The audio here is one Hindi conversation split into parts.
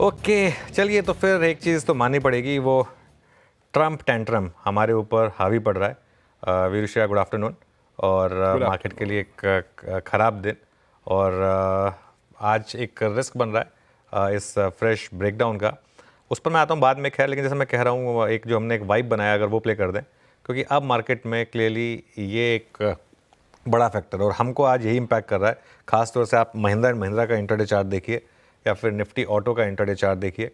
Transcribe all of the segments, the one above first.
ओके, चलिए तो फिर एक चीज़ तो माननी पड़ेगी, वो ट्रम्प टेंट्रम हमारे ऊपर हावी पड़ रहा है। वीरूषा, गुड आफ्टरनून। और गुड मार्केट के आफ्टरनून। लिए एक ख़राब दिन। और आज एक रिस्क बन रहा है इस फ्रेश ब्रेकडाउन का। उस पर मैं आता हूँ बाद में, खैर। लेकिन जैसे मैं कह रहा हूँ, एक जो हमने एक वाइब बनाया, अगर वो प्ले कर दें, क्योंकि अब मार्केट में क्लियरली ये एक बड़ा फैक्टर और हमको आज यही इम्पैक्ट कर रहा है। खासतौर से आप महिंद्रा एंड महिंद्रा का इंटरडे चार्ट देखिए या फिर निफ्टी ऑटो का इंटरडे चार्ट देखिए,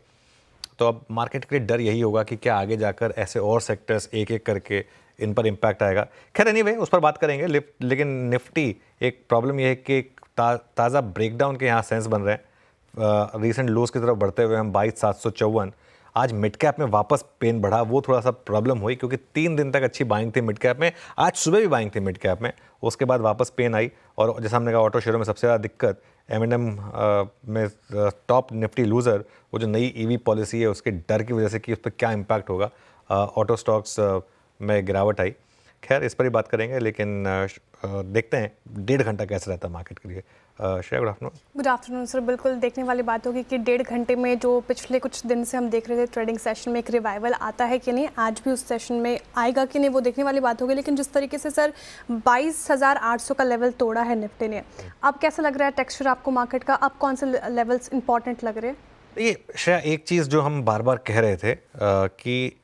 तो अब मार्केट के लिए डर यही होगा कि क्या आगे जाकर ऐसे और सेक्टर्स एक एक करके इन पर इम्पैक्ट आएगा। खैर एनीवे, उस पर बात करेंगे। लेकिन निफ्टी, एक प्रॉब्लम यह है कि ताज़ा ब्रेकडाउन के यहाँ सेंस बन रहे हैं। रीसेंट लोज की तरफ बढ़ते हुए हम 22,754। आज मिड कैप में वापस पेन बढ़ा, वो थोड़ा सा प्रॉब्लम हुई, क्योंकि 3 दिन तक अच्छी बाइंग थी मिड कैप में। आज सुबह भी बाइंग थी मिड कैप में, उसके बाद वापस पेन आई। और जैसा हमने कहा, ऑटो शेयरों में सबसे ज़्यादा दिक्कत एम में टॉप निफ्टी लूज़र, वो जो नई ईवी पॉलिसी है उसके डर की वजह से कि उस पर क्या इम्पैक्ट होगा, ऑटो स्टॉक्स में गिरावट आई। खैर इस पर ही बात करेंगे, लेकिन देखते हैं 1.5 घंटा कैसे रहता है मार्केट के लिए। Shreya, good afternoon. Good afternoon sir. बिल्कुल देखने वाली बात होगी कि 1.5 घंटे में जो पिछले कुछ दिन से हम देख रहे थे ट्रेडिंग सेशन में एक रिवाइवल आता है कि नहीं, आज भी उस सेशन में आएगा कि नहीं, वो देखने वाली बात होगी। लेकिन जिस तरीके से सर 22,800 का लेवल तोड़ा है निफ्टी ने, अब कैसा लग रहा है टेक्सचर आपको मार्केट का? अब कौन से लेवल्स इंपॉर्टेंट लग रहे हैं? ये श्रेया, एक चीज़ जो हम बार बार कह रहे थे कि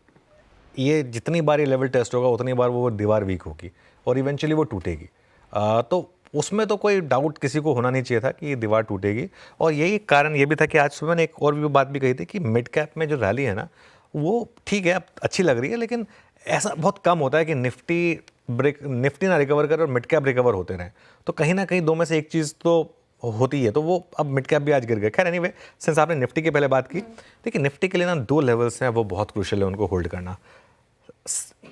ये जितनी बार ये लेवल टेस्ट होगा उतनी बार वो दीवार वीक होगी और इवेंचुअली वो टूटेगी। तो उसमें तो कोई डाउट किसी को होना नहीं चाहिए था कि ये दीवार टूटेगी। और यही कारण ये भी था कि आज सुबह ने एक और भी बात भी कही थी कि मिड कैप में जो रैली है ना, वो ठीक है, अब अच्छी लग रही है, लेकिन ऐसा बहुत कम होता है कि निफ्टी ना रिकवर करे और मिड कैप रिकवर होते रहें। तो कहीं ना कहीं दो में से एक चीज़ तो होती है, तो वो अब मिड कैप भी आज गिर गए। खैर एनीवे, सिंस आपने निफ्टी की पहले बात की, देखिए निफ्टी के लिए ना 2 लेवल्स हैं, वो बहुत क्रूशियल है उनको होल्ड करना।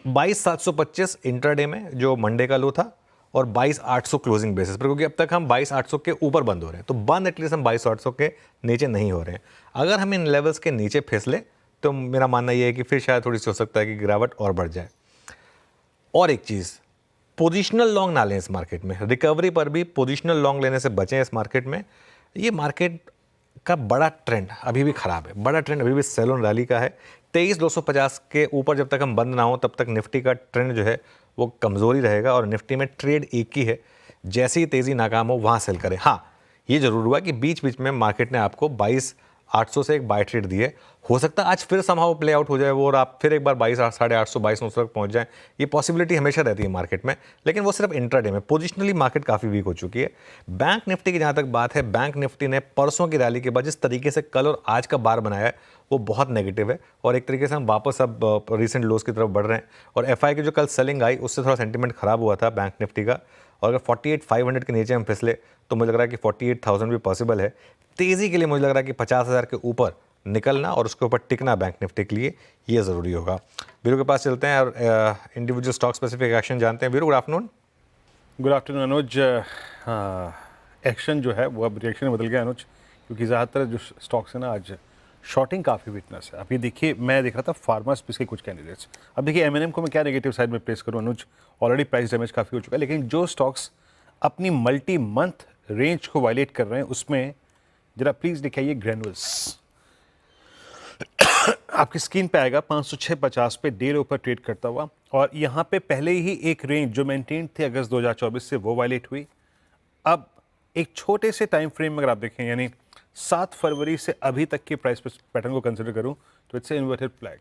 22,725 इंट्राडे में जो मंडे का लो था, और 22,800 क्लोजिंग बेसिस पर, क्योंकि अब तक हम 22,800 के ऊपर बंद हो रहे हैं, तो बंद एटलीस्ट हम 22,800 के नीचे नहीं हो रहे हैं। अगर हम इन लेवल्स के नीचे फिसले तो मेरा मानना यह है कि फिर शायद थोड़ी सी हो सकता है कि गिरावट और बढ़ जाए। और एक चीज़, पोजिशनल लॉन्ग ना लें इस मार्केट में। रिकवरी पर भी पोजिशनल लॉन्ग लेने से बचें इस मार्केट में। ये मार्केट का बड़ा ट्रेंड अभी भी ख़राब है, बड़ा ट्रेंड अभी भी सेल ऑन रैली का है। 23,250 के ऊपर जब तक हम बंद ना हो तब तक निफ्टी का ट्रेंड जो है वो कमज़ोरी रहेगा। और निफ्टी में ट्रेड एक ही है, जैसी तेज़ी नाकाम हो वहाँ सेल करें। हाँ, ये ज़रूर हुआ कि बीच बीच में मार्केट ने आपको 22,800 से एक बाय ट्रेड दिए। हो सकता है आज फिर समहाउ प्ले आउट हो जाए वो और आप फिर एक बार 22,800 22,900 तक पहुंच जाएं। ये पॉसिबिलिटी हमेशा रहती है मार्केट में, लेकिन वो सिर्फ इंट्राडे में। पोजिशनली मार्केट काफ़ी वीक हो चुकी है। बैंक निफ्टी की जहाँ तक बात है, बैंक निफ्टी ने परसों की रैली के बाद जिस तरीके से कल और आज का बार बनाया है वो बहुत नेगेटिव है, और एक तरीके से हम वापस अब रिसेंट लोज की तरफ बढ़ रहे हैं। और एफआई की जो कल सेलिंग आई उससे थोड़ा सेंटीमेंट खराब हुआ था बैंक निफ्टी का। और अगर 48,500 के नीचे हम फिसले तो मुझे लग रहा है कि 48,000 भी पॉसिबल है। तेज़ी के लिए मुझे लग रहा है कि 50,000 के ऊपर निकलना और उसके ऊपर टिकना बैंक निफ्टी के लिए ये ज़रूरी होगा। वीरू के पास चलते हैं और इंडिविजुअल स्टॉक स्पेसिफिक एक्शन जानते हैं। Veeru, good afternoon. Good afternoon Anuj. Action जो है वो अब रिएक्शन में बदल गया अनुज, क्योंकि ज़्यादातर जो स्टॉक्स है ना, आज शॉर्टिंग काफ़ी वीकनेस है। अभी देखिए, मैं देख रहा था फार्मा स्पेस के कुछ कैंडिडेट्स। अब देखिए एमएनएम को मैं क्या नेगेटिव साइड में प्लेस करूँ अनुज, ऑलरेडी प्राइस डैमेज काफ़ी हो चुका है। लेकिन जो स्टॉक्स अपनी मल्टी मंथ रेंज को वायलेट कर रहे हैं उसमें जरा प्लीज़ दिखाइए ग्रैनुअल्स। आपकी स्क्रीन पे आएगा 506.50 पे डे लो पर ट्रेड करता हुआ, और यहाँ पे पहले ही एक रेंज जो मेंटेन थी अगस्त 2024 से वो वायलेट हुई। अब एक छोटे से टाइम फ्रेम में अगर आप देखें, यानी 7 फरवरी से अभी तक के प्राइस पैटर्न को कंसिडर करूं तो इट्स इन्वर्टेड फ्लैग।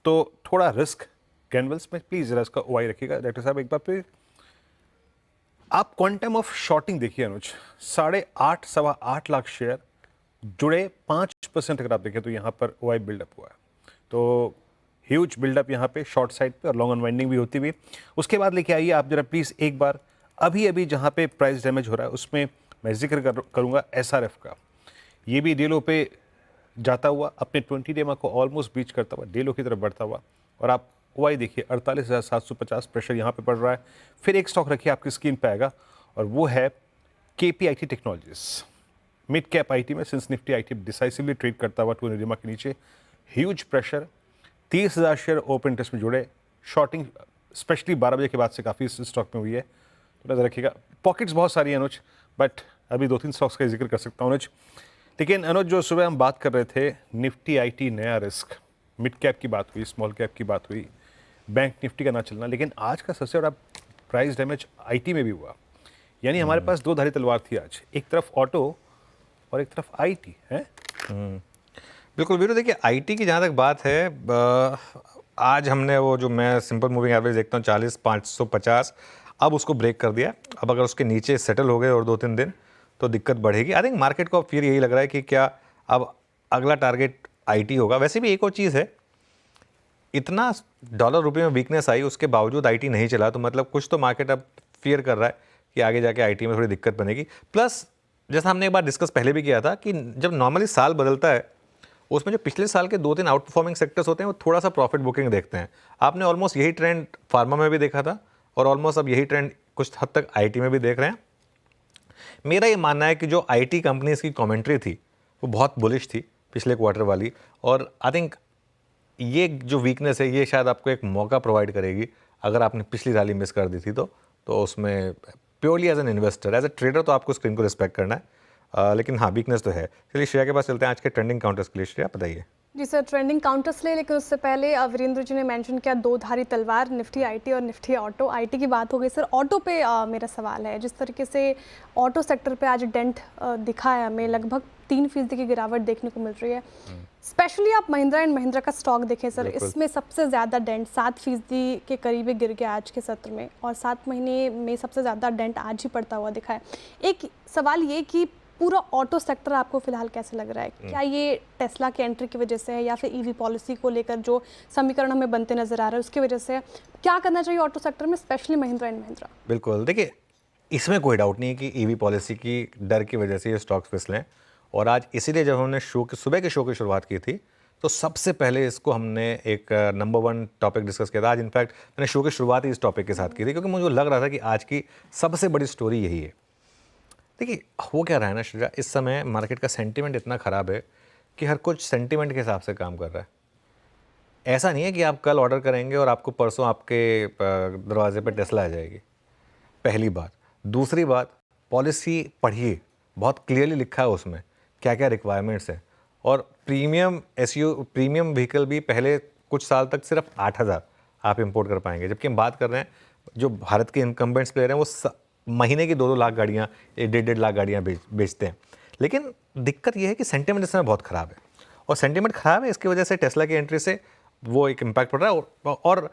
तो थोड़ा रिस्क कैनवल्स में प्लीज़ जरा इसका ओआई रखिएगा। डॉक्टर साहब एक बार फिर आप क्वांटम ऑफ शॉर्टिंग देखिए अनुज, 8.5 सवा 8 लाख शेयर जुड़े 5% अगर आप देखें तो यहाँ पर ओआई बिल्डअप हुआ है। तो ह्यूज बिल्डअप यहाँ पे शॉर्ट साइड पे, और लॉन्ग अनवाइंडिंग भी होती हुई। उसके बाद लेके आइए आप जरा प्लीज़ एक बार, अभी अभी जहाँ पे प्राइस डैमेज हो रहा है उसमें मैं जिक्र करूँगा एसआरएफ का। ये भी डे लो पे जाता हुआ अपने 20 डे को ऑलमोस्ट बीच करता हुआ डे लो की तरफ बढ़ता हुआ, और आप ओआई देखिए 48,750 प्रेशर यहाँ पे पड़ रहा है। फिर एक स्टॉक रखिए, आपकी स्क्रीन पे आएगा, और वो है KPIT technologies. Mid cap IT में since Nifty IT decisively trade करता हुआ 200 के नीचे, huge pressure, 30,000 share open interest में जुड़े। शॉर्टिंग स्पेशली 12 बजे के बाद से काफ़ी इस स्टॉक में हुई है, तो नजर रखिएगा। पॉकेट्स बहुत सारी हैं अनुज, बट अभी 2-3 स्टॉक्स का जिक्र कर सकता हूँ अनुज। लेकिन अनुज, जो सुबह हम बात कर रहे थे निफ्टी आईटी नया रिस्क, मिड कैप की बात हुई, स्मॉल कैप की बात हुई, बैंक निफ्टी का ना चलना, लेकिन आज का सबसे बड़ा प्राइस डैमेज आईटी में भी हुआ। यानी हमारे पास दो धारी तलवार थी आज, एक तरफ ऑटो और एक तरफ आईटी है। बिल्कुल वीरू, देखिए आईटी की जहाँ तक बात है, आज हमने वो जो मैं सिंपल मूविंग एवरेज देखता हूँ 40 550, अब उसको ब्रेक कर दिया। अब अगर उसके नीचे सेटल हो गए और 2-3 दिन तो दिक्कत बढ़ेगी। आई थिंक मार्केट को अब फिर यही लग रहा है कि क्या अब अगला टारगेट आईटी होगा। वैसे भी एक और चीज़ है, इतना डॉलर रुपये में वीकनेस आई उसके बावजूद आईटी नहीं चला, तो मतलब कुछ तो मार्केट अब फियर कर रहा है कि आगे जाके आईटी में थोड़ी दिक्कत बनेगी। प्लस जैसा हमने एक बार डिस्कस पहले भी किया था कि जब नॉर्मली साल बदलता है उसमें जो पिछले साल के 2-3 आउट परफॉर्मिंग सेक्टर्स होते हैं वो थोड़ा सा प्रॉफिट बुकिंग देखते हैं। आपने ऑलमोस्ट यही ट्रेंड फार्मा में भी देखा था और ऑलमोस्ट अब यही ट्रेंड कुछ हद तक आईटी में भी देख रहे हैं। मेरा ये मानना है कि जो आईटी कंपनीज की कमेंट्री थी वो बहुत बुलिश थी पिछले क्वार्टर वाली, और आई थिंक ये जो वीकनेस है ये शायद आपको एक मौका प्रोवाइड करेगी। अगर आपने पिछली रैली मिस कर दी थी तो उसमें purely as an investor, as a trader तो आपको स्क्रीन को रिस्पेक्ट करना है, लेकिन हाँ वीकनेस तो है। चलिए श्रेया के पास चलते हैं आज के ट्रेंडिंग काउंटर्स के लिए। श्रेया बताइए। जी सर, ट्रेंडिंग काउंटर्स ले, लेकिन उससे पहले वीरेंद्र जी ने मेंशन किया दो धारी तलवार, निफ्टी आईटी और निफ्टी ऑटो। आईटी की बात हो गई सर, ऑटो पे मेरा सवाल है। जिस तरीके से ऑटो सेक्टर पे आज डेंट दिखा है हमें, लगभग 3% की गिरावट देखने को मिल रही है। स्पेशली आप महिंद्रा एंड महिंद्रा का स्टॉक देखें सर, इसमें सबसे ज़्यादा डेंट 7% के करीब गिर गया आज के सत्र में, और 7 महीने में सबसे ज़्यादा डेंट आज ही पड़ता हुआ दिखा है। एक सवाल ये कि पूरा ऑटो सेक्टर आपको फिलहाल कैसे लग रहा है? क्या ये टेस्ला की एंट्री की वजह से है या फिर ईवी पॉलिसी को लेकर जो समीकरण हमें बनते नजर आ रहा है उसकी वजह से है? क्या करना चाहिए ऑटो सेक्टर में, स्पेशली महिंद्रा एंड महिंद्रा? बिल्कुल, देखिए इसमें कोई डाउट नहीं है कि ईवी पॉलिसी की डर की वजह से ये स्टॉक्स फिसलें, और आज इसीलिए जब हमने सुबह के शो की शुरुआत की थी तो सबसे पहले इसको हमने एक नंबर 1 टॉपिक डिस्कस किया था। आज इनफैक्ट मैंने शो की शुरुआत ही इस टॉपिक के साथ की थी क्योंकि मुझे लग रहा था कि आज की सबसे बड़ी स्टोरी यही है। देखिए हो क्या रहा है ना श्रेया, इस समय मार्केट का सेंटीमेंट इतना ख़राब है कि हर कुछ सेंटीमेंट के हिसाब से काम कर रहा है। ऐसा नहीं है कि आप कल ऑर्डर करेंगे और आपको परसों आपके दरवाजे पर टेस्ला आ जाएगी, पहली बात। दूसरी बात, पॉलिसी पढ़िए, बहुत क्लियरली लिखा है उसमें क्या क्या रिक्वायरमेंट्स हैं, और प्रीमियम व्हीकल भी पहले कुछ साल तक सिर्फ 8,000 आप इंपोर्ट कर पाएंगे, जबकि हम बात कर रहे हैं जो भारत के इनकम्बेंट्स प्लेयर हैं वो महीने की 2-2 लाख गाड़ियाँ, 1.5 लाख गाड़ियाँ बेचते हैं। लेकिन दिक्कत यह है कि सेंटीमेंट इस समय बहुत ख़राब है, और सेंटीमेंट ख़राब है इसकी वजह से टेस्ला की एंट्री से वो एक इम्पैक्ट पड़ रहा है। और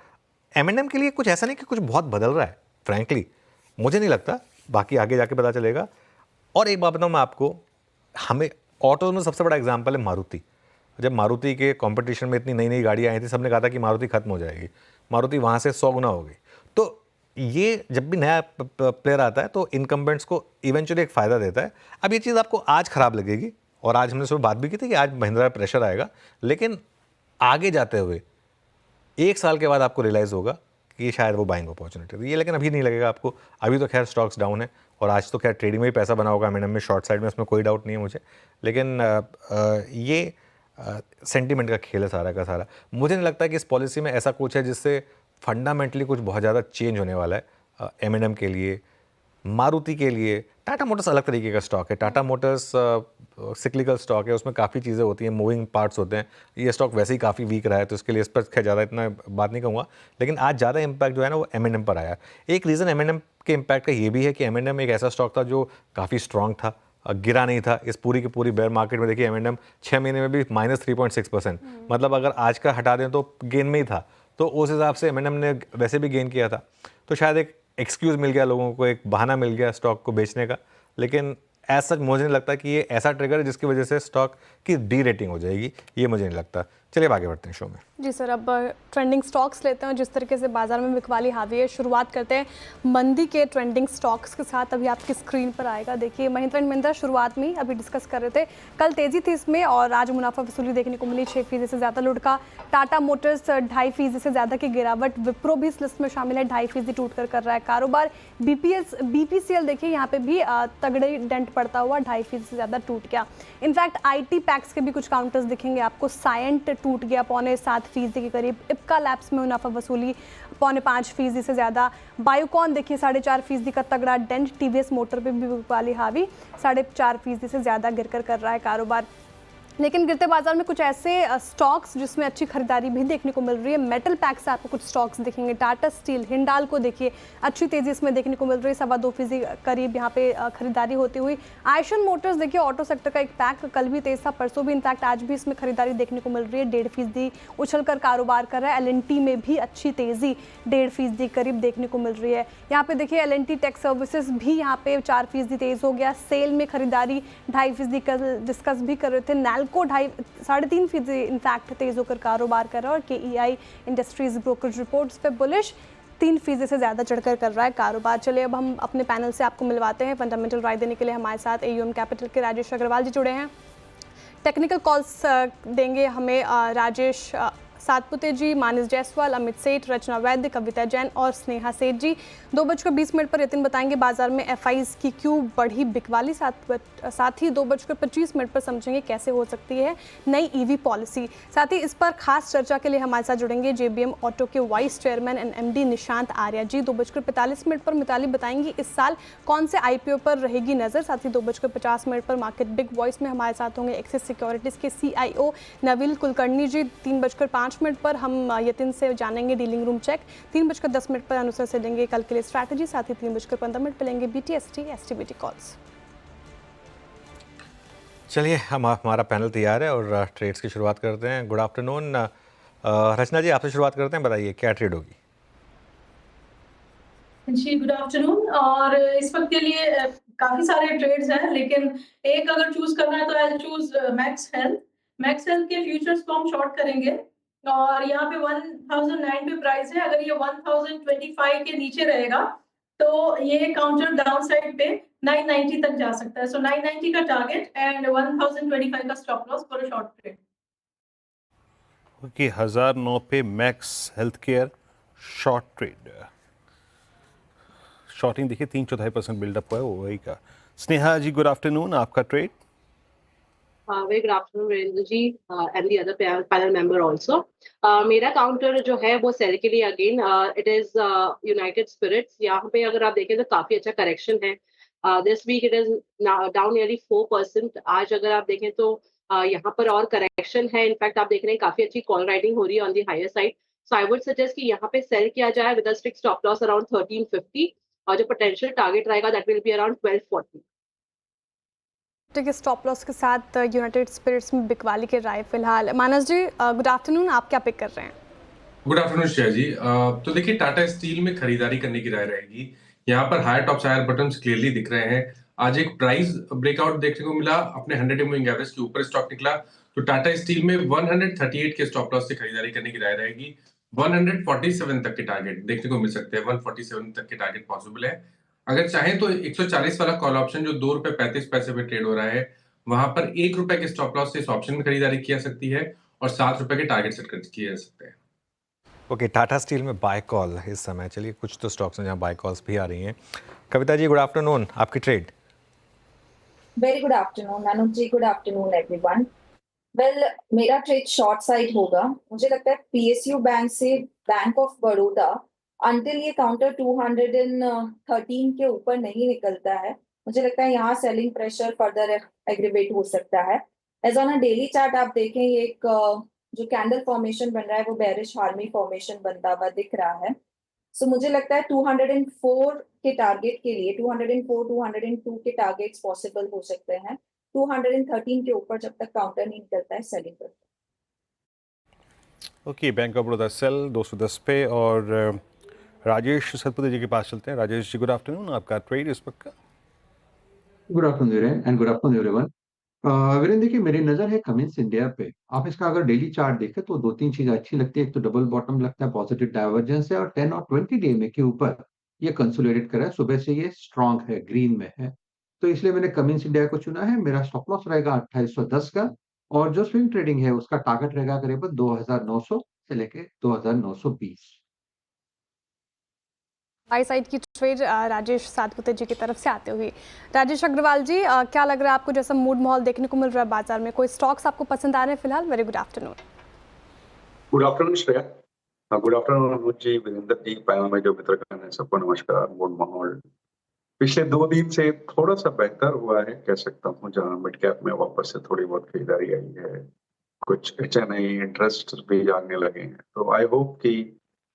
M&M के लिए कुछ ऐसा नहीं कि कुछ बहुत बदल रहा है, फ्रैंकली मुझे नहीं लगता, बाकी आगे जाके पता चलेगा। और एक बात बताऊँ मैं आपको, हमें ऑटो में सबसे बड़ा एग्जांपल है मारुति। जब मारुति के कंपटीशन में इतनी नई नई गाड़ियाँ आई थी, सबने कहा था कि मारुति खत्म हो जाएगी, मारुति वहाँ से 100 गुना हो गई। तो ये जब भी नया प्लेयर आता है तो इनकम्बेंट्स को इवेंचुअली एक फ़ायदा देता है। अब ये चीज़ आपको आज ख़राब लगेगी, और आज हमने सुबह बात भी की थी कि आज महिंद्रा प्रेशर आएगा, लेकिन आगे जाते हुए 1 साल के बाद आपको रियलाइज़ होगा कि शायद वो बाइंग अपॉर्चुनिटी थी ये, लेकिन अभी नहीं लगेगा आपको। अभी तो खैर स्टॉक्स डाउन है, और आज तो खैर ट्रेडिंग में ही पैसा बना होगा M&M में, शॉर्ट साइड में, उसमें कोई डाउट नहीं है मुझे। लेकिन ये सेंटीमेंट का खेल है सारा का सारा। मुझे नहीं लगता कि इस पॉलिसी में ऐसा कुछ है जिससे फंडामेंटली कुछ बहुत ज़्यादा चेंज होने वाला है M&M के लिए, मारुति के लिए। टाटा मोटर्स अलग तरीके का स्टॉक है, टाटा मोटर्स सिक्लिकल स्टॉक है, उसमें काफ़ी चीज़ें होती हैं, मूविंग पार्ट्स होते हैं। ये स्टॉक वैसे ही काफ़ी वीक रहा है, तो इसके लिए इस पर खैर ज़्यादा इतना बात नहीं कहूँगा, लेकिन आज ज़्यादा इम्पैक्ट जो है ना वो M&M पर आया। एक रीज़न M&M के इम्पैक्ट का ये भी है कि M&M एक ऐसा स्टॉक था जो काफ़ी स्ट्रॉन्ग था, गिरा नहीं था इस पूरी की पूरी बेयर मार्केट में। देखिए M&M 6 महीने में भी -3.6%, मतलब अगर आज का हटा दें तो गेन में ही था, तो उस हिसाब से M&M ने वैसे भी गेन किया था। तो शायद एक एक्सक्यूज़ मिल गया लोगों को, एक बहाना मिल गया स्टॉक को बेचने का। लेकिन एज सच मुझे नहीं लगता कि ये ऐसा ट्रिगर है जिसकी वजह से स्टॉक की डी रेटिंग हो जाएगी, ये मुझे नहीं लगता। चलिए अब आगे बढ़ते हैं शो में। जी सर, अब ट्रेंडिंग स्टॉक्स लेते हैं। जिस तरीके से बाजार में बिकवाली हावी है, शुरुआत करते हैं मंदी के ट्रेंडिंग स्टॉक्स के साथ। अभी आपकी स्क्रीन पर आएगा, देखिए महिंद्रा एंड महिंद्रा शुरुआत में अभी डिस्कस कर रहे थे, कल तेजी थी इसमें और आज मुनाफा वसूली देखने को मिली 6% से ज़्यादा लुढ़का। टाटा मोटर्स 2.5% से ज़्यादा की गिरावट, विप्रो भी इस लिस्ट में शामिल है, 2.5% टूट कर रहा है कारोबार। BPCL देखिए यहाँ पे भी तगड़े डेंट पड़ता हुआ 2.5% से ज़्यादा टूट गया। इनफैक्ट IT पैक्स के भी कुछ काउंटर्स दिखेंगे आपको, साइंट टूट गया 7.25% के करीब। इप्का लैब्स में मुनाफा वसूली 5.5% से ज़्यादा। बायोकॉन देखिए 4.5% का तगड़ा डेंट। टीवीएस मोटर पे भी बिकवाली हावी 4.5% से ज़्यादा गिरकर कर रहा है कारोबार। लेकिन गिरते बाजार में कुछ ऐसे स्टॉक्स जिसमें अच्छी खरीदारी भी देखने को मिल रही है। मेटल पैक से आपको कुछ स्टॉक्स दिखेंगे। टाटा स्टील, हिंडाल्को देखिए अच्छी तेजी इसमें देखने को मिल रही है, 2.25% करीब यहाँ पे खरीदारी होती हुई। आयशन मोटर्स देखिए ऑटो सेक्टर का एक पैक कल भी तेज था, परसों भी, इनफैक्ट आज भी इसमें खरीदारी देखने को मिल रही है। 1.5% उछलकर कारोबार कर रहा है। एल&टी में भी अच्छी तेजी 1.5% करीब देखने को मिल रही है। यहाँ पे देखिए एल&टी टेक सर्विसेज भी यहाँ पे 4% तेज हो गया। सेल में खरीदारी 2.5% कल डिस्कस भी कर रहे थे। नैल्को 3.5% इनफैक्ट तेज होकर कारोबार कर रहा है। और केईआई इंडस्ट्रीज ब्रोकरेज रिपोर्ट्स पे बुलिश 3% से ज़्यादा चढ़कर कर रहा है कारोबार। चलिए अब हम अपने पैनल से आपको मिलवाते हैं। फंडामेंटल राय देने के लिए हमारे साथ एयूएम कैपिटल के राजेश अग्रवाल जी जुड़े हैं। टेक्निकल कॉल्स देंगे हमें राजेश सातपुते जी, मानस जायसवाल, अमित सेठ, रचना वैद्य, कविता जैन और स्नेहा सेठ जी। 2:20 पर यतिन बताएंगे बाजार में एफआईज की क्यों बढ़ी बिकवाली। साथ ही 2:25 पर समझेंगे कैसे हो सकती है नई ईवी पॉलिसी। साथ ही इस पर खास चर्चा के लिए हमारे साथ जुड़ेंगे जेबीएम ऑटो के vice chairman and MD Nishant Arya ji. 2:45 पर मिताली बताएंगी इस साल कौन से आईपीओ पर रहेगी नजर। साथ ही 2:50 पर मार्केट बिग वॉइस में हमारे साथ होंगे एक्सिस सिक्योरिटीज के सीआईओ नवील कुलकर्णी जी। 3:05 पर हम यतिन से जानेंगे डीलिंग रूम चेक। 3:10 पर अनुसार से लेंगे कल के लिए स्ट्रैटेजी। साथ ही 3:15 पर लेंगे बीटीएसटी एसटीबीटी कॉल्स। चलिए हमारा पैनल तैयार है और ट्रेड्स की शुरुआत करते हैं। गुड आफ्टरनून रचना जी, आपसे शुरुआत करते हैं। बताइए क्या ट्रेड होगी? जी गुड आफ्टरनून। और इस वक्त के लिए काफी सारे ट्रेड्स हैं, लेकिन एक अगर चूज करना है तो I choose max health. Max health के फ्यूचर्स को हम शॉर्ट करेंगे और यहाँ पे 1009 पे प्राइस है। अगर ये 1025 के नीचे रहेगा तो ये काउंटर डाउन साइड पे 990 तक जा सकता है। सो 990 का टारगेट एंड 1025 का stop loss for a short trade. Okay, 1009 पे max health care short trade. Shorting देखिए 3-4% बिल्डअप हुआ है वही का। स्नेहा जी गुड आफ्टरनून, आपका trade? Very good afternoon, Virendra ji, and the other panel member also. मेरा काउंटर जो है वो सेल के लिए again it is United Spirits. यहाँ पे अगर आप देखें तो काफी अच्छा करेक्शन है। This week it is down nearly 4%। आज अगर आप देखें तो यहाँ पर और करेक्शन है। इनफैक्ट आप देख रहे हैं काफी अच्छी कॉल राइटिंग हो रही है on the higher side. So I would suggest कि यहाँ पे सेल किया जाए with a strict stop loss around 1350 और जो पोटेंशियल टारगेट रहेगा दैट विल बी अराउंड 1240। के स्टॉप लॉस के साथ यूनाइटेड स्पिरिट्स में बिकवाली के राय फिलहाल। मानस जी गुड आफ्टरनून, आप क्या पिक कर रहे हैं? गुड आफ्टरनून श्रेया जी। तो देखिए टाटा स्टील में खरीदारी करने की राय रहेगी। यहाँ पर higher tops higher bottoms clearly दिख रहे हैं। आज एक प्राइस ब्रेकआउट देखने को मिला, अपने 100 मूविंग एवरेज के ऊपर स्टॉक निकला। तो टाटा स्टील में 138 के स्टॉप लॉस से खरीदारी करने की राय रहेगी। 147 तक के टारगेट देखने को मिल सकते हैं। 147 तक के टारगेट पॉसिबल है। अगर चाहें तो 140 वाला कॉल ऑप्शन जो ₹2.35 पे ट्रेड हो रहा है, वहां पर ₹1 के स्टॉप लॉस से इस ऑप्शन में खरीदारी की जा सकती है और ₹7 के टारगेट सेट किए जा सकते हैं। ओके, टाटा स्टील में बाय कॉल इस समय। चलिए कुछ तो स्टॉक्स हैं जहाँ बाय कॉल्स भी आ रही हैं। कविता जी गुड आफ्टरनून, आपकी trade? Very good afternoon Anuj जी, गुड आफ्टरनून एवरीवन। वेल मेरा ट्रेड शॉर्ट साइड होगा। मुझे लगता है पीएसयू बैंक से बैंक ऑफ बड़ौदा अंटिल ये काउंटर 213 के ऊपर नहीं निकलता है, मुझे लगता है यहाँ सेलिंग प्रेशर फर्दर एग्रीवेट हो सकता है। As on a daily chart आप देखें ये एक जो कैंडल फॉर्मेशन बन रहा है वो बेरिश हार्मी फॉर्मेशन बनता हुआ दिख रहा है। सो मुझे लगता है 204 के टारगेट के लिए 204 202 के टारगेट्स पॉसिबल हो सकते हैं। 213 के ऊपर जब तक काउंटर नहीं निकलता है सेलिंग करता है। Okay, bank of Baroda sell 210 पे। और राजेश सतपुते जी के पास चलते हैं। राजेश जी गुड आफ्टरनून, आपका ट्रेड इस वक्त का? Good afternoon Viren and good afternoon everyone. Viren देखिए मेरी नजर है कमिंस इंडिया पे। आप इसका अगर डेली चार्ट देखें तो 2-3 चीजें अच्छी लगती है। एक तो डबल बॉटम लगता है, पॉजिटिव डाइवर्जेंस है और 10 और 20 डे में के ऊपर ये कंसोलिडेट कर रहा है। सुबह से ये स्ट्रांग है, ग्रीन में है, तो इसलिए मैंने कमिंस इंडिया को चुना है। मेरा स्टॉप लॉस रहेगा 2810 का और जो स्विंग ट्रेडिंग है उसका टारगेट रहेगा करीबन 2900 से लेके 2920। बाई साइड की ट्रेड राजेश सातपुते जी की तरफ से आते हुए। राजेश अग्रवाल जी क्या लग रहा है आपको, जैसा मूड माहौल देखने को मिल रहा है बाजार में, कोई स्टॉक्स आपको पसंद आ रहे हैं फिलहाल? Very good afternoon. Good afternoon Shreya. Good afternoon Anuj ji, Virendra ji, panel में जो मित्रगण है सबको नमस्कार। गुड माहौल पिछले 2 दिन से थोड़ा सा बेहतर हुआ है कह सकता हूँ, जहाँ मिड कैप में वापस से थोड़ी बहुत खरीदारी आई है, कुछ HNI इंटरेस्ट भी जानने लगे हैं। तो आई होप कि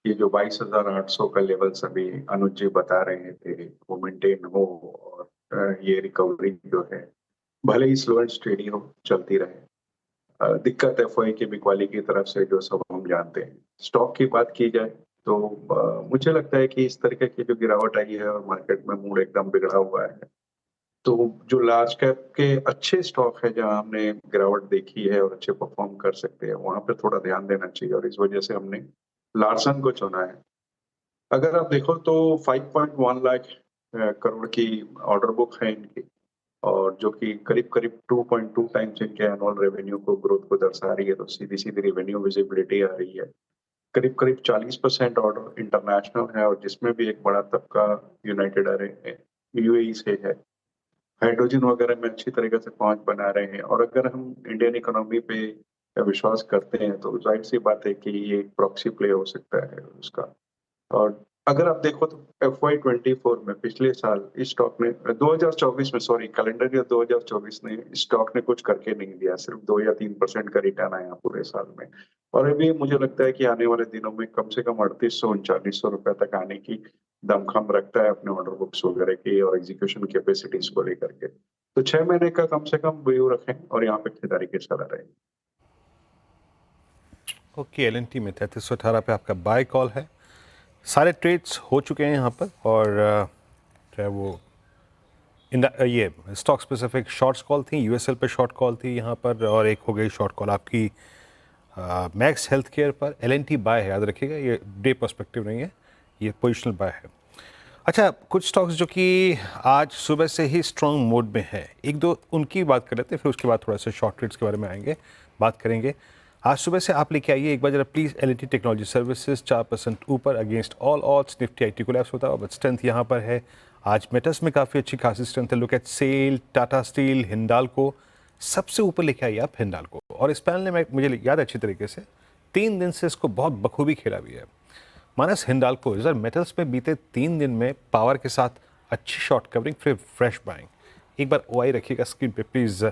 ये जो 22,800 का लेवल्स अभी अनुज जी बता रहे थे वो मेंटेन हो, और ये रिकवरी जो है भले ही स्लो एंड स्टेडी हो, चलती रहे। दिक्कत एफओआई की बिकवाली की तरफ से जो सब हम जानते हैं। स्टॉक की बात की जाए तो मुझे लगता है कि इस तरीके की जो गिरावट आई है और मार्केट में मूड एकदम बिगड़ा हुआ है, तो जो लार्ज कैप के अच्छे स्टॉक है जहां हमने गिरावट देखी है और अच्छे परफॉर्म कर सकते हैं, वहां पे थोड़ा ध्यान देना चाहिए, और इस वजह से हमने लार्सन को चुना है। अगर आप देखो तो 5.1 लाख करोड़ की ऑर्डर बुक है इनकी, और जो कि करीब करीब 2.2 टाइम्स इनके एनुअल रेवेन्यू को ग्रोथ को दर्शा रही है। तो सीधी सीधी रेवेन्यू विजिबिलिटी आ रही है। करीब करीब 40% ऑर्डर इंटरनेशनल है, और जिसमें भी एक बड़ा तबका यूनाइटेड अरब यूएई से है। हाइड्रोजन वगैरह में अच्छी तरीके से पहुंच बना रहे हैं, और अगर हम इंडियन इकोनॉमी पे विश्वास करते हैं तो जाहिर सी बात है कि ये एक प्रॉक्सी प्ले हो सकता है उसका। और अगर आप देखो तो FY24 में पिछले साल इस स्टॉक ने 2024 में, सॉरी कैलेंडर ईयर 2024 में स्टॉक ने कुछ करके नहीं दिया, सिर्फ 2 या 3% का रिटर्न आया पूरे साल में। और अभी मुझे लगता है कि आने वाले दिनों में कम से कम 3800-3900 रुपए तक आने की दमखम रखता है अपने ऑर्डर बुक्स वगैरह की और एग्जीक्यूशन कैपेसिटीज को लेकर के। तो 6 महीने का कम से कम व्यू रखें और यहाँ पे खरीदारी के साथ रहें। ओके, LNT में 3318 पे आपका बाय कॉल है। सारे ट्रेड्स हो चुके हैं यहाँ पर, और चाहे वो ये स्टॉक स्पेसिफिक शॉर्ट्स कॉल थी, USL पे शॉर्ट कॉल थी यहाँ पर, और एक हो गई शॉर्ट कॉल आपकी मैक्स हेल्थ केयर पर। LNT बाय है, याद रखिएगा, ये डे पर्सपेक्टिव नहीं है, ये पोजिशनल बाय है। अच्छा, कुछ स्टॉक्स जो कि आज सुबह से ही स्ट्रॉन्ग मोड में है, एक दो उनकी बात कर लेते हैं, फिर उसके बाद थोड़ा सा शॉर्ट ट्रेड्स के बारे में आएंगे, बात करेंगे। आज सुबह से आप लेके आइए एक बार जरा प्लीज़ LNT टेक्नोलॉजी सर्विसेज 4% ऊपर against all odds. Nifty IT collapse होता है, बट स्ट्रेंथ यहाँ पर है। आज मेटल्स में काफ़ी अच्छी खासी स्ट्रेंथ है। Look at SAIL, Tata Steel, Hindalco, सबसे ऊपर लेके आइए आप हिंडाल्को। और इस पैनल ने मुझे याद है अच्छी तरीके से 3 दिन से इसको बहुत बखूबी खेला भी है। मानस हिंडाल्को सर मेटल्स में बीते 3 दिन में पावर के साथ अच्छी शॉर्ट कवरिंग, फिर फ्रेश बाइंग। एक बार OI रखिएगा स्क्रीन पे प्लीज़।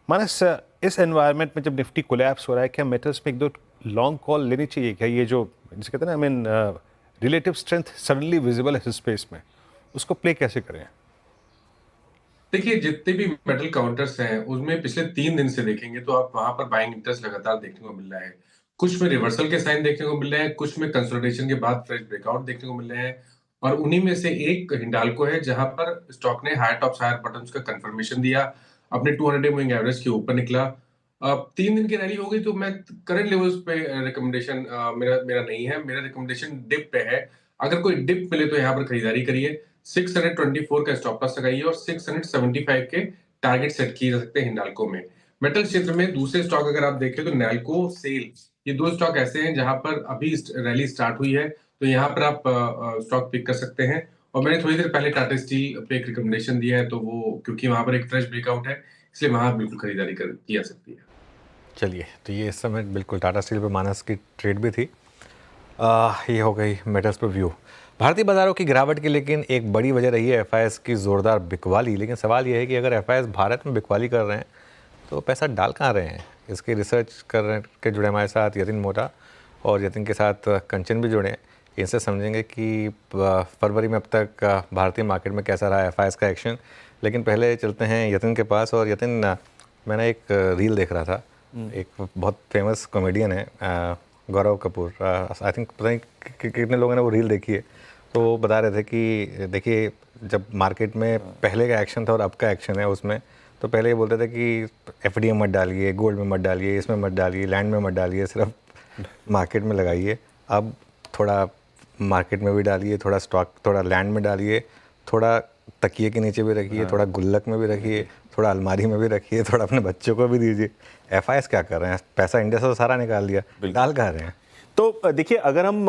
मानस, इस एनवायरनमेंट में जब निफ्टी कोलैप्स हो रहा है, क्या मेटल्स में एक दो लॉन्ग कॉल लेनी चाहिए? क्या ये जो जिसे कहते हैं ना, रिलेटिव स्ट्रेंथ सडनली विजिबल है इस स्पेस में, उसको प्ले कैसे करें? देखिए, जितने भी मेटल काउंटर्स हैं उसमें पिछले 3 दिन से देखेंगे तो आप वहां पर बाइंग इंटरेस्ट लगातार देखने को मिल रहा है। कुछ में रिवर्सल के साइन देखने को मिल रहे हैं, कुछ में कंसोलिडेशन के बाद फ्रेश ब्रेकआउट देखने को मिल रहे हैं, और उन्हीं में से एक हिंडाल्को है जहां पर स्टॉक ने हायर टॉप हायर बॉटम्स का कंफर्मेशन दिया, अपने 200 मूविंग एवरेज के ऊपर निकला। 3 दिन की रैली हो गई, तो मैं करंट लेवल्स पे रिकमेंडेशन मेरा नहीं है, मेरा रिकमेंडेशन डिप पे है। अगर कोई डिप मिले तो यहाँ पर खरीदारी करिए। 624 का स्टॉप लॉस लगाइए और 675 के टारगेट सेट किए जा सकते हैं हिंडाल्को में। मेटल क्षेत्र में दूसरे स्टॉक अगर आप देखें तो नैल्को, सेल, ये 2 स्टॉक ऐसे हैं जहां पर अभी रैली स्टार्ट हुई है, तो यहाँ पर आप स्टॉक पिक कर सकते हैं। और मैंने थोड़ी देर पहले टाटा स्टील पे एक रिकमेंडेशन दिया है, तो वो क्योंकि वहां पर एक फ्रेश ब्रेकआउट है, इसलिए वहां बिल्कुल खरीदारी की जा सकती है। चलिए, तो ये इस समय बिल्कुल टाटा स्टील पे मानस की ट्रेड भी थी। ये हो गई मेटल्स पे व्यू। भारतीय बाजारों की गिरावट की लेकिन एक बड़ी वजह रही है FIS की ज़ोरदार बिकवाली। लेकिन सवाल ये है कि अगर FIS भारत में बिकवाली कर रहे हैं तो पैसा डाल कहाँ रहे हैं? इसकी रिसर्च कर के जुड़े हमारे साथ यतिन मोटा, और यतिन के साथ कंचन भी जुड़े हैं। इनसे समझेंगे कि फरवरी में अब तक भारतीय मार्केट में कैसा रहा FIS का एक्शन। लेकिन पहले चलते हैं यतिन के पास। और यतिन, मैंने एक रील देख रहा था, एक बहुत फेमस कॉमेडियन है गौरव कपूर, आई थिंक, पता नहीं कितने लोगों ने वो रील देखी है। तो वो बता रहे थे कि देखिए, जब मार्केट में पहले का एक्शन था और अब का एक्शन है उसमें, तो पहले ये बोलते थे कि FD में मत डालिए, गोल्ड में मत डालिए, इसमें मत डालिए, लैंड में मत डालिए, सिर्फ मार्केट में लगाइए। अब थोड़ा मार्केट में भी डालिए, थोड़ा स्टॉक, थोड़ा लैंड में डालिए, थोड़ा तकिए के नीचे भी रखिए, थोड़ा गुल्लक में भी रखिए, थोड़ा अलमारी में भी रखिए, थोड़ा अपने बच्चों को भी दीजिए। FIS क्या कर रहे हैं? पैसा इंडिया से तो सारा निकाल दिया, डाल कहाँ रहे हैं? तो देखिए, अगर हम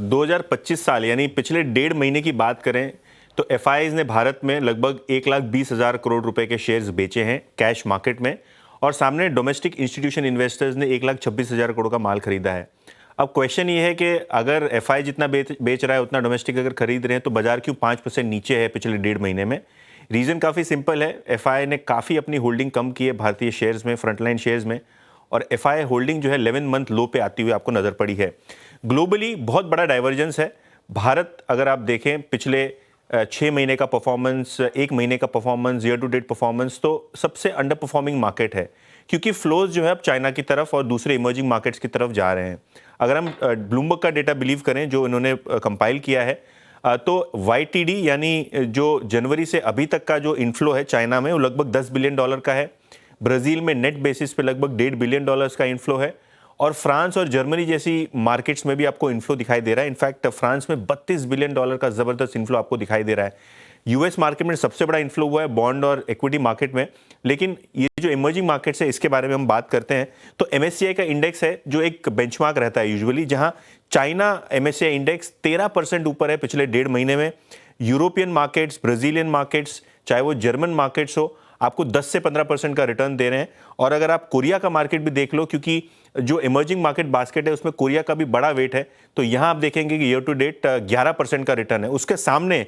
2025 साल यानी पिछले 1.5 महीने की बात करें तो FIS ने भारत में लगभग 1,20,000 करोड़ रुपए के शेयर्स बेचे हैं कैश मार्केट में, और सामने डोमेस्टिक इंस्टीट्यूशन इन्वेस्टर्स ने 1,26,000 करोड़ का माल खरीदा है। अब क्वेश्चन ये है कि अगर एफआई जितना बेच रहा है उतना डोमेस्टिक अगर खरीद रहे हैं तो बाजार क्यों 5% नीचे है पिछले 1.5 महीने में? रीज़न काफ़ी सिंपल है, एफआई ने काफ़ी अपनी होल्डिंग कम की है भारतीय शेयर्स में, फ्रंटलाइन शेयर्स में, और एफआई होल्डिंग जो है 11 मंथ लो पे आती हुई आपको नज़र पड़ी है। ग्लोबली बहुत बड़ा डाइवर्जेंस है। भारत अगर आप देखें पिछले 6 महीने का परफॉर्मेंस, 1 महीने का performance, year to date performance, तो सबसे अंडर परफॉर्मिंग मार्केट है, क्योंकि फ्लोज जो है अब चाइना की तरफ और दूसरे इमर्जिंग मार्केट्स की तरफ जा रहे हैं। अगर हम ब्लूमबर्ग का डेटा बिलीव करें जो इन्होंने कंपाइल किया है, तो YTD यानी जो जनवरी से अभी तक का जो इन्फ्लो है चाइना में वो लगभग $10 बिलियन का है। ब्राज़ील में नेट बेसिस पे लगभग $1.5 बिलियन का इन्फ्लो है, और फ्रांस और जर्मनी जैसी मार्केट्स में भी आपको इन्फ्लो दिखाई दे रहा है। इनफैक्ट फ्रांस में $32 बिलियन का ज़बरदस्त इन्फ्लो आपको दिखाई दे रहा है। यूएस मार्केट में सबसे बड़ा इन्फ्लो हुआ है बॉन्ड और इक्विटी मार्केट में। लेकिन ये जो इमर्जिंग मार्केट्स है इसके बारे में हम बात करते हैं तो MSCI का इंडेक्स है जो एक बेंचमार्क रहता है यूजुअली, जहां चाइना MSCI इंडेक्स 13% ऊपर है पिछले 1.5 महीने में। यूरोपियन मार्केट्स, ब्राज़ीलियन मार्केट्स, चाहे वो जर्मन मार्केट्स हो, आपको 10 से 15% का रिटर्न दे रहे हैं। और अगर आप कोरिया का मार्केट भी देख लो, क्योंकि जो इमर्जिंग मार्केट बास्केट है उसमें कोरिया का भी बड़ा वेट है, तो यहाँ आप देखेंगे कि ईयर टू डेट 11% का रिटर्न है। उसके सामने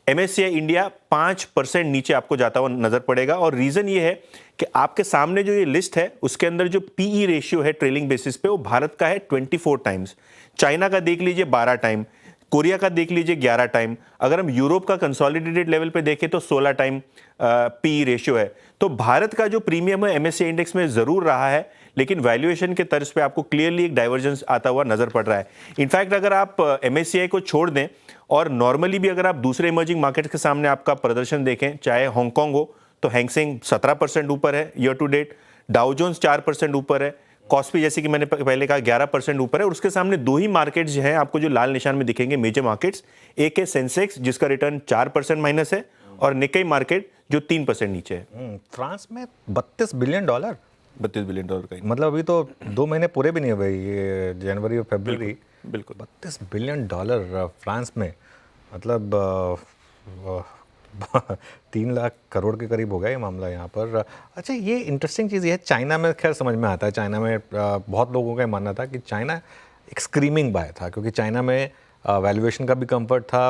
MSCI इंडिया 5% नीचे आपको जाता हुआ नजर पड़ेगा। और रीजन ये है कि आपके सामने जो ये लिस्ट है उसके अंदर जो PE रेशियो है ट्रेलिंग बेसिस पे वो भारत का है 24 टाइम्स, चाइना का देख लीजिए 12 टाइम, कोरिया का देख लीजिए 11 टाइम, अगर हम यूरोप का कंसोलिडेटेड लेवल पे देखें तो 16 टाइम PE रेशियो है। तो भारत का जो प्रीमियम है MSCI इंडेक्स में जरूर रहा है, लेकिन वैल्यूएशन के तर्ज पे आपको क्लियरली एक डाइवर्जेंस आता हुआ नजर पड़ रहा है। इनफैक्ट अगर आप MSCI को छोड़ दें और नॉर्मली भी अगर आप दूसरे इमर्जिंग मार्केट्स के सामने आपका प्रदर्शन देखें, चाहे हांगकांग हो तो हैंगसेंग 17% ऊपर है year to date, Dow Jones 4% ऊपर है, कॉस्पी जैसे कि मैंने पहले कहा 11% ऊपर है। और उसके सामने दो ही मार्केट्स हैं आपको जो लाल निशान में दिखेंगे मेजर मार्केट्स, एक है सेंसेक्स जिसका रिटर्न 4% माइनस है, और निक्केई मार्केट जो 3% नीचे है। फ्रांस में $32 बिलियन, $32 बिलियन का ही। मतलब अभी तो 2 महीने पूरे भी नहीं हुए, ये जनवरी और फरवरी, बिल्कुल $32 बिलियन फ्रांस में, मतलब 3 लाख करोड़ के करीब हो गया ये मामला यहाँ पर। अच्छा, ये इंटरेस्टिंग चीज़ ये है, चाइना में खैर समझ में आता है, चाइना में बहुत लोगों का मानना था कि चाइना एक स्क्रीमिंग बाय था, क्योंकि चाइना में वैल्यूएशन का भी कंफर्ट था,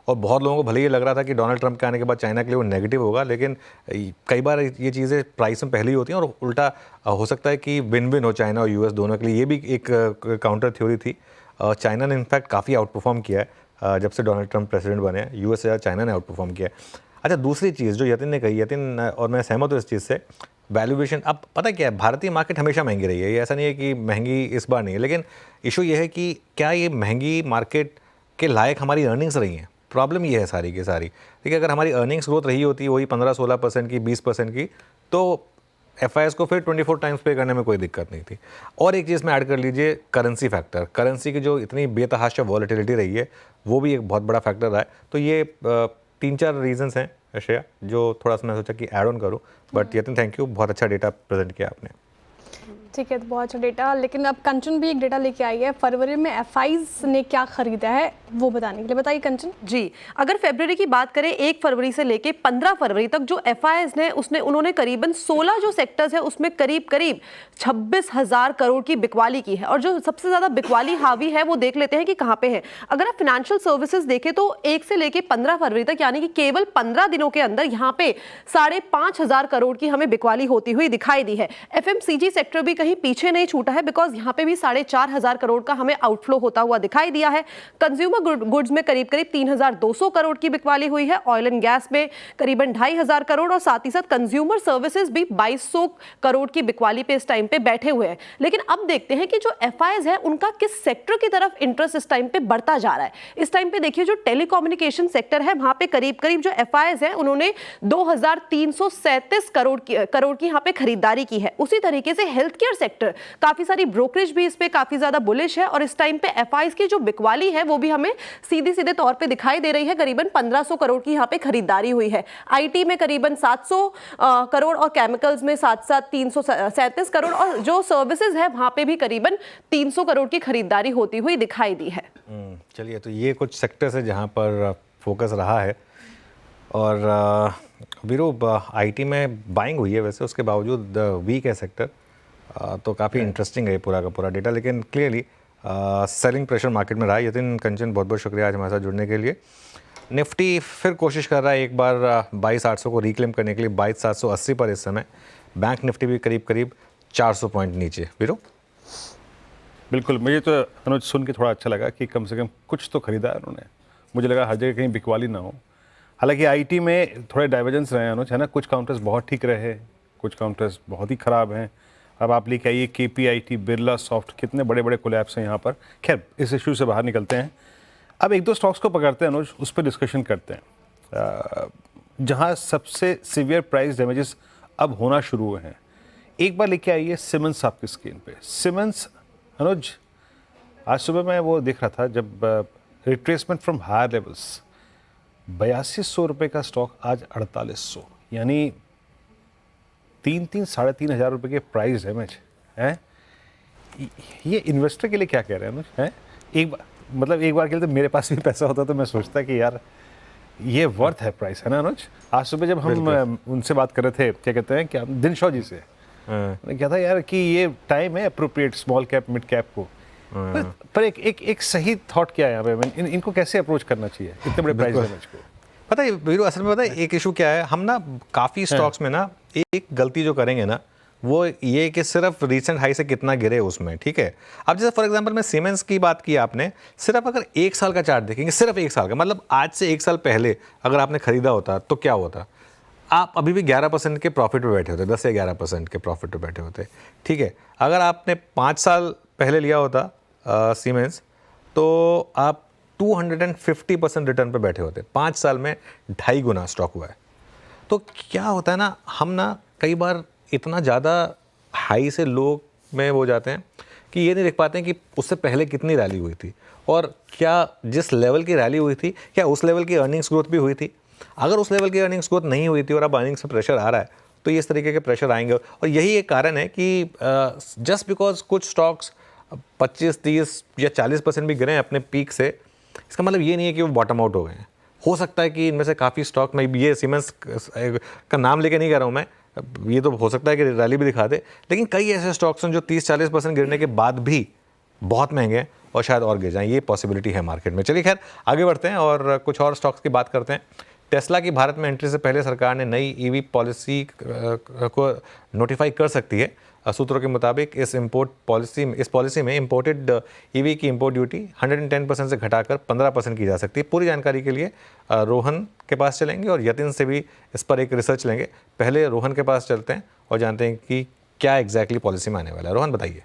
और बहुत लोगों को भले ये लग रहा था कि डोनाल्ड ट्रंप के आने के बाद चाइना के लिए वो नेगेटिव होगा, लेकिन कई बार ये चीज़ें प्राइस में पहले ही होती हैं, और उल्टा हो सकता है कि विन विन हो चाइना और US दोनों के लिए। ये भी एक काउंटर थ्योरी थी। चाइना ने इनफैक्ट काफ़ी आउट परफॉर्म किया है जब से डोनाल्ड ट्रंप प्रेसिडेंट बने हैं, US से चाइना ने आउट परफॉर्म किया है। अच्छा, दूसरी चीज़ जो यतिन ने कही, यतिन और मैं सहमत हूँ इस चीज़ से, वैल्यूएशन। अब पता क्या है, भारतीय मार्केट हमेशा महंगी रही है, ये ऐसा नहीं है कि महंगी इस बार नहीं है, लेकिन इशू ये है कि क्या ये महंगी मार्केट के लायक हमारी अर्निंग्स रही हैं। प्रॉब्लम ये है सारी की सारी। देखिए, अगर हमारी अर्निंग्स ग्रोथ रही होती वही 15-16% की, 20% की, तो FIs को फिर 24 टाइम्स पे करने में कोई दिक्कत नहीं थी। और एक चीज़ में ऐड कर लीजिए, करेंसी फैक्टर, करेंसी की जो इतनी बेतहाशा वॉलेटिलिटी रही है वो भी एक बहुत बड़ा फैक्टर रहा है। तो ये 3-4 रीजंस हैं श्रेया, जो थोड़ा सा मैं सोचा कि ऐड ऑन करूँ। बट यतिन, थैंक यू, बहुत अच्छा डेटा प्रेजेंट किया आपने। ठीक है, तो बहुत अच्छा डेटा। लेकिन अब कंचन भी एक डेटा लेके आई है, फरवरी में FIs ने क्या खरीदा है वो बताने के लिए। बताइए कंचन जी। अगर फरवरी की बात करें, 1 फरवरी से लेके 15 फरवरी तक जो FIs ने उन्होंने करीबन 16 जो सेक्टर्स है उसमें करीब 26,000 करोड़ की बिकवाली की है। और जो सबसे ज्यादा बिकवाली हावी है वो देख लेते हैं कि कहां पे है। अगर आप फाइनेंशियल सर्विसेज देखें तो 1 से लेके 15 फरवरी तक, यानी कि केवल 15 दिनों के अंदर यहां पे 5,500 करोड़ की हमें बिकवाली होती हुई दिखाई दी है। FMCG सेक्टर भी कहीं पीछे नहीं छूटा है, बिकॉज यहां पे भी 4,500 करोड़ का हमें आउटफ्लो होता हुआ दिखाई दिया है। कंज्यूमर गुड्स में करीब 3,200 करोड़ की बिकवाली हुई है। ऑयल एंड गैस में करीबन 2,500 करोड़, और साथ ही साथ कंज्यूमर सर्विसेज भी 2,200 करोड़ की बिकवाली पे इस टाइम पे बैठे हुए हैं। लेकिन अब देखते हैं कि जो FIs है उनका किस सेक्टर की तरफ इंटरेस्ट इस टाइम पे बढ़ता जा रहा है। इस टाइम पे देखिए, जो टेलीकम्युनिकेशन सेक्टर है वहां पे करीब जो FIs है उन्होंने 2,337 करोड़ की यहां पे खरीदारी की है। उसी तरीके से हेल्थ केयर सेक्टर, काफी सारी ब्रोकरेज भी इस पे काफी ज्यादा बुलिश है, और इस टाइम पे FIs की जो बिकवाली है वो भी हमें सीधे तौर पे दिखाई दे रही है। करीबन 1,500 करोड़ की यहाँ पे खरीदारी हुई है। IT में करीबन 700 करोड़, और केमिकल्स में साथ 337 करोड़, और जो सर्विसेज है वहां पे भी करीबन 300 करोड़ की खरीदारी होती हुई दिखाई दी है। चलिए, तो ये कुछ सेक्टर्स है जहाँ पर फोकस रहा है। और वीरू, आईटी में बाइंग हुई है वैसे, उसके बावजूद वीक है सेक्टर, तो काफ़ी इंटरेस्टिंग है पूरा का पूरा डेटा, लेकिन क्लियरली सेलिंग प्रेशर मार्केट में रहा है। यतिन कंचन, बहुत बहुत शुक्रिया आज हमारे साथ जुड़ने के लिए। निफ्टी फिर कोशिश कर रहा है एक बार 22,800 को रिक्लेम करने के लिए, 22,780 पर इस समय। बैंक निफ्टी भी करीब करीब 400 पॉइंट नीचे। वीरू, बिल्कुल, मुझे तो अनुज सुन के थोड़ा अच्छा लगा कि कम से कम कुछ तो खरीदा है उन्होंने। मुझे लगा हर जगह कहीं बिकवाली ना हो। हालांकि आईटी में थोड़े डाइवर्जेंस रहे हैं अनुज, है ना। कुछ काउंटर्स बहुत ठीक रहे, कुछ काउंटर्स बहुत ही ख़राब हैं। अब आप लेके आइए KPIT, बिरला सॉफ्ट, कितने बड़े बड़े कोलैप्स हैं यहाँ पर। खैर, इस इशू से बाहर निकलते हैं। अब एक दो स्टॉक्स को पकड़ते हैं अनुज, उस पर डिस्कशन करते हैं जहाँ सबसे सीवियर प्राइस डैमेजेस अब होना शुरू हुए हैं। एक बार लेके आइए सिमेंस आपकी स्क्रीन पे। सिमेंस अनुज, आज सुबह मैं वो देख रहा था जब रिट्रेसमेंट फ्रॉम हायर लेवल्स, 8200 रुपये का स्टॉक आज 4800, यानी 3,000 साढ़े 3,000 रुपये के प्राइस डैमेज है। ये इन्वेस्टर के लिए क्या कह रहे हैं अनुज? है एक बार के लिए तो मेरे पास भी पैसा होता तो मैं सोचता कि यार ये वर्थ है प्राइस, है ना अनुज। आज सुबह जब हम उनसे बात कर रहे थे, क्या कहते हैं, क्या दिन शॉ जी से, मैंने कहा था यार कि ये टाइम है appropriate small cap mid cap को। पर एक सही थॉट क्या है यहाँ पे, इनको कैसे अप्रोच करना चाहिए इतने बड़े प्राइस डैमेज को? पता है वीरू, असल में पता है एक इशू क्या है, हम ना काफ़ी स्टॉक्स में ना एक गलती जो करेंगे ना, वो ये कि सिर्फ रीसेंट हाई से कितना गिरे उसमें, ठीक है। अब जैसे फॉर एग्जांपल मैं सीमेंस की बात की आपने, सिर्फ अगर 1 साल का चार्ट देखेंगे, सिर्फ 1 साल का, मतलब आज से 1 साल पहले अगर आपने खरीदा होता तो क्या होता, आप अभी भी 11% के प्रॉफिट पे बैठे होते, 10 से 11% के प्रॉफिट पे बैठे होते, ठीक है। अगर आपने 5 साल पहले लिया होता सीमेंस, तो आप 250% रिटर्न पे बैठे होते। 5 साल में 2.5 गुना स्टॉक हुआ है। तो क्या होता है ना, हम ना कई बार इतना ज़्यादा हाई से लो में हो जाते हैं कि ये नहीं देख पाते हैं कि उससे पहले कितनी रैली हुई थी, और क्या जिस लेवल की रैली हुई थी क्या उस लेवल की अर्निंग्स ग्रोथ भी हुई थी। अगर उस लेवल की अर्निंग्स ग्रोथ नहीं हुई थी और अब अर्निंग्स में प्रेशर आ रहा है, तो ये इस तरीके के प्रेशर आएंगे। और यही एक कारण है कि जस्ट बिकॉज कुछ स्टॉक्स 25, 30 या 40% भी गिरे हैं अपने पीक से, इसका मतलब ये नहीं है कि वो बॉटम आउट हो गए हैं। हो सकता है कि इनमें से काफ़ी स्टॉक, मैं ये सीमेंस का नाम लेके नहीं कह रहा हूँ मैं, ये तो हो सकता है कि रैली भी दिखा दे, लेकिन कई ऐसे स्टॉक्स हैं जो 30-40% गिरने के बाद भी बहुत महंगे हैं और शायद और गिर जाएं। ये पॉसिबिलिटी है मार्केट में। चलिए खैर आगे बढ़ते हैं और कुछ और स्टॉक्स की बात करते हैं। टेस्ला की भारत में एंट्री से पहले सरकार ने नई ईवी पॉलिसी को नोटिफाई कर सकती है। सूत्रों के मुताबिक इस पॉलिसी में इंपोर्टेड ईवी की इंपोर्ट ड्यूटी 110% से घटाकर 15% की जा सकती है। पूरी जानकारी के लिए रोहन के पास चलेंगे और यतिन से भी इस पर एक रिसर्च लेंगे। पहले रोहन के पास चलते हैं और जानते हैं कि क्या एग्जैक्टली पॉलिसी में आने वाला है। रोहन बताइए।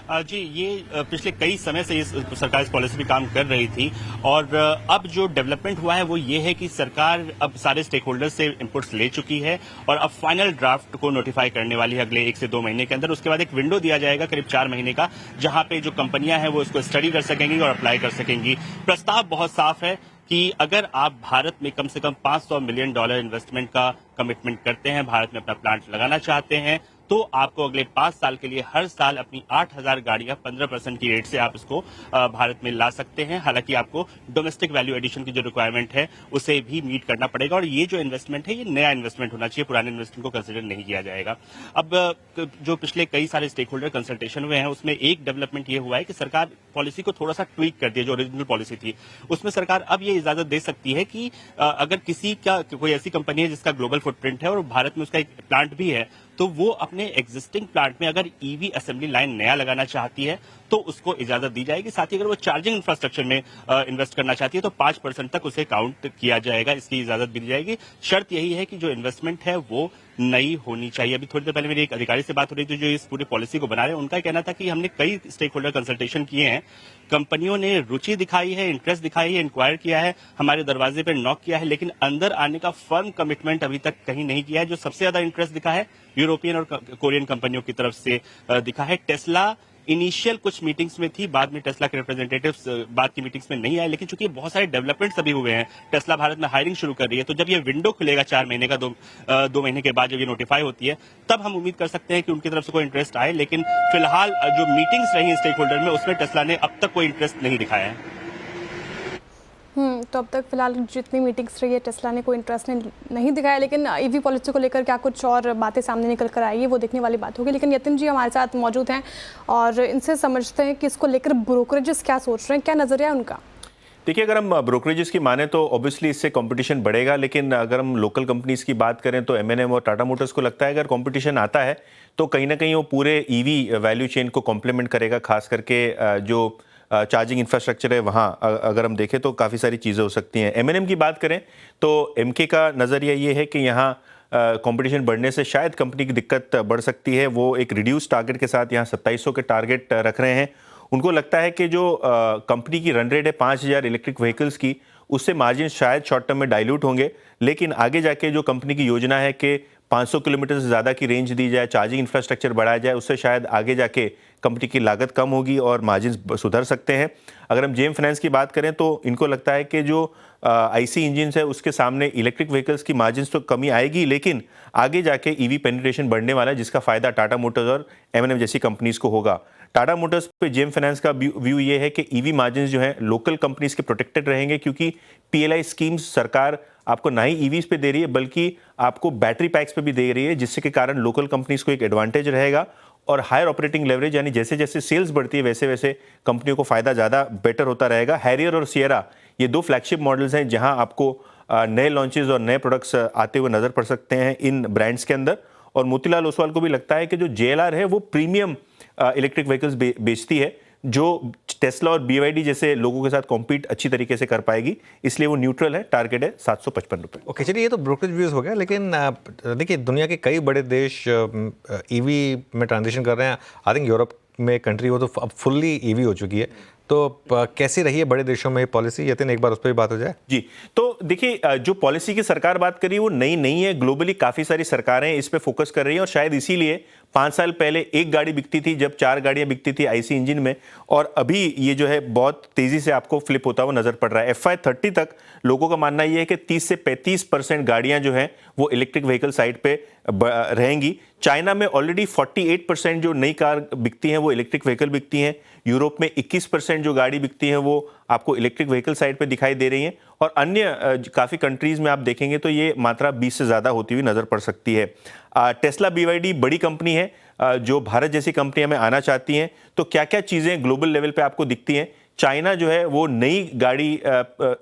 जी, ये पिछले कई समय से इस सरकार इस पॉलिसी पे काम कर रही थी और अब जो डेवलपमेंट हुआ है वो ये है कि सरकार अब सारे स्टेक होल्डर्स से इनपुट्स ले चुकी है और अब फाइनल ड्राफ्ट को नोटिफाई करने वाली है अगले 1 से 2 महीने के अंदर। उसके बाद एक विंडो दिया जाएगा करीब 4 महीने का, जहां पे जो कंपनियां हैं वो इसको स्टडी कर सकेंगी और अप्लाई कर सकेंगी। प्रस्ताव बहुत साफ है कि अगर आप भारत में कम से कम $500 मिलियन इन्वेस्टमेंट का कमिटमेंट करते हैं, भारत में अपना प्लांट लगाना चाहते हैं, तो आपको अगले 5 साल के लिए हर साल अपनी 8,000 गाड़ियां 15% की रेट से आप इसको भारत में ला सकते हैं। हालांकि आपको डोमेस्टिक वैल्यू एडिशन की जो रिक्वायरमेंट है उसे भी मीट करना पड़ेगा और ये जो इन्वेस्टमेंट है ये नया इन्वेस्टमेंट होना चाहिए, पुराने इन्वेस्टमेंट को कंसिडर नहीं किया जाएगा। अब जो पिछले कई सारे स्टेक होल्डर कंसल्टेशन हुए हैं उसमें एक डेवलपमेंट ये हुआ है कि सरकार पॉलिसी को थोड़ा सा ट्वीक कर दिया। जो ओरिजिनल पॉलिसी थी उसमें सरकार अब ये इजाजत दे सकती है कि अगर किसी का कोई ऐसी कंपनी है जिसका ग्लोबल फुटप्रिंट है और भारत में उसका एक प्लांट भी है, तो वो अपने एग्जिस्टिंग प्लांट में अगर ईवी असेंबली लाइन नया लगाना चाहती है तो उसको इजाजत दी जाएगी। साथ ही अगर वो चार्जिंग इंफ्रास्ट्रक्चर में इन्वेस्ट करना चाहती है तो 5% तक उसे काउंट किया जाएगा, इसकी इजाजत भी दी जाएगी। शर्त यही है कि जो इन्वेस्टमेंट है वो नई होनी चाहिए। अभी थोड़ी देर पहले मेरी एक अधिकारी से बात हो रही थी जो इस पूरी पॉलिसी को बना रहे हैं, उनका कहना था कि हमने कई स्टेक होल्डर कंसल्टेशन किए हैं, कंपनियों ने रुचि दिखाई है, इंटरेस्ट दिखाई है, इंक्वायर किया है, हमारे दरवाजे पर नॉक किया है, लेकिन अंदर आने का फर्म कमिटमेंट अभी तक कहीं नहीं किया है। जो सबसे ज्यादा इंटरेस्ट दिखा है यूरोपियन और कोरियन कंपनियों की तरफ से दिखा है। टेस्ला इनिशियल कुछ मीटिंग्स में थी, बाद में टेस्ला के रिप्रेजेंटेटिव्स बाद की मीटिंग्स में नहीं आए, लेकिन चूंकि बहुत सारे डेवलपमेंट्स अभी हुए हैं, टेस्ला भारत में हायरिंग शुरू कर रही है, तो जब ये विंडो खुलेगा 4 महीने का, 2 महीने के बाद जब ये नोटिफाई होती है, तब हम उम्मीद कर सकते हैं कि उनकी तरफ से कोई इंटरेस्ट आए। लेकिन फिलहाल जो मीटिंग्स रही हैं स्टेक होल्डर में उसमें टेस्ला ने अब तक कोई इंटरेस्ट नहीं दिखाया है। तो अब तक फिलहाल जितनी मीटिंग्स रही है टेस्ला ने कोई इंटरेस्ट नहीं दिखाया, लेकिन ईवी पॉलिसी को लेकर क्या कुछ और बातें सामने निकल कर आई है वो देखने वाली बात होगी। लेकिन यतिन जी हमारे साथ मौजूद हैं और इनसे समझते हैं कि इसको लेकर ब्रोकरेजेस क्या सोच रहे हैं, क्या नज़रिया है उनका। देखिए, अगर हम ब्रोकरेजेस की माने तो ऑब्वियसली इससे कंपटीशन बढ़ेगा, लेकिन अगर हम लोकल कंपनीज की बात करें तो M&M और टाटा मोटर्स को लगता है अगर कंपटीशन आता है तो कहीं ना कहीं वो पूरे ईवी वैल्यू चेन को कॉम्प्लीमेंट करेगा, खास करके जो चार्जिंग इंफ्रास्ट्रक्चर है वहाँ अगर हम देखें तो काफ़ी सारी चीज़ें हो सकती हैं। M&M की बात करें तो MK का नज़रिया ये है कि यहाँ कंपटीशन बढ़ने से शायद कंपनी की दिक्कत बढ़ सकती है। वो एक रिड्यूस टारगेट के साथ यहाँ 2700 के टारगेट रख रहे हैं। उनको लगता है कि जो कंपनी की रन रेट है 5000 इलेक्ट्रिक व्हीकल्स की, उससे मार्जिन शायद शॉर्ट टर्म में डाइल्यूट होंगे, लेकिन आगे जाके जो कंपनी की योजना है कि 500 किलोमीटर से ज़्यादा की रेंज दी जाए, चार्जिंग इंफ्रास्ट्रक्चर बढ़ाया जाए, उससे शायद आगे जाके कंपनी की लागत कम होगी और मार्जिन सुधर सकते हैं। अगर हम जेम फाइनेंस की बात करें तो इनको लगता है कि जो IC इंजन है उसके सामने इलेक्ट्रिक व्हीकल्स की मार्जिन तो कमी आएगी, लेकिन आगे जाके EV पेनिट्रेशन बढ़ने वाला है, जिसका फायदा टाटा मोटर्स और M&M जैसी कंपनीज को होगा। टाटा मोटर्स पे जेम फाइनेंस का व्यू ये है कि EV मार्जिन जो है लोकल कंपनीज के प्रोटेक्टेड रहेंगे, क्योंकि PLI स्कीम्स सरकार आपको ना ही EVs पे दे रही है बल्कि आपको बैटरी पैक्स पे भी दे रही है, जिससे के कारण लोकल कंपनीज को एक एडवांटेज रहेगा और हायर ऑपरेटिंग लेवरेज, यानी जैसे जैसे सेल्स बढ़ती है वैसे वैसे कंपनियों को फायदा ज़्यादा बेटर होता रहेगा। हैरियर और सियरा ये 2 फ्लैगशिप मॉडल्स हैं जहां आपको नए लॉन्चेस और नए प्रोडक्ट्स आते हुए नज़र पड़ सकते हैं इन ब्रांड्स के अंदर। और मोतीलाल ओसवाल को भी लगता है कि जो JLR है वो प्रीमियम इलेक्ट्रिक व्हीकल्स बेचती है, जो टेस्ला और BYD जैसे लोगों के साथ कॉम्पीट अच्छी तरीके से कर पाएगी, इसलिए वो न्यूट्रल है। टारगेट है 755 रुपये। ओके, चलिए ये तो ब्रोकरेज व्यूज हो गया, लेकिन देखिए दुनिया के कई बड़े देश EV में ट्रांजिशन कर रहे हैं। आई थिंक यूरोप में कंट्री वो तो अब फुल्ली EV हो चुकी है, तो कैसी रही है बड़े देशों में पॉलिसी? यतिन एक बार उस पर भी बात हो जाए। जी, तो देखिए जो पॉलिसी की सरकार बात करी वो नई नहीं है। ग्लोबली काफ़ी सारी सरकारें इस पे फोकस कर रही हैं और शायद इसीलिए 5 साल पहले एक गाड़ी बिकती थी जब 4 गाड़ियां बिकती थी IC इंजन में, और अभी ये जो है बहुत तेज़ी से आपको फ्लिप होता हुआ नज़र पड़ रहा है। FY 30 तक लोगों का मानना ये है कि 30 से 35% गाड़ियाँ जो हैं वो इलेक्ट्रिक व्हीकल साइड पे रहेंगी। चाइना में ऑलरेडी 48% जो नई कार बिकती हैं वो इलेक्ट्रिक व्हीकल बिकती हैं। यूरोप में 21% जो गाड़ी बिकती हैं वो आपको इलेक्ट्रिक व्हीकल साइड पे दिखाई दे रही हैं, और अन्य काफ़ी कंट्रीज़ में आप देखेंगे तो ये मात्रा 20 से ज़्यादा होती हुई नज़र पड़ सकती है। टेस्ला BYD बड़ी कंपनी है जो भारत जैसी कंपनियां में आना चाहती हैं, तो क्या क्या चीज़ें ग्लोबल लेवल पे आपको दिखती हैं? चाइना जो है वो नई गाड़ी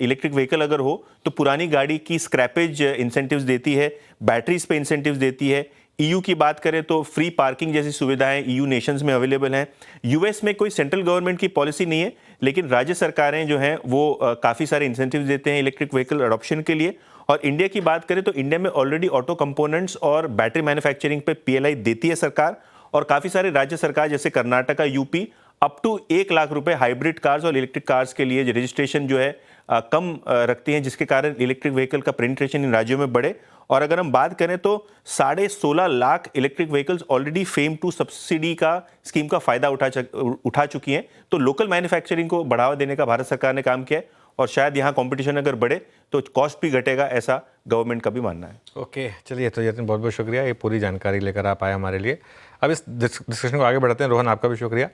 इलेक्ट्रिक व्हीकल अगर हो तो पुरानी गाड़ी की स्क्रैपेज इंसेंटिव्स देती है, बैटरीज पे इंसेंटिव्स देती है। EU की बात करें तो फ्री पार्किंग जैसी सुविधाएं EU नेशंस में अवेलेबल हैं। US में कोई सेंट्रल गवर्नमेंट की पॉलिसी नहीं है, लेकिन राज्य सरकारें जो हैं वो काफ़ी सारे इंसेंटिव्स देते हैं इलेक्ट्रिक व्हीकल अडॉप्शन के लिए। और इंडिया की बात करें तो इंडिया में ऑलरेडी ऑटो कंपोनेंट्स और बैटरी मैन्युफैक्चरिंग पे PLI देती है सरकार, और काफ़ी सारे राज्य सरकार जैसे Karnataka, UP up to 1 lakh रुपए हाइब्रिड कार्स और इलेक्ट्रिक कार्स के लिए रजिस्ट्रेशन जो है कम रखती हैं, जिसके कारण इलेक्ट्रिक व्हीकल का पेनिट्रेशन इन राज्यों में बढ़े। और अगर हम बात करें तो 16.5 lakh electric vehicles already FAME two subsidy का स्कीम का फायदा उठा चुकी हैं। तो लोकल मैन्युफैक्चरिंग को बढ़ावा देने का भारत सरकार ने काम किया है, और शायद यहाँ कंपटीशन अगर बढ़े तो कॉस्ट भी घटेगा, ऐसा गवर्नमेंट का भी मानना है। ओके, चलिए तो यतिन बहुत बहुत शुक्रिया, ये पूरी जानकारी लेकर आप आए हमारे लिए। अब इस डिस्कशन को आगे बढ़ाते हैं। रोहन, आपका भी शुक्रिया।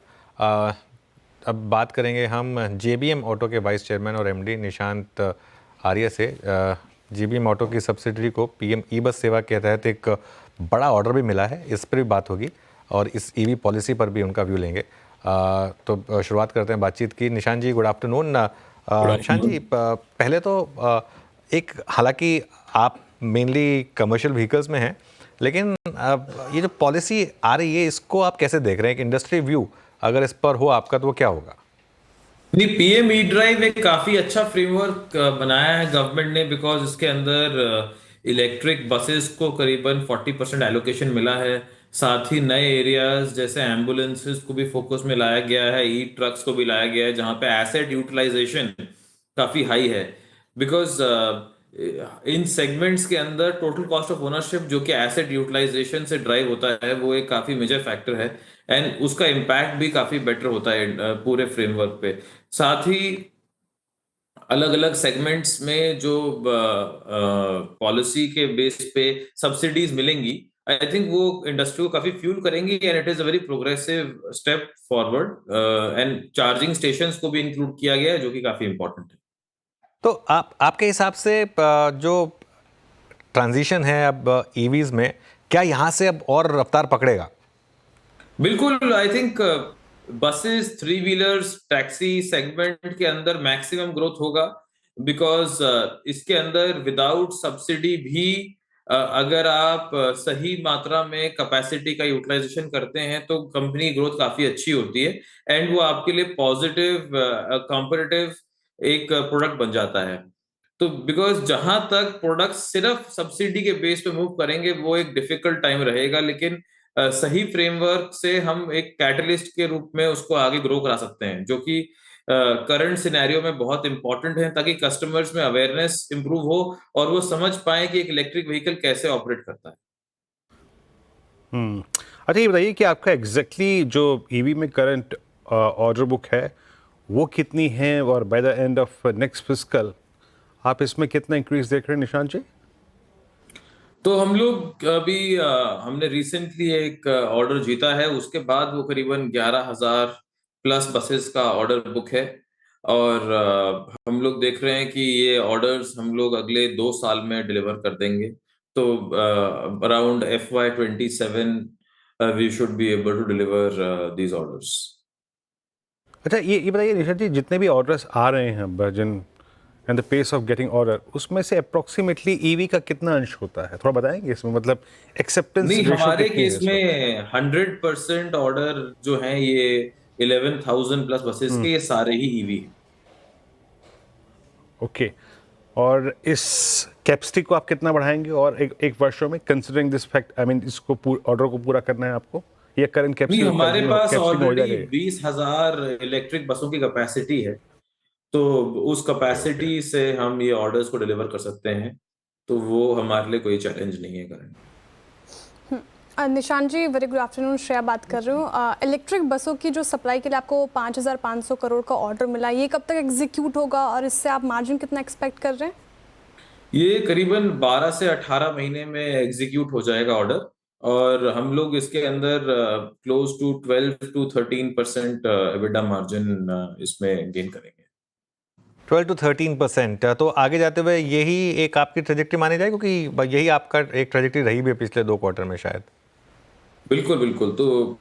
अब बात करेंगे हम JBM ऑटो के वाइस चेयरमैन और MD निशांत आर्य से। JBM ऑटो की सब्सिडरी को PM ई-बस सेवा के तहत एक बड़ा ऑर्डर भी मिला है, इस पर भी बात होगी और इस EV पॉलिसी पर भी उनका व्यू लेंगे। तो शुरुआत करते हैं बातचीत की। निशांत जी, गुड आफ्टरनून। निशांत जी, पहले तो एक, हालांकि आप मेनली कमर्शियल व्हीकल्स में हैं, लेकिन ये जो पॉलिसी आ रही है इसको आप कैसे देख रहे हैं? एक इंडस्ट्री व्यू अगर इस पर हो आपका तो वो क्या होगा? नहीं, PM ई-ड्राइव एक काफी अच्छा फ्रेमवर्क बनाया है गवर्नमेंट ने, बिकॉज इसके अंदर इलेक्ट्रिक बसेस को करीबन 40% एलोकेशन मिला है। साथ ही नए एरियाज जैसे एम्बुलेंसेस को भी फोकस में लाया गया है, ट्रक्स को भी लाया गया है, जहां पे एसेट यूटिलाइजेशन काफी हाई है। बिकॉज इन सेगमेंट्स के अंदर टोटल कॉस्ट ऑफ ओनरशिप जो कि एसेट यूटिलाइजेशन से ड्राइव होता है वो एक काफी मेजर फैक्टर है, एंड उसका इम्पैक्ट भी काफी बेटर होता है पूरे फ्रेमवर्क पे। साथ ही अलग अलग सेगमेंट्स में जो पॉलिसी के बेस पे सब्सिडीज मिलेंगी, आई थिंक वो इंडस्ट्री को काफी फ्यूल करेंगी, and it is a very progressive step forward. And charging stations को भी इंक्लूड किया गया है, जो कि काफी इंपॉर्टेंट है। तो आपके हिसाब से जो ट्रांजिशन है अब ईवीज में, क्या यहाँ से अब और रफ्तार पकड़ेगा? बिल्कुल, I think buses, three wheelers, taxi segment के अंदर मैक्सिमम ग्रोथ होगा, बिकॉज इसके अंदर विदाउट सब्सिडी भी अगर आप सही मात्रा में कैपेसिटी का यूटिलाइजेशन करते हैं तो कंपनी ग्रोथ काफी अच्छी होती है, एंड वो आपके लिए पॉजिटिव कॉम्पिटिटिव एक प्रोडक्ट बन जाता है। तो बिकॉज जहां तक प्रोडक्ट सिर्फ सब्सिडी के बेस पे मूव करेंगे वो एक डिफिकल्ट टाइम रहेगा, लेकिन सही फ्रेमवर्क से हम एक कैटलिस्ट के रूप में उसको आगे ग्रो करा सकते हैं, जो कि करंट सिनेरियो में बहुत इंपॉर्टेंट है, ताकि कस्टमर्स में अवेयरनेस इंप्रूव हो और वो समझ पाए कि एक इलेक्ट्रिक व्हीकल कैसे ऑपरेट करता है। अच्छा, ये बताइए कि आपका एग्जैक्टली जो ईवी में करंट ऑर्डर बुक है वो कितनी है, और by the end of next fiscal आप इसमें कितना इंक्रीज देख रहे हैं निशांत जी? तो हम लोग अभी हमने रिसेंटली एक ऑर्डर जीता है, उसके बाद वो करीबन 11,000 प्लस बसेस का ऑर्डर बुक है, और हम लोग देख रहे हैं कि ये ऑर्डर्स हम लोग अगले 2 साल में डिलीवर कर देंगे। तो around FY27 we should be able to deliver these orders. अच्छा, ये बताइए निशांत जी, जितने भी ऑर्डर्स आ रहे हैं version and the pace of getting order, उसमें से अप्रोक्सीमेटली ईवी का कितना अंश होता है? थोड़ा बताएंगे इसमें, मतलब एक्सेप्टेंस नहीं, रेशो हमारे कितनी है केस इस वक्त? में 100% ऑर्डर जो हैं ये 11,000 प्लस बसेस के, ये सारे ही ईवी हैं। ओके, और इस कैपेसिटी को आप कितना बढ़ाएंगे और एक वर्षों में, considering this fact, I mean इसको ऑर्डर को पूरा करना है आपको, ये करंट नहीं, कैपेसिटी हमारे पास में हो ऑलरेडी जाएगा? 20,000 इलेक्ट्रिक बसों की कैपेसिटी है, तो उस कैपेसिटी से हम ये ऑर्डर्स को डिलीवर कर सकते हैं, तो वो हमारे लिए कोई चैलेंज नहीं है करंट। निशांत जी, वेरी गुड आफ्टरनून, श्रेया बात कर रही हूँ। इलेक्ट्रिक बसों की जो सप्लाई के लिए आपको 5,500 करोड़ का ऑर्डर मिला, ये कब तक एग्जीक्यूट होगा और इससे आप मार्जिन कितना एक्सपेक्ट कर रहे हैं? ये करीबन 12 से 18 महीने में एग्जीक्यूट हो जाएगा ऑर्डर, और हम लोग इसके अंदर close to 12 to 13% EBITDA margin इसमें गेन करेंगे। 12 to 13%। तो आगे जाते हुए यही एक आपकी ट्रेजेक्टरी मानी जाए, क्योंकि यही आपका एक ट्रेजेक्टरी रही भी है पिछले 2 क्वार्टर में शायद। बिल्कुल बिल्कुल, तो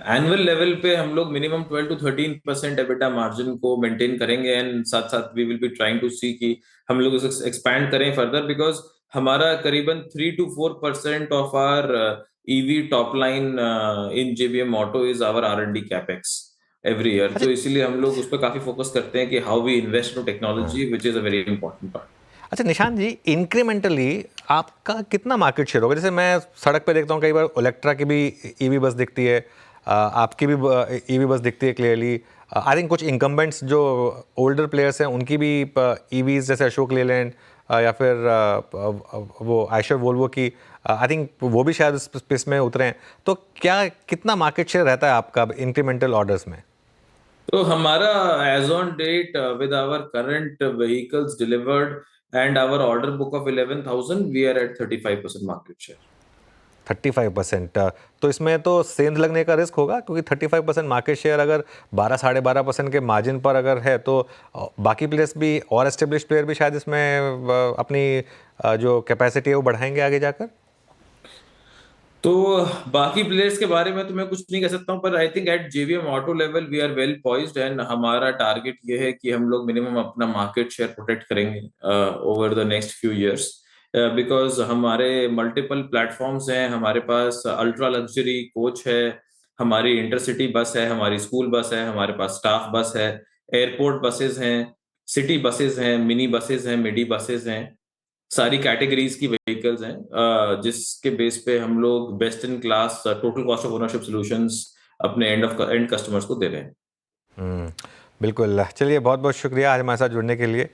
एनुअल लेवल पे हम लोग मिनिमम 12 to 13% एबिटा मार्जिन को मेंटेन करेंगे, एंड साथ साथ we will be trying to see कि हम लोग इसे एक्सपैंड करें फर्दर, बिकॉज हमारा करीबन 3 to 4% of our EV top line in JBM auto is our R&D capex every year, तो इसीलिए हम लोग उस पर काफी फोकस करते हैं कि how we invest in technology, which is a very important part. अच्छा निशांत जी, इंक्रीमेंटली आपका कितना मार्केट शेयर होगा? जैसे मैं सड़क पे देखता हूँ कई बार इलेक्ट्रा की भी ईवी बस दिखती है, आपकी भी ईवी बस दिखती है क्लियरली। आई थिंक कुछ इंकम्बेंट्स जो ओल्डर प्लेयर्स हैं उनकी भी ईवीज, जैसे अशोक लेलैंड या फिर वो आयशर वोल्वो की, आई थिंक वो भी शायद स्पेस में उतरे हैं। तो क्या कितना मार्केट शेयर रहता है आपका इंक्रीमेंटल ऑर्डर्स में? तो हमारा as on date with our current vehicles delivered and our order book of 11,000, we are at 35% market share. 35%। तो इसमें तो सेंध लगने का रिस्क होगा, क्योंकि 35% मार्केट शेयर अगर 12-12.5% के मार्जिन पर अगर है, तो बाकी प्लेयर्स भी और एस्टेब्लिश प्लेयर भी शायद इसमें अपनी जो कैपेसिटी है वो बढ़ाएंगे आगे जाकर। तो बाकी प्लेयर्स के बारे में तो मैं कुछ नहीं कह सकता हूं, पर I think at JBM auto level we are well poised, and हमारा टारगेट ये है कि हम लोग मिनिमम अपना मार्केट शेयर प्रोटेक्ट करेंगे over the next few years, because हमारे मल्टीपल प्लेटफॉर्म्स हैं, हमारे पास अल्ट्रा लग्जरी कोच है, हमारी इंटरसिटी बस है, हमारी स्कूल बस है, हमारे पास स्टाफ बस है, एयरपोर्ट बसेज हैं, सिटी बसेज हैं, मिनी बसेज हैं, मिडी बसेज हैं, सारी कैटेगरीज की व्हीकल्स हैं, जिसके बेस पे हम लोग best in class total cost of ownership solutions अपने एंड कस्टमर्स को दे रहे हैं। बिल्कुल, चलिए बहुत बहुत शुक्रिया आज हमारे साथ जुड़ने के लिए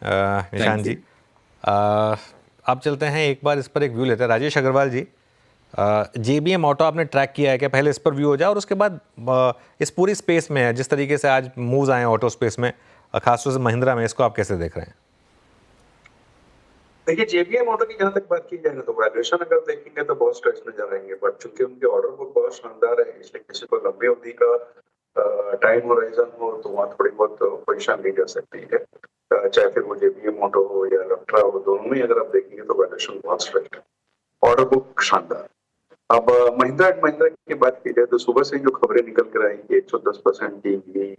निशांत जी। अब चलते हैं, एक बार इस पर एक व्यू लेते हैं। राजेश अग्रवाल जी, JBM ऑटो आपने ट्रैक किया है क्या? पहले इस पर व्यू हो जाए और उसके बाद इस पूरी स्पेस में जिस तरीके से आज मूव्स आए हैं ऑटो स्पेस में, खासतौर से महिंद्रा में, इसको आप कैसे देख रहे हैं? देखिए, JBM ऑटो की जहां तक बात की जाए ना, तो वैल्यूएशन अगर देखेंगे तो बहुत स्ट्रेच में जाएंगे, बट चूंकि उनके ऑर्डर बुक बहुत शानदार है, इसलिए किसी को लंबी अवधि का टाइम होराइजन हो तो वहाँ थोड़ी बहुत पोजीशन ली जा सकती है। चाहे फिर वो जेबीएम ऑटो हो या इलेक्ट्रा हो, दोनों में अगर आप देखेंगे तो वैल्यूएशन बहुत स्ट्रिक्ट है, ऑर्डर बुक शानदार। अब महिंद्रा एंड महिंद्रा की बात की जाए तो सुबह से जो खबरें निकल कर आई कि 110% की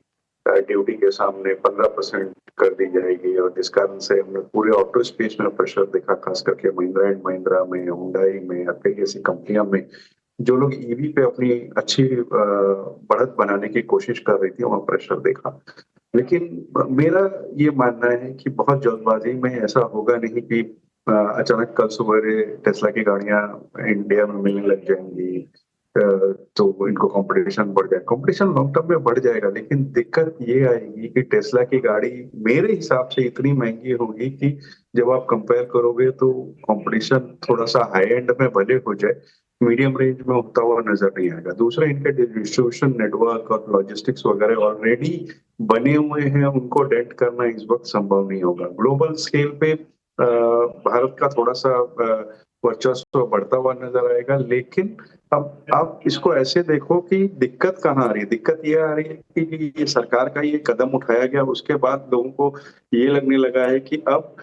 ड्यूटी के सामने 15% कर दी जाएगी, और जिस कारण से हमने पूरे ऑटो स्पेस में प्रेशर देखा, खास करके महिंद्रा एंड महिंद्रा में, हुंडई में, कई ऐसी कंपनियां में जो लोग ईवी पे अपनी अच्छी बढ़त बनाने की कोशिश कर रही थी, वहां प्रेशर देखा। लेकिन मेरा ये मानना है कि बहुत जल्दबाजी में ऐसा होगा नहीं कि अचानक कल सुबह टेस्ला की गाड़ियां इंडिया में मिलने लग जाएंगी तो इनको कंपटीशन बढ़ जाएगा। कंपटीशन लॉन्ग टर्म में बढ़ जाएगा, लेकिन दिक्कत ये आएगी कि टेस्ला की गाड़ी मेरे हिसाब से इतनी महंगी होगी कि जब आप कंपेयर करोगे तो कंपटीशन थोड़ा सा हाई एंड में भले हो जाए, मीडियम रेंज में होता हुआ नजर नहीं आएगा। दूसरा, इनके डिस्ट्रीब्यूशन नेटवर्क और लॉजिस्टिक्स वगैरह ऑलरेडी बने हुए हैं, उनको डेंट करना इस वक्त संभव नहीं होगा। ग्लोबल स्केल पे भारत का थोड़ा सा वर्चस्व बढ़ता हुआ नजर आएगा, लेकिन अब आप इसको ऐसे देखो कि दिक्कत कहाँ आ रही है। दिक्कत ये आ रही है कि ये सरकार का ये कदम उठाया गया, उसके बाद लोगों को ये लगने लगा है कि अब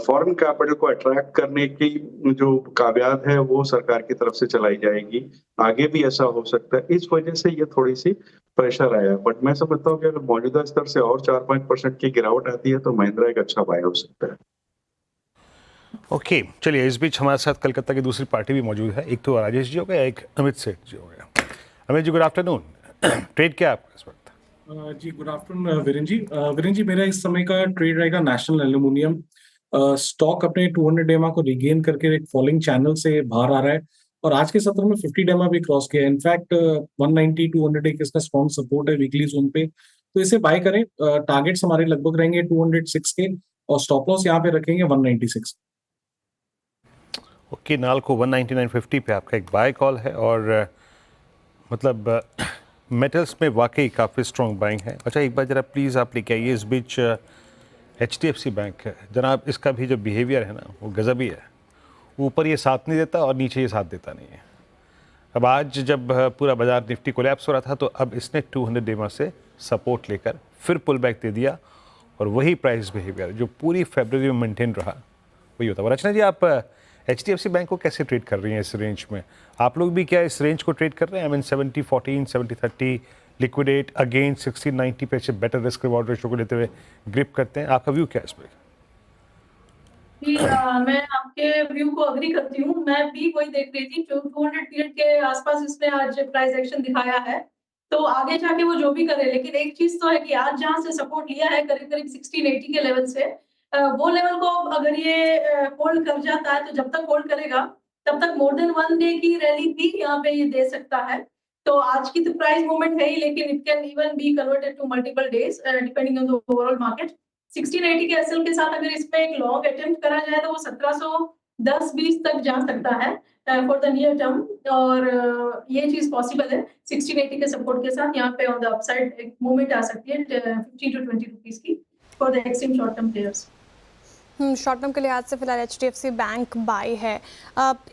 फॉरेन कैपिटल को अट्रैक्ट करने की जो काबिलियत है वो सरकार की तरफ से चलाई जाएगी। आगे भी ऐसा हो सकता है, इस वजह से ये थोड़ी सी प्रेशर आया। बट मैं समझता हूँ कि अगर मौजूदा स्तर से और 4-5% की गिरावट आती है तो महिंद्रा एक अच्छा बाय हो सकता है। ओके, चलिए, इस बीच हमारे साथ कलकत्ता की दूसरी पार्टी भी मौजूद है। एक तो राजेश जी हो गया, एक अमित सेठ जी हो गया। Amit ji, good afternoon. Trade क्या है आपका इस वक्त? जी गुड आफ्टरनून वीरेन जी। वीरेन जी, मेरा इस समय का ट्रेड रहेगा नेशनल एल्यूमिनियम। स्टॉक अपने 200 डेमा को रिगेन करके एक फॉलिंग चैनल से बाहर आ रहा है और आज के सत्र में 50 डेमा भी क्रॉस किया है। इनफैक्ट 190 200 एक इसका स्ट्रॉन्ग सपोर्ट है वीकली जोन पे, तो इसे बाय करें। टारगेट्स हमारे लगभग रहेंगे 206 के और स्टॉप लॉस यहाँ पे रखेंगे 196। ओके, नाल को 199.50 पे आपका एक बाय कॉल है और मतलब मेटल्स में वाकई काफ़ी स्ट्रॉन्ग बाइंग है। अच्छा, एक बार ज़रा प्लीज़ आप लेके आइए। इस बीच HDFC बैंक है जनाब, इसका भी जो बिहेवियर है ना वो गजबी है। ऊपर ये साथ नहीं देता और नीचे ये साथ देता नहीं है। अब आज जब पूरा बाजार निफ्टी कोलैप्स हो रहा था तो अब इसने 200 डेमा से सपोर्ट लेकर फिर पुल बैक दे दिया और वही प्राइस बिहेवियर जो पूरी फरवरी में मेंटेन रहा वही होता है। रचना जी, आप HDFC बैंक को कैसे ट्रेड कर रही हैं इस रेंज में? आप लोग भी क्या इस रेंज को ट्रेड कर रहे हैं? आई मीन 70-14, 70-30, लिक्विडेट अगेन 60-90 पे से बेटर रिस्क रिवॉर्ड रेशो को लेते हुए ग्रिप करते हैं। आपका व्यू क्या है इस पर? मैं आपके व्यू को अग्री करती हूँ। मैं भी वही देख रही थी, 200 पीरियड के आसपास इसने आज प्राइस एक्शन दिखाया है, तो आगे जाके वो जो भी करे। लेकिन एक चीज तो है कि आज जहाँ से सपोर्ट लिया है करीब करीब 1680 के लेवल से, वो लेवल को अगर ये होल्ड कर जाता है तो जब तक होल्ड करेगा तब तक मोर देन 1 डे की रैली भी यहाँ पे ये दे सकता है। तो आज की तो प्राइस मूवमेंट है ही, लेकिन it can even be converted to multiple days depending on the overall market. 1680 के एसएल के साथ अगर इसमें एक लॉन्ग अटेम्प्ट करा जाए तो वो 1710-20 तक जा सकता है फॉर द नियर टर्म, और ये चीज पॉसिबल है। 1680 के सपोर्ट के साथ यहाँ पे ऑन द अपसाइड एक मूवमेंट आ सकती है 15 to 20 रुपीज की for the extreme short term players. Short term के लिहाज से फिलहाल HDFC बैंक बाय है।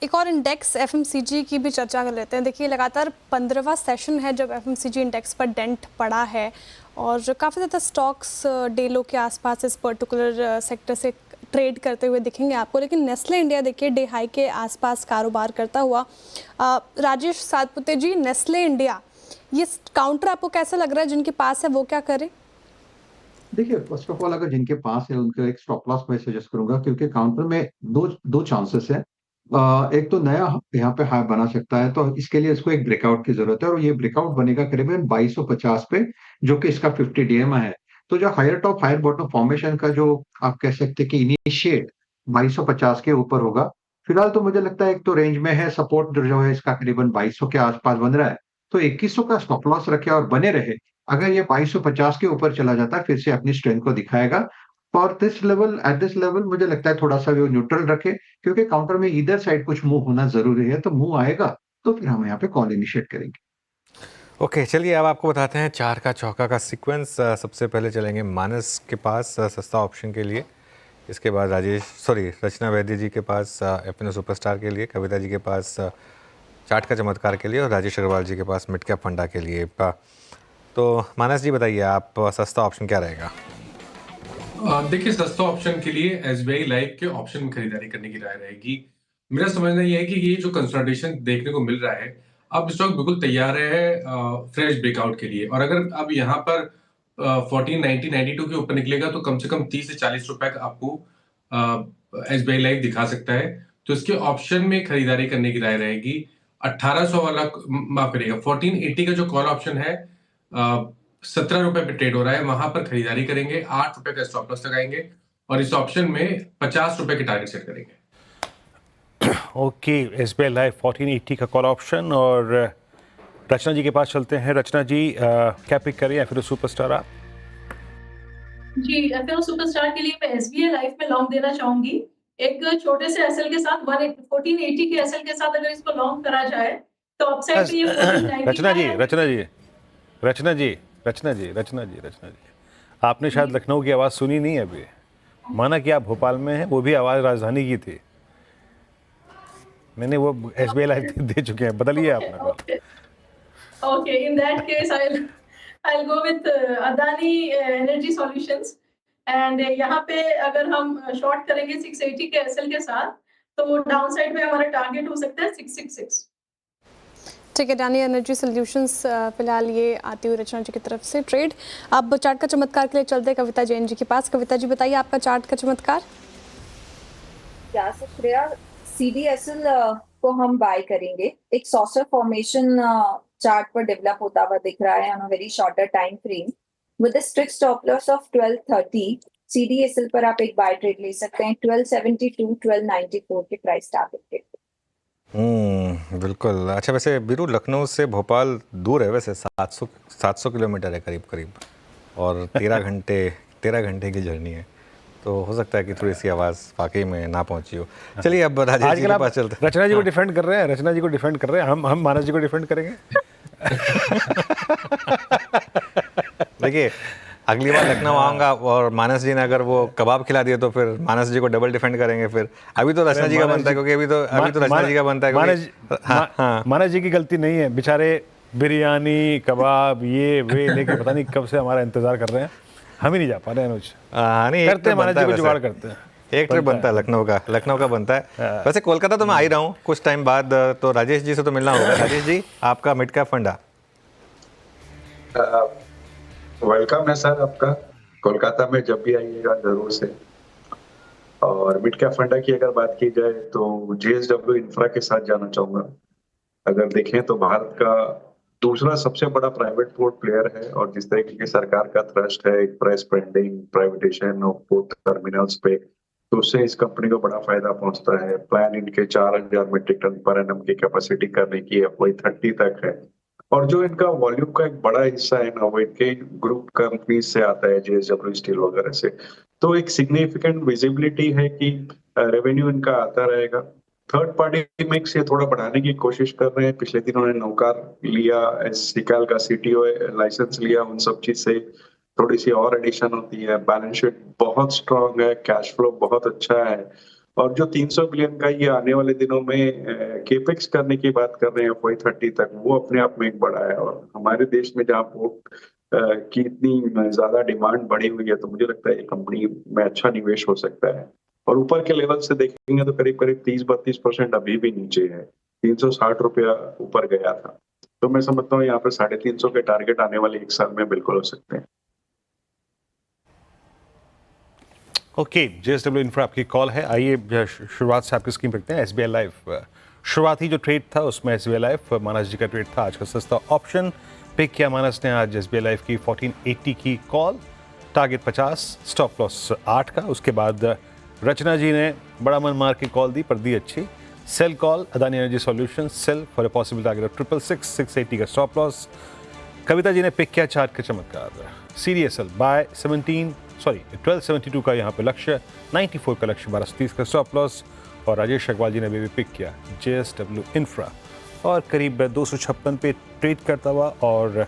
एक और इंडेक्स FMCG की भी चर्चा कर लेते हैं। देखिए, लगातार 15वां सेशन है जब FMCG इंडेक्स पर डेंट पड़ा है और काफ़ी ज़्यादा स्टॉक्स डे लो के आसपास इस पर्टिकुलर सेक्टर से ट्रेड करते हुए दिखेंगे आपको। लेकिन नेस्ले इंडिया देखिए डे हाई के आसपास कारोबार करता हुआ। राजेश सातपुते जी, नेस्ले इंडिया ये काउंटर आपको कैसा लग रहा है? जिनके पास है वो क्या करें? देखिए, फर्स्ट ऑफ ऑल अगर जिनके पास है उनका एक स्टॉप लॉस मैं सजेस्ट करूंगा, क्योंकि काउंटर में दो चांसेस है। एक तो नया यहाँ पे हाई बना सकता है, तो इसके लिए इसको एक ब्रेकआउट की जरूरत है और ये ब्रेकआउट बनेगा करीबन 2250 पे, जो कि इसका 50 DMA है। तो जो higher top higher bottom formation का जो आप कह सकते हैं कि इनिशिएट 2250 के ऊपर होगा। फिलहाल तो मुझे लगता है एक तो रेंज में है, सपोर्ट जो है इसका करीबन 2200 के आसपास बन रहा है, तो 2100 का स्टॉप लॉस रखे और बने रहे। अगर ये 2250 के ऊपर चला जाता है फिर से अपनी स्ट्रेंथ को दिखाएगा। For this level, at this level मुझे लगता है थोड़ा सा वो न्यूट्रल रखे, क्योंकि काउंटर में इधर साइड कुछ मूव होना जरूरी है। तो मूव आएगा तो फिर हम यहाँ पे कॉल इनिशिएट करेंगे। ओके, चलिए अब आपको बताते हैं 4 का चौका का सीक्वेंस। सबसे पहले चलेंगे मानस के पास सस्ता ऑप्शन के लिए, इसके बाद रचना वैद्य जी के पास FNO सुपरस्टार के लिए, कविता जी के पास चार्ट का चमत्कार के लिए और राजेश अग्रवाल जी के पास मिड कैप फंडा के लिए। तो मानस जी बताइए, आप सस्ता ऑप्शन क्या रहेगा? देखिए, सस्ता ऑप्शन के लिए एसबीआई लाइफ के ऑप्शन में खरीदारी करने की राय रहेगी। मेरा समझना ये है कि ये जो कंसोलिडेशन देखने को मिल रहा है, अब स्टॉक बिल्कुल तैयार है फ्रेश ब्रेकआउट के लिए। और अगर अब यहाँ पर 1490 92 के ऊपर निकलेगा तो कम से कम 30 से 40 रुपए का आपको एसबीआई लाइफ दिखा सकता है। तो इसके ऑप्शन में खरीदारी करने की राय रहेगी। 1800 वाला माफ करिएगा, 1480 का जो कॉल ऑप्शन है 17 रुपए पे ट्रेड हो रहा है, वहां पर खरीदारी करेंगे। 8 रुपए का स्टॉप लॉस लगाएंगे और इस ऑप्शन में 50 रुपए के टारगेट सेट करेंगे। ओके, एसबीआई लाइफ 1480 का कॉल ऑप्शन। और रचना जी के पास चलते हैं। रचना जी, क्या पिक करें, या फिर सुपरस्टार आप? जी, एफएनो सुपरस्टार के लिए मैं एसबीआई लाइफ में लॉन्ग देना चाहूंगी। एक छोटे से एसएल के साथ 1480 के एसएल के साथ अगर इसको लॉन्ग करा जाए तो अपसाइड के लिए 1490 रचना जी, आपने शायद लखनऊ की आवाज़ सुनी नहीं अभी। माना कि आप भोपाल में हैं, वो भी आवाज़ राजधानी की थी। मैंने वो एसबीआई लाइफ दे चुके हैं, बदलिए आपने। Okay, in that case, I'll go with Adani Energy Solutions, and यहाँ पे अगर हम शॉर्ट करेंगे 680 के एसएल के साथ तो डाउन साइड पे हमारा टारगेट हो सकता है 666। ठीक है, अडानी एनर्जी सॉल्यूशंस फिलहाल ये आती हुई रचना जी की तरफ से ट्रेड। अब चार्ट का चमत्कार के लिए चलते हैं कविता जैन जी के पास। कविता जी बताइए आपका चार्ट का चमत्कार। क्या शुक्रिया। सीडीएसएल को हम बाय करेंगे। एक सॉसर फॉर्मेशन चार्ट पर डेवलप होता हुआ दिख रहा है on a very shorter time frame with a strict stop loss of 1230। CDSL पर आप एक बाय ट्रेड ले सकते हैं 1272 1294 के प्राइस टारगेट के। बिल्कुल। अच्छा, वैसे बीरू, लखनऊ से भोपाल दूर है, वैसे 700 किलोमीटर है करीब करीब, और 13 घंटे की जर्नी है, तो हो सकता है कि थोड़ी सी आवाज़ वाकई में ना पहुंची हो। चलिए अब राजेश जी के पास चलते हैं। रचना जी को डिफेंड कर रहे हैं, हम मानस जी को डिफेंड करेंगे। देखिए, अगली बार लखनऊ आऊँगा और मानस जी ने अगर वो कबाब खिला दिए तो फिर मानस जी को डबल डिफेंड करेंगे। फिर अभी तो रचना जी का बनता है, क्योंकि अभी तो रचना जी का बनता है। मानस जी की गलती नहीं है, बेचारे बिरयानी कबाब ये वे लेके पता नहीं कब से हमारा इंतजार कर रहे हैं, हम ही नहीं जा पा रहे हैं। नहीं, करते हैं, मानस जी को जुगाड़ करते हैं। एक ट्रिप बनता है लखनऊ का बनता है। वैसे कोलकाता तो मैं आ ही रहा हूँ कुछ टाइम बाद, तो राजेश जी से तो मिलना होगा। राजेश जी, आपका मिड कैप फंड वेलकम है सर आपका। कोलकाता में जब भी आइएगा जरूर से। और मिड कैप फंडा की अगर बात की जाए तो जेएसडब्ल्यू इंफ्रा के साथ जाना चाहूंगा। अगर देखें तो भारत का दूसरा सबसे बड़ा प्राइवेट पोर्ट प्लेयर है, और जिस तरीके की सरकार का थ्रस्ट है express pending privatisation of port terminals पे, तो उससे इस कंपनी को बड़ा फायदा पहुंचता है। प्लान इनके 4000 मीट्रिक टन पर एनम की कैपेसिटी करने की FY30 तक है। और जो इनका वॉल्यूम का एक बड़ा हिस्सा है ना, वो इनके ग्रुप कंपनीज से आता है, जेएसडब्ल्यू स्टील वगैरह से। तो एक सिग्निफिकेंट विजिबिलिटी है कि रेवेन्यू इनका आता रहेगा। थर्ड पार्टी मिक्स ये थोड़ा बढ़ाने की कोशिश कर रहे हैं। पिछले दिन उन्होंने नौकार लिया, सिकाल का सीटीओ लाइसेंस लिया, उन सब चीज से थोड़ी सी और एडिशन होती है। बैलेंस शीट बहुत स्ट्रांग है, कैश फ्लो बहुत अच्छा है, और जो 300 बिलियन का ये आने वाले दिनों में केपेक्स करने की बात कर रहे हैं FY30 तक, वो अपने आप में एक बड़ा है। और हमारे देश में जहाँ पोर्ट की इतनी ज्यादा डिमांड बढ़ी हुई है, तो मुझे लगता है ये कंपनी में अच्छा निवेश हो सकता है। और ऊपर के लेवल से देखेंगे तो करीब करीब 30-32% अभी भी नीचे है। 360 रुपया ऊपर गया था, तो मैं समझता हूँ यहाँ पे 350 के टारगेट आने वाले 1 साल में बिल्कुल हो सकते हैं। ओके, जेएसडब्ल्यू इंफ्रा आपकी कॉल है। आइए शुरुआत से आपकी स्कीम रखते हैं। एसबीआई लाइफ शुरुआती जो ट्रेड था उसमें एसबीआई लाइफ मानस जी का ट्रेड था। आज का सस्ता ऑप्शन पिक किया मानस ने। आज एसबीआई लाइफ की 1480 की कॉल, टारगेट 50, स्टॉप लॉस 8 का। उसके बाद रचना जी ने बड़ा मन मार के कॉल दी, पर दी अच्छी। Sell call Adani Energy Solution sell for a possible target of 666, 680 का स्टॉप लॉस। कविता जी ने पिक किया चार्ट का चमत्कार, सीडीएसएल बाय 1272 का यहाँ पे लक्ष्य, 94 का लक्ष्य, 1230 का स्टॉप लॉस। और राजेश अग्रवाल जी ने भी पिक किया जेएसडब्ल्यू इंफ्रा, और करीब 256 पे ट्रेड करता हुआ, और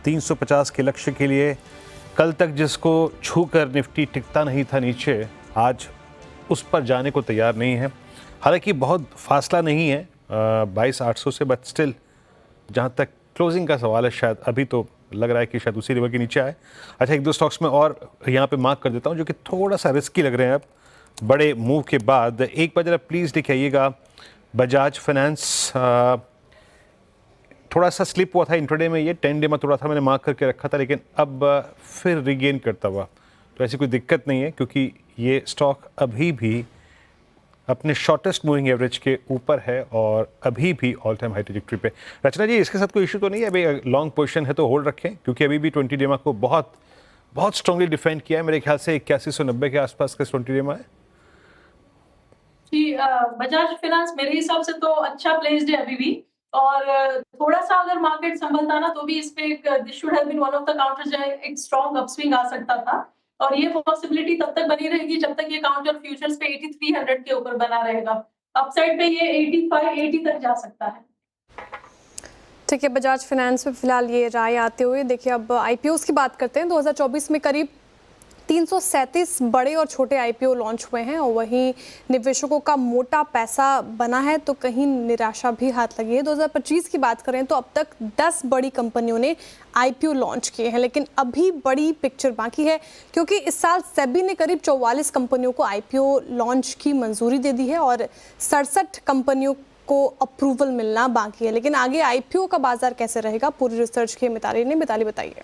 350 के लक्ष्य के लिए कल तक जिसको छूकर निफ्टी टिकता नहीं था नीचे, आज उस पर जाने को तैयार नहीं है। हालांकि बहुत फासला नहीं है 22,800 से, बट स्टिल जहाँ तक क्लोजिंग का सवाल है, शायद अभी तो लग रहा है कि शायद उसी लेवल के नीचे आए। अच्छा, एक दो स्टॉक्स में और यहाँ पे मार्क कर देता हूँ जो कि थोड़ा सा रिस्की लग रहे हैं अब बड़े मूव के बाद। एक बार जरा प्लीज़ दिखाइएगा बजाज फाइनेंस, थोड़ा सा स्लिप हुआ था इंट्राडे में, ये 10 डे में थोड़ा था, मैंने मार्क करके रखा था, लेकिन अब फिर रिगेन करता हुआ, तो ऐसी कोई दिक्कत नहीं है क्योंकि ये स्टॉक अभी भी अपने शॉर्टेस्ट मूविंग एवरेज के ऊपर है और अभी भी ऑल टाइम हाई ट्रैजेक्टरी पे। रचना जी, इसके साथ कोई इशू तो नहीं है? अभी लॉन्ग पोजीशन है तो होल्ड रखें, क्योंकि अभी भी 20 डे को बहुत बहुत स्ट्रांगली डिफेंड किया है। मेरे ख्याल से 8190 के आसपास का 20 डे है जी। बजाज फाइनेंस मेरे हिसाब से तो अच्छा प्लेस्ड है अभी भी, और थोड़ा सा अगर मार्केट संभलता ना तो भी इस पे एक this should have been one of the counter जो है एक स्ट्रॉन्ग अपस्विंग आ सकता था, और ये पॉसिबिलिटी तब तक बनी रहेगी जब तक ये काउंटर फ्यूचर्स पे 8300 के ऊपर बना रहेगा। अपसाइड पे ये 85 80 तक जा सकता है। ठीक है, बजाज फाइनेंस में फिलहाल ये राय आते हुए देखिए अब आईपीओस की बात करते हैं। 2024 में करीब 337 बड़े और छोटे आईपीओ लॉन्च हुए हैं और वहीं निवेशकों का मोटा पैसा बना है तो कहीं निराशा भी हाथ लगी है। 2025 की बात करें तो अब तक 10 बड़ी कंपनियों ने आईपीओ लॉन्च किए हैं, लेकिन अभी बड़ी पिक्चर बाकी है क्योंकि इस साल सेबी ने करीब 44 कंपनियों को आईपीओ लॉन्च की मंजूरी दे दी है और 67 कंपनियों को अप्रूवल मिलना बाकी है। लेकिन आगे आईपीओ का बाजार कैसे रहेगा, पूरी रिसर्च की मिताली ने बताइए।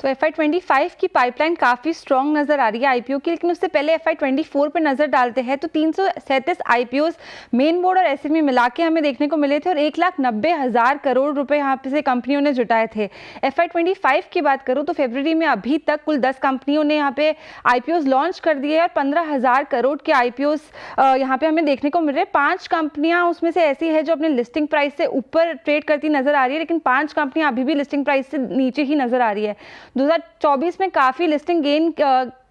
तो FY25 की पाइपलाइन काफ़ी स्ट्रॉन्ग नज़र आ रही है आईपीओ की, लेकिन उससे पहले FY24 पे नज़र डालते हैं तो 337 आईपीओस मेन बोर्ड और एसएमई मिला के हमें देखने को मिले थे और 1,90,000 करोड़ रुपए यहाँ पे से कंपनियों ने जुटाए थे। FY25 की बात करूँ तो फरवरी में अभी तक कुल 10 कंपनियों ने यहाँ पे आईपीओस लॉन्च कर दिए और 15,000 करोड़ के आईपीओस यहाँ पे हमें देखने को मिल रहे हैं। 5 कंपनियाँ उसमें से ऐसी है जो अपने लिस्टिंग प्राइस से ऊपर ट्रेड करती नजर आ रही है, लेकिन 5 कंपनियाँ अभी भी लिस्टिंग प्राइस से नीचे ही नजर आ रही है। 2024 में काफ़ी लिस्टिंग गेन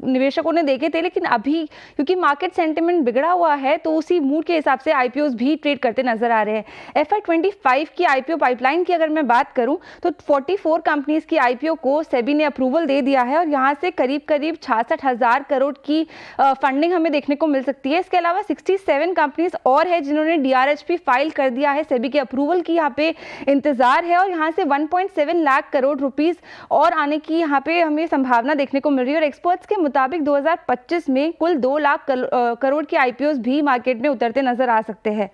निवेशकों ने देखे थे, लेकिन अभी क्योंकि मार्केट सेंटिमेंट बिगड़ा हुआ है तो उसी मूड के हिसाब से आईपीओस भी ट्रेड करते नजर आ रहे हैं। FY25 की आईपीओ पाइपलाइन की अगर मैं बात करूं तो 44 कंपनीज की आईपीओ को सेबी ने अप्रूवल दे दिया है और यहां से करीब 66,000 करोड़ की फंडिंग हमें देखने को मिल सकती है। इसके अलावा 67 कंपनीज और है जिन्होंने DRHP फाइल कर दिया है, सेबी के अप्रूवल की यहाँ पे इंतजार है और यहाँ से 1.7 लाख करोड़ रुपीज और आने की यहाँ पे हमें संभावना देखने को मिल रही है। और एक्सपर्ट्स के मुताबिक 2025 में कुल 2 लाख करोड़ के आईपीओस भी मार्केट में उतरते नजर आ सकते हैं।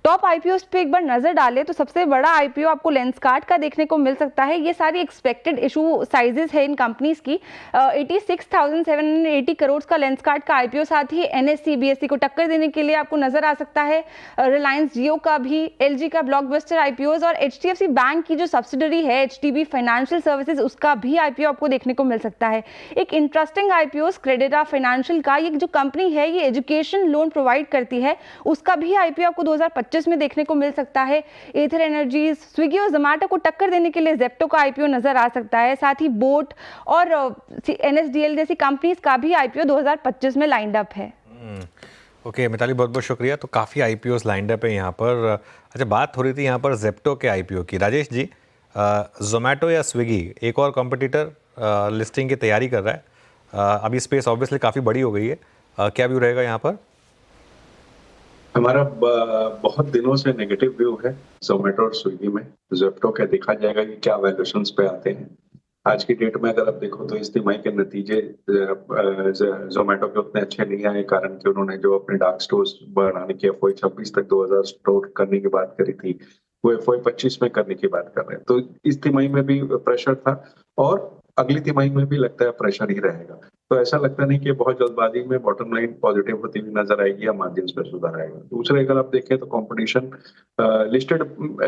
टॉप आईपीओस पे एक बार नजर डालें तो सबसे बड़ा आईपीओ आपको लेंसकार्ट का देखने को मिल सकता है। ये सारी एक्सपेक्टेड इशू साइजेस है इन कंपनीज की। 86,780 करोड़ का लेंसकार्ट का आईपीओ, साथ ही एनएससी बीएससी को टक्कर देने के लिए आपको नजर आ सकता है रिलायंस जियो का भी, एलजी का ब्लॉकबस्टर आईपीओ और एचडीएफसी बैंक की जो सब्सिडरी है एचडीबी फाइनेंशियल सर्विसेज उसका भी आईपीओ आपको देखने को मिल सकता है। एक इंटरेस्टिंग आईपीओ क्रेडिटा फाइनेंशियल का, ये जो कंपनी है ये एजुकेशन लोन प्रोवाइड करती है, उसका भी आईपीओ आपको 2025 में देखने को मिल सकता है। एथर एनर्जीज, स्विगी और जोमैटो को टक्कर देने के लिए जेप्टो का आईपीओ नजर आ सकता है। साथ ही बोट और एनएसडीएल जैसी कंपनीज का भी आईपीओ 2025 में लाइंड अप है। ओके मिताली, बहुत बहुत शुक्रिया। तो काफ़ी आईपीओस लाइंड अप है यहाँ पर। अच्छा, बात हो रही थी यहाँ पर जेप्टो के आईपीओ की। राजेश जी, जोमैटो या स्विगी एक और कॉम्पिटिटर लिस्टिंग की तैयारी कर रहा है। अभी स्पेस ऑब्वियसली काफ़ी बड़ी हो गई है, क्या व्यू रहेगा यहाँ पर? हमारा बहुत दिनों से नेगेटिव व्यू है जोमेटो और स्विगी में। जेप्टो का देखा जाएगा कि क्या वैल्यूएशंस पे आते हैं। आज की डेट में अगर आप देखो तो इस तिमाही के नतीजे जोमेटो के उतने अच्छे नहीं आए, कारण कि उन्होंने जो अपने डार्क स्टोर्स बढ़ाने की FY26 तक 2000 स्टोर करने की बात करी थी वो FY25 में करने की बात कर रहे हैं। तो इस तिमाही में भी प्रेशर था और अगली तिमाही में भी लगता है प्रेशर ही रहेगा। तो ऐसा लगता नहीं कि बहुत जल्दबाजी में बॉटम लाइन पॉजिटिव होती हुई नजर आएगी या मार्जिन्स में सुधार आएगा। दूसरे अगर आप देखें तो कंपटीशन लिस्टेड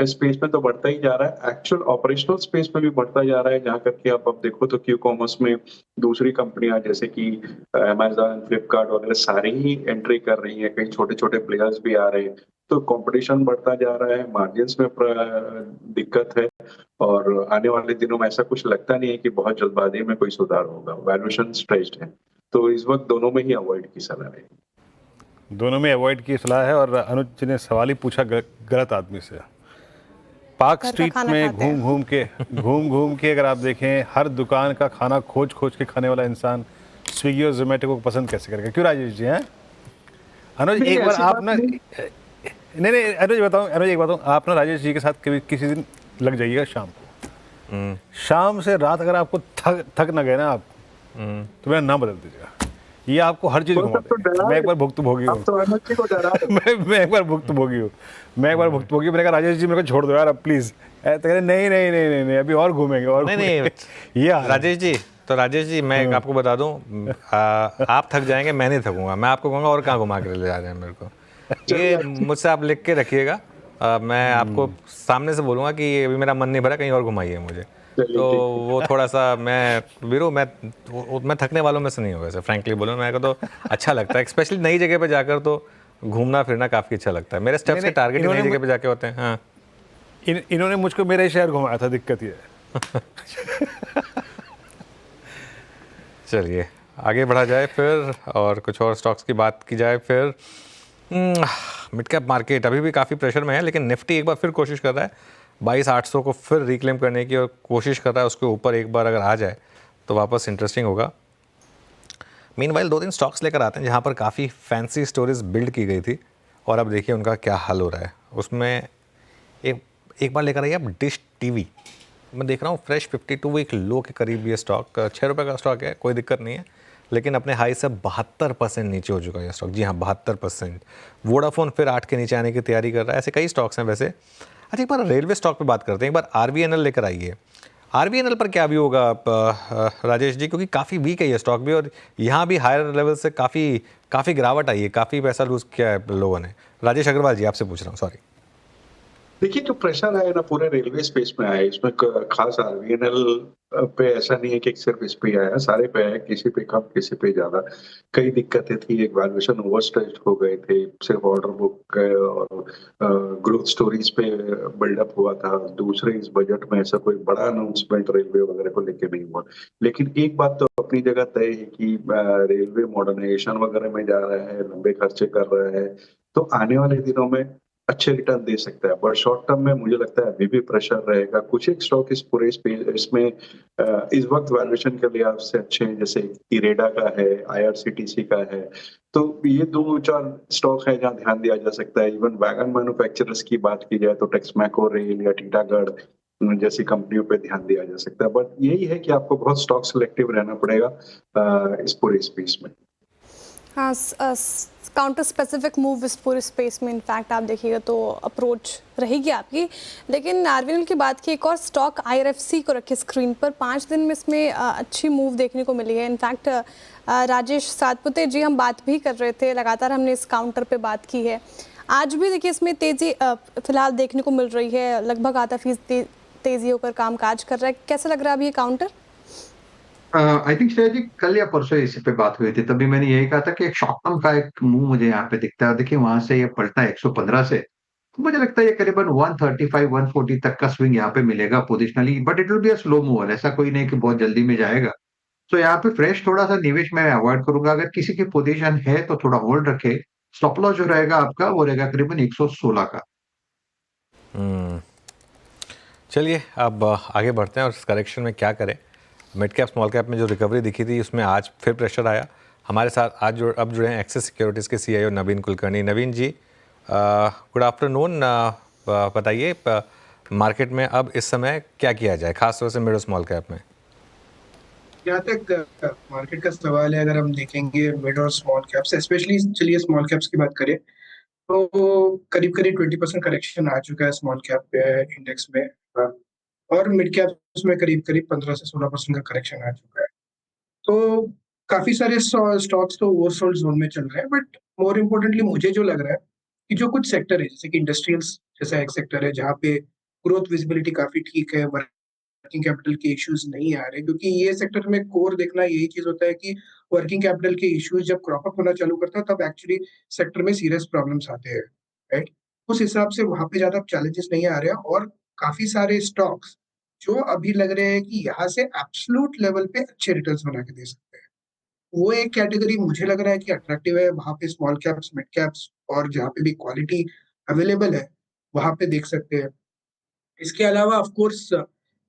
स्पेस में तो बढ़ता ही जा रहा है, एक्चुअल ऑपरेशनल स्पेस में भी बढ़ता जा रहा है। जहां करके आप अब देखो तो क्यू कॉमर्स में दूसरी कंपनियां जैसे कि अमेजन, फ्लिपकार्ट वगैरह सारी ही एंट्री कर रही है, कई छोटे छोटे प्लेयर्स भी आ रहे हैं। तो कंपटीशन बढ़ता जा रहा है, मार्जिन्स में दिक्कत है और आने वाले दिनों में ऐसा कुछ लगता नहीं है कि बहुत जल्दबाजी में कोई सुधार होगा। वैल्यूएशन स्ट्रेच्ड है, तो इस वक्त दोनों में ही अवॉइड की सलाह है। दोनों में अवॉइड की सलाह है। और अनुज जी ने सवाल ही पूछा गलत आदमी से। पार्क स्ट्रीट में घूम घूम के अगर आप देखें हर दुकान का खाना खोज के खाने वाला इंसान स्विगी और जोमेटो को पसंद कैसे करेगा? क्यों राजेश जी हैं? अनुज एक बार आप ना नहीं अनुज बताऊं, आप ना राजेश जी के साथ कभी किसी दिन लग जाइएगा शाम को, शाम से रात अगर आपको थक ना गए ना आप, तो मेरा नाम बदल दीजिएगा। ये आपको हर चीज घुमा देगा। मैं एक बार भुक्तभोगी हूँ। मैं एक बार भुक्तभोगी हूँ। मैंने कहा राजेश जी मेरे को छोड़ दो यार अब प्लीज। नहीं, अभी और घूमेंगे और नहीं ये राजेश जी मैं आपको बता दूं, आप थक जाएंगे, मैं नहीं थकूंगा। मैं आपको कहूँगा और कहाँ घुमा के ले जा रहे हैं मेरे को। ये मुझसे आप लिख के रखिएगा। मैं आपको सामने से बोलूँगा कि अभी मेरा मन नहीं भरा, कहीं और घुमाइए मुझे। तो वो थोड़ा सा मैं थकने वालों में से नहीं हूँ वैसे, फ्रैंकली बोलूँ। मेरे को तो अच्छा लगता है, स्पेशली नई जगह पे जाकर तो घूमना फिरना काफ़ी अच्छा लगता है। मेरे स्टेप्स के टारगेट नई जगह पे जाके होते हैं। हाँ, इन्होंने मुझको मेरा ही शहर घुमाया था, दिक्कत ये है। चलिए आगे बढ़ा जाए फिर और कुछ और स्टॉक्स की बात की जाए फिर। मिड कैप मार्केट अभी भी काफ़ी प्रेशर में है, लेकिन निफ्टी एक बार फिर कोशिश कर रहा है 22,800 को फिर रिक्लेम करने की, और कोशिश कर रहा है उसके ऊपर एक बार अगर आ जाए तो वापस इंटरेस्टिंग होगा। मीनवाइल 2-3 स्टॉक्स लेकर आते हैं जहाँ पर काफ़ी फैंसी स्टोरीज बिल्ड की गई थी, और अब देखिए उनका क्या हाल हो रहा है। उसमें एक बार लेकर आइए आप डिश टीवी। मैं देख रहा हूँ फ्रेश 52 वीक लो के करीब ये स्टॉक, 6 रुपये का स्टॉक है, कोई दिक्कत नहीं है, लेकिन अपने हाई से 72% नीचे हो चुका है ये स्टॉक। जी हाँ, 72%। वोडाफोन फिर 8 के नीचे आने की तैयारी कर रहा है। ऐसे कई स्टॉक्स हैं वैसे। अच्छा, एक बार रेलवे स्टॉक पे बात करते हैं। एक बार RVNL लेकर आइए। RVNL पर क्या भी होगा राजेश जी, क्योंकि काफ़ी वीक है ये स्टॉक भी, और यहाँ भी हायर लेवल से काफ़ी गिरावट आई है, काफ़ी पैसा लूज किया है लोगों ने। राजेश अग्रवाल जी आपसे पूछ रहा हूँ, सॉरी। देखिए, जो प्रेशर है ना पूरे रेलवे स्पेस में आया है, इसमें खास RVNL पे ऐसा नहीं है कि सिर्फ इस पे आया, सारे पे आया, किसी पे कम किसी पे ज्यादा। कई दिक्कतें थी, एक वैल्यूएशन ओवरस्ट्रेच्ड हो गए थे, सिर्फ ऑर्डर बुक और ग्रोथ स्टोरीज पे बिल्डअप हुआ था। दूसरे इस बजट में ऐसा कोई बड़ा अनाउंसमेंट रेलवे वगैरह को लेके नहीं हुआ। लेकिन एक बात तो अपनी जगह तय है कि रेलवे मॉडर्नाइजेशन वगैरह में जा रहा है, लंबे खर्चे कर रहा है, तो आने वाले दिनों में अच्छे रिटर्न दे सकता है। बट शॉर्ट टर्म में मुझे लगता है अभी भी प्रेशर रहेगा। कुछ एक स्टॉक इस पूरे इसमें इस वक्त वैल्यूएशन के लिहाज से अच्छे हैं, जैसे इरेडा का है, IRCTC का है। तो ये 2-4 स्टॉक है जहां ध्यान दिया जा सकता है। इवन वैगन मैन्युफैक्चरर्स की बात की जाए तो टेक्समैको, रेल या टीटागढ़ जैसी कंपनियों पे ध्यान दिया जा सकता है। बट यही है कि आपको बहुत स्टॉक सिलेक्टिव रहना पड़ेगा इस पूरे स्पेस में। हाँ, काउंटर स्पेसिफिक मूव इस पूरे स्पेस में इनफैक्ट आप देखिएगा तो अप्रोच रहेगी आपकी। लेकिन RVNL की बात की, एक और स्टॉक IRFC को रखे स्क्रीन पर। 5 दिन में इसमें अच्छी मूव देखने को मिली है। इनफैक्ट राजेश सातपुते जी, हम बात भी कर रहे थे, लगातार हमने इस काउंटर पे बात की है। आज भी देखिए इसमें तेज़ी फिलहाल देखने को मिल रही है, लगभग आधा फीसदी तेज़ी होकर कामकाज कर रहा है। कैसा लग रहा है अभी ये काउंटर? आई थिंक श्रेया जी, कल या परसों इसी पे बात हुई थी, तभी मैंने यही कहा था कि एक शॉर्ट टर्म का एक मूव मुझे यहाँ पे दिखता है। देखिए वहां से ये पलटा 115 से, तो मुझे लगता है ये करीबन 135-140 तक का स्विंग यहाँ पे मिलेगा positionally, but it will be a slow mover. ऐसा कोई नहीं कि बहुत जल्दी में जाएगा। तो यहाँ पे फ्रेश थोड़ा सा निवेश मैं अवॉइड करूंगा। अगर किसी की पोजीशन है तो थोड़ा होल्ड रखे। स्टॉप लॉस जो रहेगा आपका वो रहेगा करीबन 116 का। चलिए अब आगे बढ़ते हैं और इस करेक्शन में क्या करें। मिड कैप स्मॉल कैप में जो रिकवरी दिखी थी उसमें आज फिर प्रेशर आया। हमारे साथ आज अब जुड़े हैं एक्सिस सिक्योरिटीज़ के CIO नवीन कुलकर्णी। नवीन जी गुड आफ्टरनून। बताइए मार्केट में अब इस समय क्या किया जाए, खास तौर से मिड और स्मॉल कैप में? जहाँ तक मार्केट का सवाल है, अगर हम देखेंगे मिड और स्मॉल कैप्स, स्पेशली चलिए स्मॉल कैप्स की बात करें तो करीब 20% करेक्शन आ चुका है स्मॉल कैप इंडेक्स में, और मिड कैप्स में करीब 15 से 16% का करेक्शन आ चुका है। तो काफी सारे स्टॉक्स तो ओवरसोल्ड जोन में चल रहे हैं, बट मोर इम्पोर्टेंटली मुझे जो लग रहा है कि जो कुछ सेक्टर है, जैसे कि इंडस्ट्रियल्स जैसा एक सेक्टर है जहाँ पे ग्रोथ विजिबिलिटी काफी ठीक है, वर्किंग कैपिटल के इश्यूज नहीं आ रहे, क्योंकि ये सेक्टर में कोर देखना यही चीज होता है कि वर्किंग कैपिटल के इश्यूज जब क्रॉप अप होना चालू करता है तब एक्चुअली सेक्टर में सीरियस प्रॉब्लम्स आते हैं, राइट। उस हिसाब से वहां पे ज्यादा चैलेंजेस नहीं आ रहे हैं, और काफी सारे स्टॉक्स जो अभी लग रहे हैं कि यहाँ से एब्सोल्यूट लेवल पे अच्छे रिटर्न्स बना के दे सकते हैं, वो एक कैटेगरी मुझे लग रहा है कि अट्रैक्टिव है। वहां पे स्मॉल कैप्स, मिड कैप्स और जहाँ पे भी क्वालिटी अवेलेबल है वहां पे देख सकते हैं। इसके अलावा of course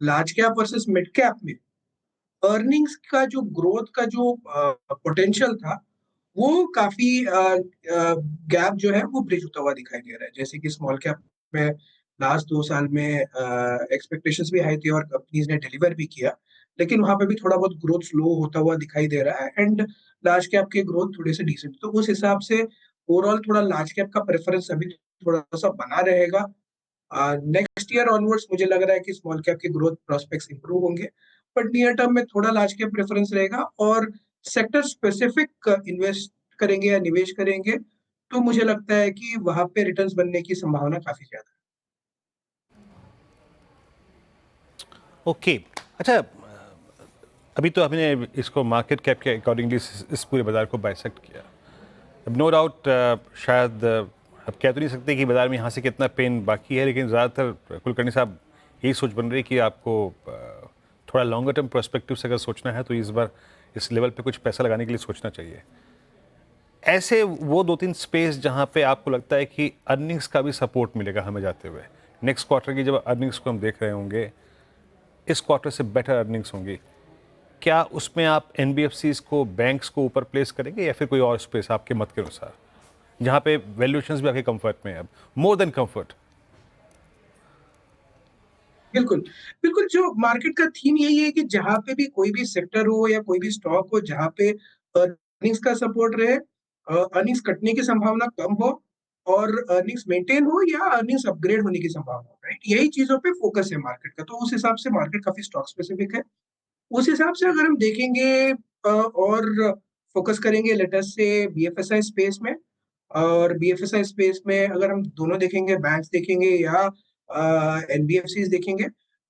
large cap versus mid cap में अर्निंग्स का जो ग्रोथ का जो पोटेंशियल था वो काफी गैप जो है वो ब्रिज होता हुआ दिखाई दे रहा है। जैसे कि स्मॉल कैप में लास्ट 2 साल में एक्सपेक्टेशंस भी हाई थी और कंपनीज ने डिलीवर भी किया, लेकिन वहां पे भी थोड़ा बहुत ग्रोथ स्लो होता हुआ दिखाई दे रहा है एंड लार्ज कैप के ग्रोथ थोड़े से डिसेंट। तो उस हिसाब से ओवरऑल थोड़ा लार्ज कैप का प्रेफरेंस अभी थोड़ा सा बना रहेगा। नेक्स्ट ईयर ऑनवर्ड्स मुझे लग रहा है कि स्मॉल कैप के ग्रोथ प्रोस्पेक्ट्स इंप्रूव होंगे, बट नियर टर्म में थोड़ा लार्ज कैप प्रेफरेंस रहेगा और सेक्टर स्पेसिफिक इन्वेस्ट करेंगे या निवेश करेंगे तो मुझे लगता है कि वहां पे रिटर्न्स बनने की संभावना काफी ज्यादा है। ओके अच्छा, अभी तो आपने इसको मार्केट कैप के अकॉर्डिंगली इस पूरे बाजार को बाइसेक्ट किया। अब नो डाउट शायद अब कह तो नहीं सकते कि बाजार में यहाँ से कितना पेन बाकी है, लेकिन ज़्यादातर कुलकर्णी साहब यही सोच बन रही है कि आपको थोड़ा लॉन्गर टर्म पर्सपेक्टिव से अगर सोचना है तो इस बार इस लेवल पे कुछ पैसा लगाने के लिए सोचना चाहिए। ऐसे वो 2-3 स्पेस जहाँ पे आपको लगता है कि अर्निंग्स का भी सपोर्ट मिलेगा हमें जाते हुए, नेक्स्ट क्वार्टर की जब अर्निंग्स को हम देख रहे होंगे, इस क्वार्टर से बेटर अर्निंग्स होंगी, क्या उसमें आप एनबीएफसीज को, बैंक्स को ऊपर प्लेस करेंगे या फिर कोई और स्पेस आपके मत के अनुसार जहाँ पे वैल्यूएशंस भी आपके कंफर्ट में है, अब मोर देन कंफर्ट? बिल्कुल, बिल्कुल जो मार्केट का थीम यही है कि जहाँ पे भी कोई भी सेक्टर हो या कोई भी स्टॉक हो जहाँ पे अर्निंग्स का सपोर्ट रहे, अर्निंग्स कटने की संभावना कम हो और अर्निंग्स मेंटेन हो या अर्निंग्स अपग्रेड होने की संभावना हो, राइट? यही चीजों पे फोकस है मार्केट का, तो उस हिसाब से मार्केट काफी स्टॉक स्पेसिफिक है। उस हिसाब से अगर हम देखेंगे और फोकस करेंगे लेट अस से बीएफएसआई स्पेस में, और बीएफएसआई स्पेस में अगर हम दोनों देखेंगे, बैंक्स देखेंगे या एनबीएफसीज देखेंगे,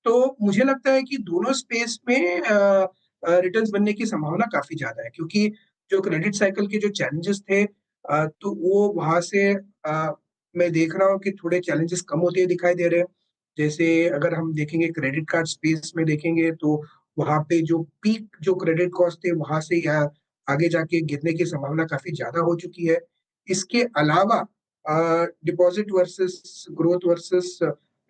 तो मुझे लगता है कि दोनों स्पेस में रिटर्न्स बनने की संभावना काफी ज्यादा है, क्योंकि जो क्रेडिट साइकिल के जो चैलेंजेस थे तो वो वहां से मैं देख रहा हूँ कि थोड़े चैलेंजेस कम होते दिखाई दे रहे हैं। जैसे अगर हम देखेंगे क्रेडिट कार्ड स्पेस में देखेंगे तो वहां पे जो पीक जो क्रेडिट कॉस्ट थे वहां से या आगे जाके गिरने की संभावना काफी ज्यादा हो चुकी है। इसके अलावा deposit versus growth versus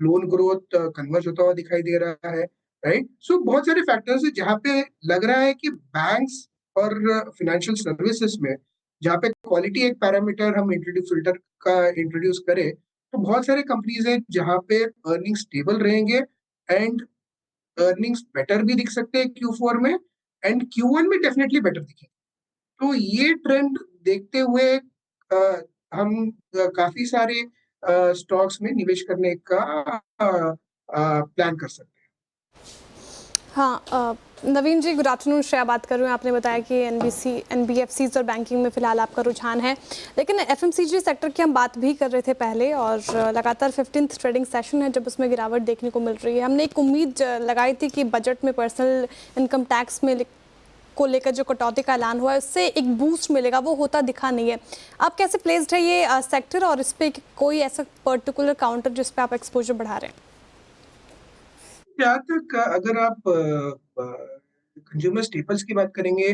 loan growth converge होता हुआ दिखाई दे रहा है, राइट? सो बहुत सारे फैक्टर्स है जहाँ पे लग रहा है कि बैंक्स और फाइनेंशियल सर्विसेज में जहाँ पे क्वालिटी एक पैरामीटर हम फिल्टर का इंट्रोड्यूस करें, तो बहुत सारे कंपनीज हैं जहाँ पे अर्निंग स्टेबल रहेंगे एंड अर्निंग्स बेटर भी दिख सकते हैं Q4 में एंड Q1 में डेफिनेटली बेटर दिखेंगे। तो ये ट्रेंड देखते हुए हम काफी सारे स्टॉक्स में निवेश करने का प्लान कर सकते हैं। हाँ, नवीन जी गुड आफ्टरनून, श्रेया बात कर रही हूँ। आपने बताया कि एनबीएफसीज और बैंकिंग में फिलहाल आपका रुझान है, लेकिन एफएमसीजी सेक्टर की हम बात भी कर रहे थे पहले और लगातार 15th ट्रेडिंग सेशन है जब उसमें गिरावट देखने को मिल रही है। हमने एक उम्मीद लगाई थी कि बजट में पर्सनल इनकम टैक्स में को लेकर जो कटौती का ऐलान हुआ है उससे एक बूस्ट मिलेगा, वो होता दिखा नहीं है। आप कैसे प्लेस्ड है ये सेक्टर और इस पे कोई ऐसा पर्टिकुलर काउंटर जिस पे आप एक्सपोजर बढ़ा रहे हैं? जहाँ तक अगर आप कंज्यूमर स्टेपल्स की बात करेंगे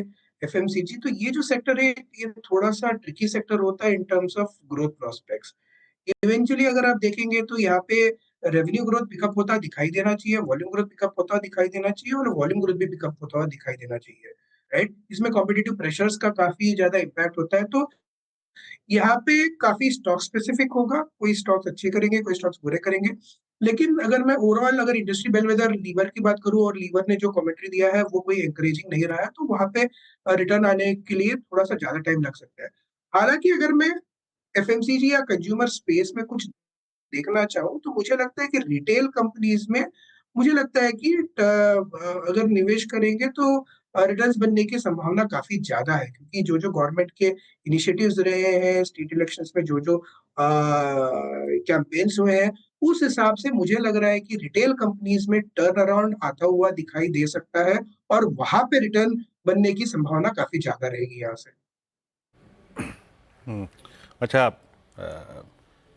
एफएमसीजी, तो ये जो सेक्टर है ये थोड़ा सा ट्रिकी सेक्टर होता है in terms of growth prospects. Eventually अगर आप देखेंगे तो यहाँ पे रेवेन्यू ग्रोथ पिकअप होता दिखाई देना चाहिए, वॉल्यूम ग्रोथ पिकअप होता दिखाई देना चाहिए और वॉल्यूम ग्रोथ भी पिकअप होता हुआ दिखाई देना चाहिए, राइट? इसमें कॉम्पिटिटिव प्रेशर्स का काफी ज्यादा इम्पैक्ट होता है, तो यहाँ पे काफी स्टॉक स्पेसिफिक होगा, कोई स्टॉक्स अच्छे करेंगे, कोई स्टॉक्स बुरे करेंगे। लेकिन अगर मैं ओवरऑल अगर इंडस्ट्री बेलवेदर लीवर की बात करूं और लीवर ने जो कमेंट्री दिया है वो कोई एनकरेजिंग नहीं रहा है, तो वहां पे रिटर्न आने के लिए थोड़ा सा ज्यादा टाइम लग सकता है। हालांकि अगर मैं एफएमसीजी या कंज्यूमर स्पेस में कुछ देखना चाहूँ तो मुझे लगता है कि रिटेल कंपनीज में मुझे लगता है कि अगर निवेश करेंगे तो रिटर्न्स बनने की संभावना काफी ज्यादा है, क्योंकि जो जो गवर्नमेंट के इनिशिएटिव्स रहे हैं स्टेट इलेक्शंस में, जो जो कैंपेन्स हुए हैं, उस हिसाब से मुझे लग रहा है कि रिटेल कंपनीज में टर्न अराउंड आता हुआ दिखाई दे सकता है और वहां पे रिटर्न बनने की संभावना काफी ज्यादा रहेगी यहाँ से। अच्छा,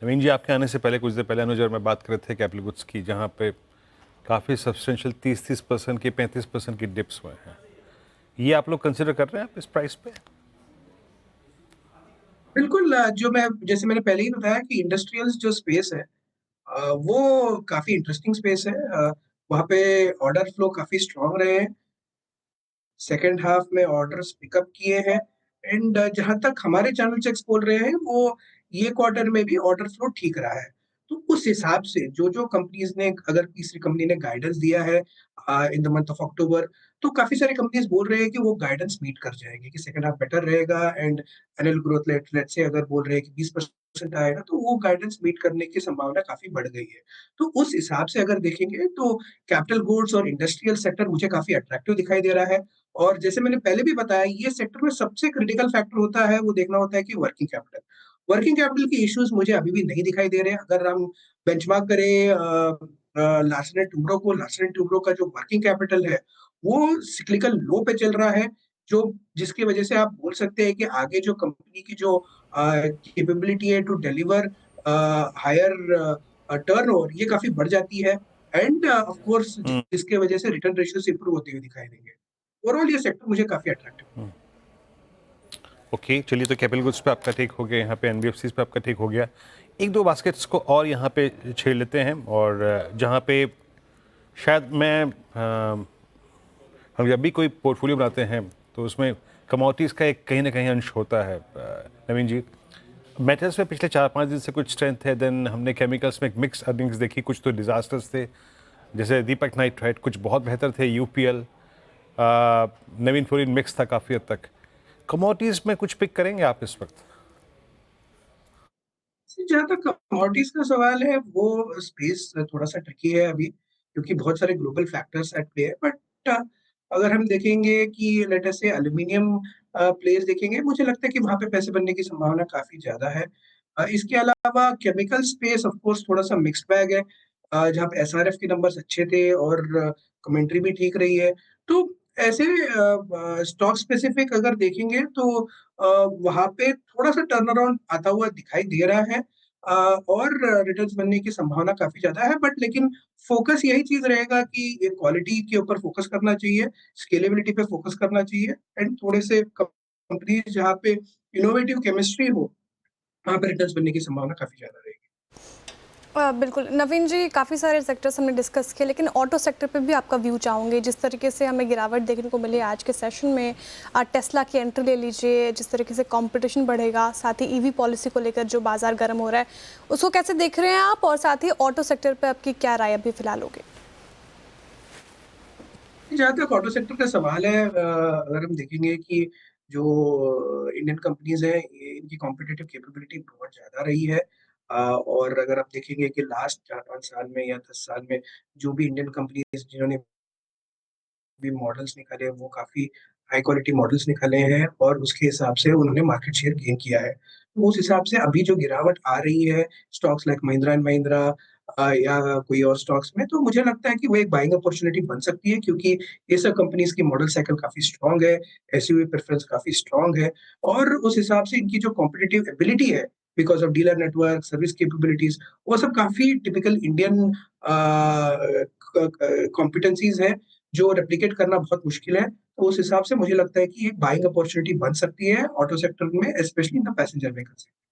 नवीन जी आपके आने से पहले कुछ देर पहले अनुज और मैं बात कर रहे थे कैपिटल गुड्स की, जहाँ पे काफ़ी सब्सटेंशियल 30% की 35% की डिप्स हुए हैं। ये आप लोग कंसिडर कर रहे हैं आप इस प्राइस पे? बिल्कुल, जो मैं जैसे मैंने पहले ही बताया कि इंडस्ट्रियल्स जो स्पेस है वो काफी इंटरेस्टिंग स्पेस है। वहाँ पे ऑर्डर फ्लो काफी स्ट्रांग रहे हैं, सेकेंड हाफ में ऑर्डर्स पिकअप किए हैं एंड जहां तक हमारे चैनल चेक्स बोल रहे हैं वो ये क्वार्टर में भी ऑर्डर फ्लो ठीक रहा है। तो उस हिसाब से जो कंपनीज ने, अगर तीसरी कंपनी ने गाइडेंस दिया है in the month of October, तो काफी सारी कंपनीज बोल रहे हैं कि वो गाइडेंस मीट कर जाएंगे, कि सेकंड हाफ बेटर रहेगा एंड एनुअल ग्रोथ लेट से अगर बोल रहे हैं कि 20% आएगा, तो वो गाइडेंस मीट करने की संभावना काफी बढ़ गई है। तो उस हिसाब से अगर देखेंगे तो कैपिटल गुड्स और इंडस्ट्रियल सेक्टर मुझे काफी अट्रैक्टिव दिखाई दे रहा है। और जैसे मैंने पहले भी बताया, ये सेक्टर में सबसे क्रिटिकल फैक्टर होता है, वो देखना होता है कि वर्किंग कैपिटल की इश्यूज मुझे अभी भी नहीं दिखाई दे रहे हैं। अगर हम बेंचमार्क करें लार्सन एंड टुब्रो का जो वर्किंग कैपिटल है, वो सिक्लिकल लो पे चल रहा है, जो जिसकी वजह से आप बोल सकते हैं कि आगे जो कंपनी की जो कैपेबिलिटी है टू डिलीवर हायर टर्नओवर, ये काफी बढ़ जाती है एंड ऑफ कोर्स जिसके वजह से रिटर्न रेशियोस इंप्रूव होते हुए दिखाई देंगे। ओवरऑल ये सेक्टर मुझे काफी अट्रैक्टिव। ओके, चलिए, तो कैपिटल गुड्स पे आपका टेक हो गया, यहाँ पे एनबीएफसीज पे आपका टेक हो गया। एक दो बास्केट्स को और यहाँ पे छेड़ लेते हैं, और जहाँ पे शायद हम जब भी कोई पोर्टफोलियो बनाते हैं तो उसमें कमोडिटीज़ का एक कहीं ना कहीं अंश होता है। नवीन जी, मेटल्स में पिछले 4-5 दिन से कुछ स्ट्रेंथ है, देन हमने केमिकल्स में एक मिक्स अर्निंग्स देखी, कुछ तो डिजास्टर्स थे, जैसे दीपक नाइट्राइट, कुछ बहुत बेहतर थे, यूपीएल, नवीन फ्लोरिन मिक्स था काफ़ी हद तक। कमोडिटीज़ में कुछ पिक करेंगे आप इस वक्त? जहाँ तक कमोडिटीज का सवाल है, वो स्पेस थोड़ा सा ट्रिकी है अभी, क्योंकि बहुत सारे ग्लोबल फैक्टर्स एट प्ले है। बट अगर हम देखेंगे कि लेट अस से एल्यूमिनियम प्लेस देखेंगे, मुझे लगता है कि वहाँ पे पैसे बनने की संभावना काफी ज्यादा है। इसके अलावा केमिकल स्पेस ऑफ कोर्स थोड़ा सा मिक्स्ड बैग है, जहाँ पे एसआरएफ के नंबर्स अच्छे थे और कमेंट्री भी ठीक रही है। तो ऐसे स्टॉक स्पेसिफिक अगर देखेंगे तो वहाँ पे थोड़ा सा टर्न अराउंड आता हुआ दिखाई दे रहा है, और रिटर्न्स बनने की संभावना काफी ज्यादा है। बट लेकिन फोकस यही चीज रहेगा कि क्वालिटी के ऊपर फोकस करना चाहिए, स्केलेबिलिटी पे फोकस करना चाहिए एंड थोड़े से कंपनीज जहाँ पे इनोवेटिव केमिस्ट्री हो, वहाँ पे रिटर्न्स बनने की संभावना काफी ज्यादा रहेगी। बिल्कुल नवीन जी, काफ़ी सारे सेक्टर्स हमने डिस्कस किए, लेकिन ऑटो सेक्टर पे भी आपका व्यू चाहूँगी। जिस तरीके से हमें गिरावट देखने को मिली आज के सेशन में, टेस्ला की एंट्री ले लीजिए, जिस तरीके से कंपटीशन बढ़ेगा, साथ ही ईवी पॉलिसी को लेकर जो बाजार गर्म हो रहा है, उसको कैसे देख रहे हैं आप, और साथ ही ऑटो सेक्टर पे आपकी क्या राय अभी फिलहाल होगी? जहाँ तक ऑटो सेक्टर का सवाल है, अगर हम देखेंगे कि जो इंडियन कंपनीज हैं, इनकी कॉम्पिटिटिव कैपेबिलिटी बहुत ज़्यादा रही है। और अगर आप देखेंगे कि लास्ट 4-5 साल में या 10 साल में जो भी इंडियन कंपनीज जिन्होंने भी मॉडल्स निकाले, वो काफ़ी हाई क्वालिटी मॉडल्स निकाले हैं और उसके हिसाब से उन्होंने मार्केट शेयर गेन किया है। तो उस हिसाब से अभी जो गिरावट आ रही है stocks like Mahindra and Mahindra या कोई और स्टॉक्स में, तो मुझे लगता है कि वो एक बाइंग अपॉर्चुनिटी बन सकती है, क्योंकि ये सब कंपनीज की मॉडल साइकिल काफ़ी स्ट्रॉन्ग है, एसयूवी प्रेफरेंस काफ़ी स्ट्रॉन्ग है और उस हिसाब से इनकी जो कॉम्पिटिटिव एबिलिटी है because of dealer network, service capabilities, वो सब काफ़ी टिपिकल इंडियन कॉम्पिटेंसीज़ हैं, जो रेप्लिकेट करना बहुत मुश्किल है। तो उस हिसाब से मुझे लगता है कि एक बाइंग अपॉर्चुनिटी बन सकती है ऑटो सेक्टर में, specially in the passenger vehicle sector.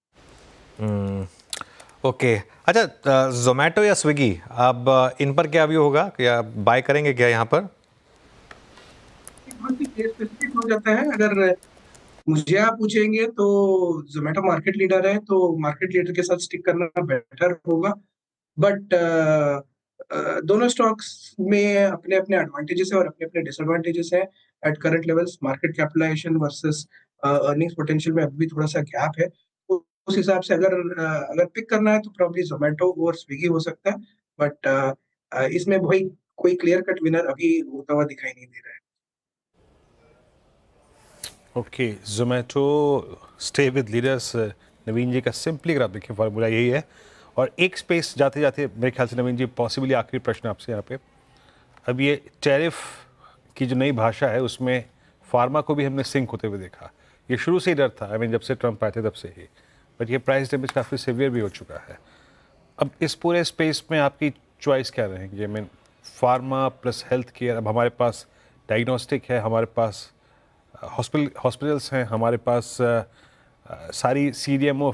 Okay, अच्छा, जोमेटो या स्विगी, अब इन पर क्या व्यू होगा, क्या बाय करेंगे क्या यहाँ पर? बहुत ही केस स्पेसिफिक हो जाता है। अगर मुझे आप पूछेंगे तो जोमेटो मार्केट लीडर है, तो मार्केट लीडर के साथ स्टिक करना बेटर होगा। बट दोनों स्टॉक्स में अपने अपने एडवांटेजेस है और अपने अपने डिसएडवांटेजेस है। At current levels market capitalization versus earnings potential में अभी भी थोड़ा सा गैप है। तो उस हिसाब से अगर पिक करना है तो प्रॉब्ली जोमेटो और स्विगी हो सकता है। बट इसमें वही कोई क्लियर कट विनर अभी होता हुआ दिखाई नहीं दे रहा है। Okay, Zomato stay with leaders. Naveen ji का सिंपली अगर आप देखें फार्मूला यही है। और एक स्पेस जाते जाते मेरे ख्याल से नवीन जी, पॉसिबली आखिरी प्रश्न आपसे यहाँ पे, अब ये टैरिफ की जो नई भाषा है उसमें फार्मा को भी हमने सिंक होते हुए देखा। ये शुरू से ही डर था, जब से ट्रंप आए थे तब से ही, बट ये प्राइस डैमेज काफ़ी सीवियर भी हो चुका है। अब इस पूरे स्पेस में आपकी चॉइस क्या रहेगी? Pharma plus health care. अब हमारे पास डायग्नोस्टिक है, हमारे पास हॉस्पिटल्स हैं, हमारे पास सारी सीडीएमओ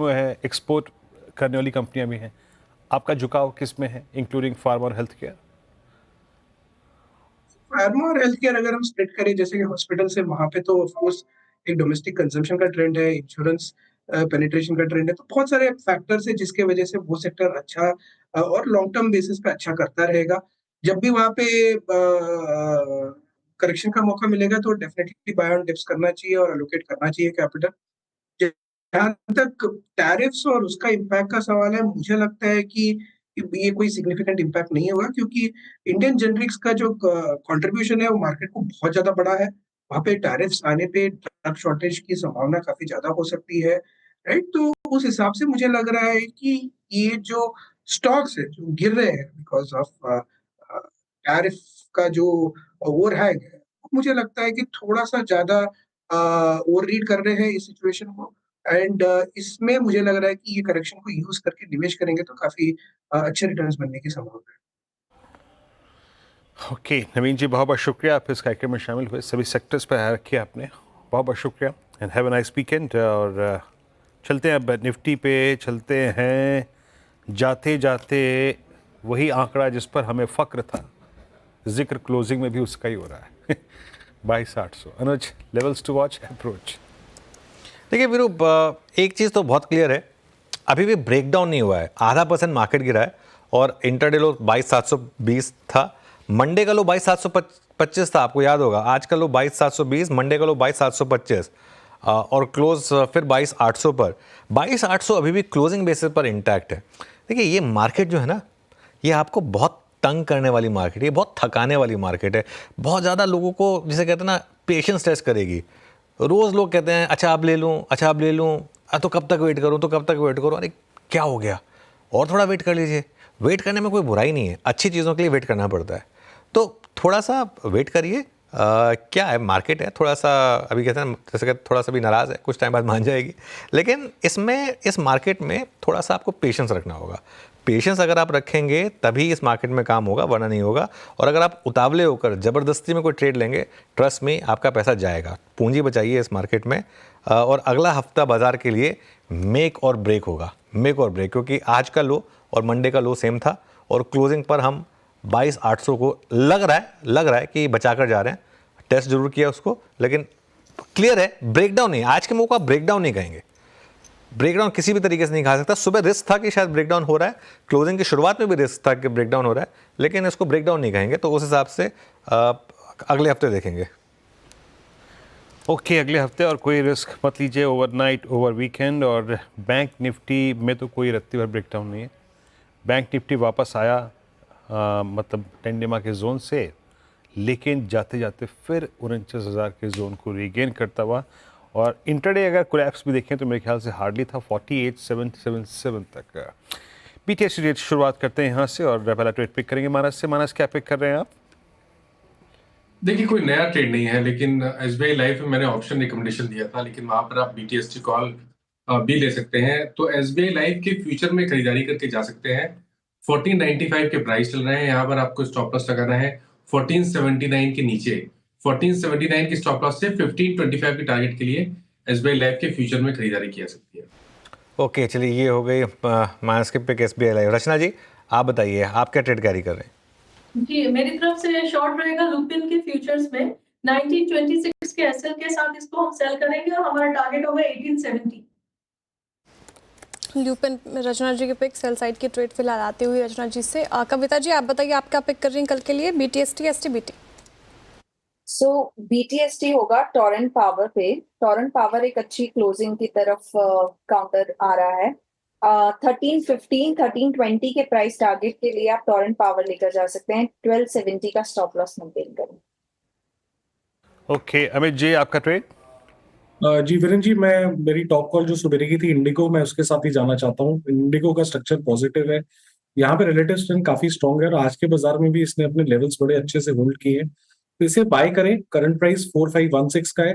है, एक्सपोर्ट करने वाली कंपनियां भी हैं। आपका झुकाव किस में है, इंक्लूडिंग फार्मा और हेल्थ केयर? फार्मा और हेल्थ केयर अगर हम स्प्लिट करें, जैसे कि हॉस्पिटल से, वहां पे तो ऑफ कोर्स एक डोमेस्टिक कंजम्पशन का ट्रेंड है, इंश्योरेंस पेनिट्रेशन का ट्रेंड है, तो बहुत सारे फैक्टर्स है जिसके वजह से वो सेक्टर अच्छा और लॉन्ग टर्म बेसिस पे अच्छा करता रहेगा। जब भी वहाँ पे करेक्शन का मौका मिलेगा तो डेफिनेटली बाय ऑन डिप्स करना चाहिए और एलोकेट करना चाहिए कैपिटल। जहाँ तक टैरिफ्स और उसका इम्पैक्ट का सवाल है, मुझे लगता है कि ये कोई सिग्निफिकेंट इम्पैक्ट नहीं होगा, क्योंकि इंडियन जेनरिक्स का जो कंट्रीब्यूशन है वो मार्केट को बहुत ज़्यादा बड़ा है। वहाँ पे टैरिफ्स आने पे ड्रग शॉर्टेज की संभावना काफ़ी ज़्यादा हो सकती है, राइट? तो उस हिसाब से मुझे लग रहा है कि ये जो स्टॉक्स है, जो गिर रहे हैं बिकॉज़ ऑफ टैरिफ का जो ओवरहैंग है, मुझे लगता है कि थोड़ा-सा ज़्यादा ओवररीड कर रहे हैं इस सिचुएशन को। एंड इसमें मुझे लग रहा है कि ये करेक्शन को यूज़ करके निवेश करेंगे तो काफ़ी अच्छे रिटर्न्स बनने की संभावना है। ओके नवीन जी, बहुत बहुत शुक्रिया आप इस कार्यक्रम में शामिल हुए, सभी सेक्टर्स पर आया रखिए आपने, बहुत बहुत शुक्रिया and have a nice weekend. और चलते हैं अब निफ्टी पे, चलते हैं जाते जाते वही आंकड़ा जिस पर हमें फ़क्र था, जिक्र क्लोजिंग में भी उसका ही हो रहा है 22,800। अनुज, लेवल्स टू वॉच, अप्रोच। देखिए वीरू, एक चीज़ तो बहुत क्लियर है, अभी भी ब्रेकडाउन नहीं हुआ है। 0.5% मार्केट गिरा है और इंटरडे लो 22,720 था, मंडे का लो 22,725 था, आपको याद होगा। आज का लो 22,720, मंडे का लो 22,725 और क्लोज फिर 22,800 पर। 22,800 अभी भी क्लोजिंग बेसिस पर इंटैक्ट है। देखिए ये मार्केट जो है ना, ये आपको बहुत तंग करने वाली मार्केट है, ये बहुत थकाने वाली मार्केट है। बहुत ज़्यादा लोगों को, जिसे कहते हैं ना, पेशेंस टेस्ट करेगी। रोज़ लोग कहते हैं अच्छा आप ले लूँ, अच्छा आप ले लूँ, तो कब तक वेट करूँ, तो कब तक वेट करूँ। अरे क्या हो गया, और थोड़ा वेट कर लीजिए। वेट करने में कोई बुराई नहीं है, अच्छी चीज़ों के लिए वेट करना पड़ता है, तो थोड़ा सा वेट करिए। क्या है, मार्केट है थोड़ा सा, अभी कहते हैं जैसे कहते थोड़ा सा भी नाराज़ है, कुछ टाइम बाद मान जाएगी। लेकिन इसमें, इस मार्केट में थोड़ा सा आपको पेशेंस रखना होगा। पेशेंस अगर आप रखेंगे तभी इस मार्केट में काम होगा, वरना नहीं होगा। और अगर आप उतावले होकर ज़बरदस्ती में कोई ट्रेड लेंगे, ट्रस्ट में आपका पैसा जाएगा। पूंजी बचाइए इस मार्केट में। और अगला हफ्ता बाज़ार के लिए मेक और ब्रेक होगा, मेक और ब्रेक, क्योंकि आज का लो और मंडे का लो सेम था और क्लोजिंग पर हम 22,800 को लग रहा है कि बचा कर जा रहे हैं। टेस्ट जरूर किया उसको, लेकिन क्लियर है ब्रेकडाउन नहीं, आज के मौका आप ब्रेकडाउन नहीं कहेंगे। ब्रेकडाउन किसी भी तरीके से नहीं खा सकता। सुबह रिस्क था कि शायद ब्रेकडाउन हो रहा है, क्लोजिंग की शुरुआत में भी रिस्क था कि ब्रेकडाउन हो रहा है, लेकिन इसको ब्रेकडाउन नहीं कहेंगे। तो उस हिसाब से अगले हफ्ते देखेंगे। ओके, अगले हफ्ते। और कोई रिस्क मत लीजिए ओवरनाइट, ओवर वीकेंड। और बैंक निफ्टी में तो कोई रत्ती भर ब्रेकडाउन नहीं है। बैंक निफ्टी वापस आया मतलब 10 डेमा के जोन से, लेकिन जाते जाते फिर 49,000 के जोन को रीगेन करता हुआ। और इंटरडे अगर कोलैप्स भी देखें तो मेरे ख्याल से हार्डली था 48,777 तक। बीटीएस रेट शुरुआत करते हैं यहाँ से और पहला ट्रेड पिक करेंगे मानस से। मानस, क्या पिक कर रहे हैं आप? देखिए कोई नया ट्रेड नहीं है, लेकिन एसबीआई लाइफ में मैंने ऑप्शन रिकमेंडेशन दिया था, लेकिन वहां पर आप बीटीएसटी कॉल भी ले सकते हैं। तो एसबीआई लाइफ के फ्यूचर में खरीदारी करके जा सकते हैं। 1495 के प्राइस चल रहे हैं, यहाँ पर आपको स्टॉप लॉस लगाना है 1479 के नीचे। 1479 की स्टॉप लॉस से 1525 के टारगेट के लिए एसबीआई लाइफ के फ्यूचर में खरीदारी की जा सकती है। ओके, चलिए ये हो गई माइनस के पिक एसबीआई लाइफ। रचना जी, आप बताइए आप क्या ट्रेड कैरी कर रहे हैं? जी, मेरी तरफ से शॉर्ट रहेगा लुपिन के फ्यूचर्स में 1926 के एसएल के साथ इसको हम सेल करेंगे और हमारा टारगेट होगा 1870। ल्यूपिन रचना जी के पिक सेल साइड की ट्रेड फिलहाल आती हुई रचना जी से। कविता जी, आप बताइए आप क्या पिक कर रही हैं कल के लिए? BTST, STBT? सो बीटीएसटी होगा टोरेंट पावर पे। टोरेंट पावर एक अच्छी क्लोजिंग की तरफ काउंटर आ रहा है। 1315, 1320 के प्राइस टारगेट के लिए आप टोरेंट पावर लेकर जा सकते हैं। 1270 का स्टॉप लॉस मेंटेन करें। ओके, अमित जी आपका ट्रेड? जी वीरेन जी, मैं मेरी टॉप कॉल जो सुबह की थी इंडिगो, मैं उसके साथ ही जाना चाहता हूँ। इंडिगो का स्ट्रक्चर पॉजिटिव है, यहाँ पे रिलेटिव स्ट्रेंथ काफी स्ट्रॉन्ग है और आज के बाजार में भी इसने अपने लेवल्स बड़े अच्छे से होल्ड किए हैं, तो इसे बाय करें। करंट प्राइस 4516 का है।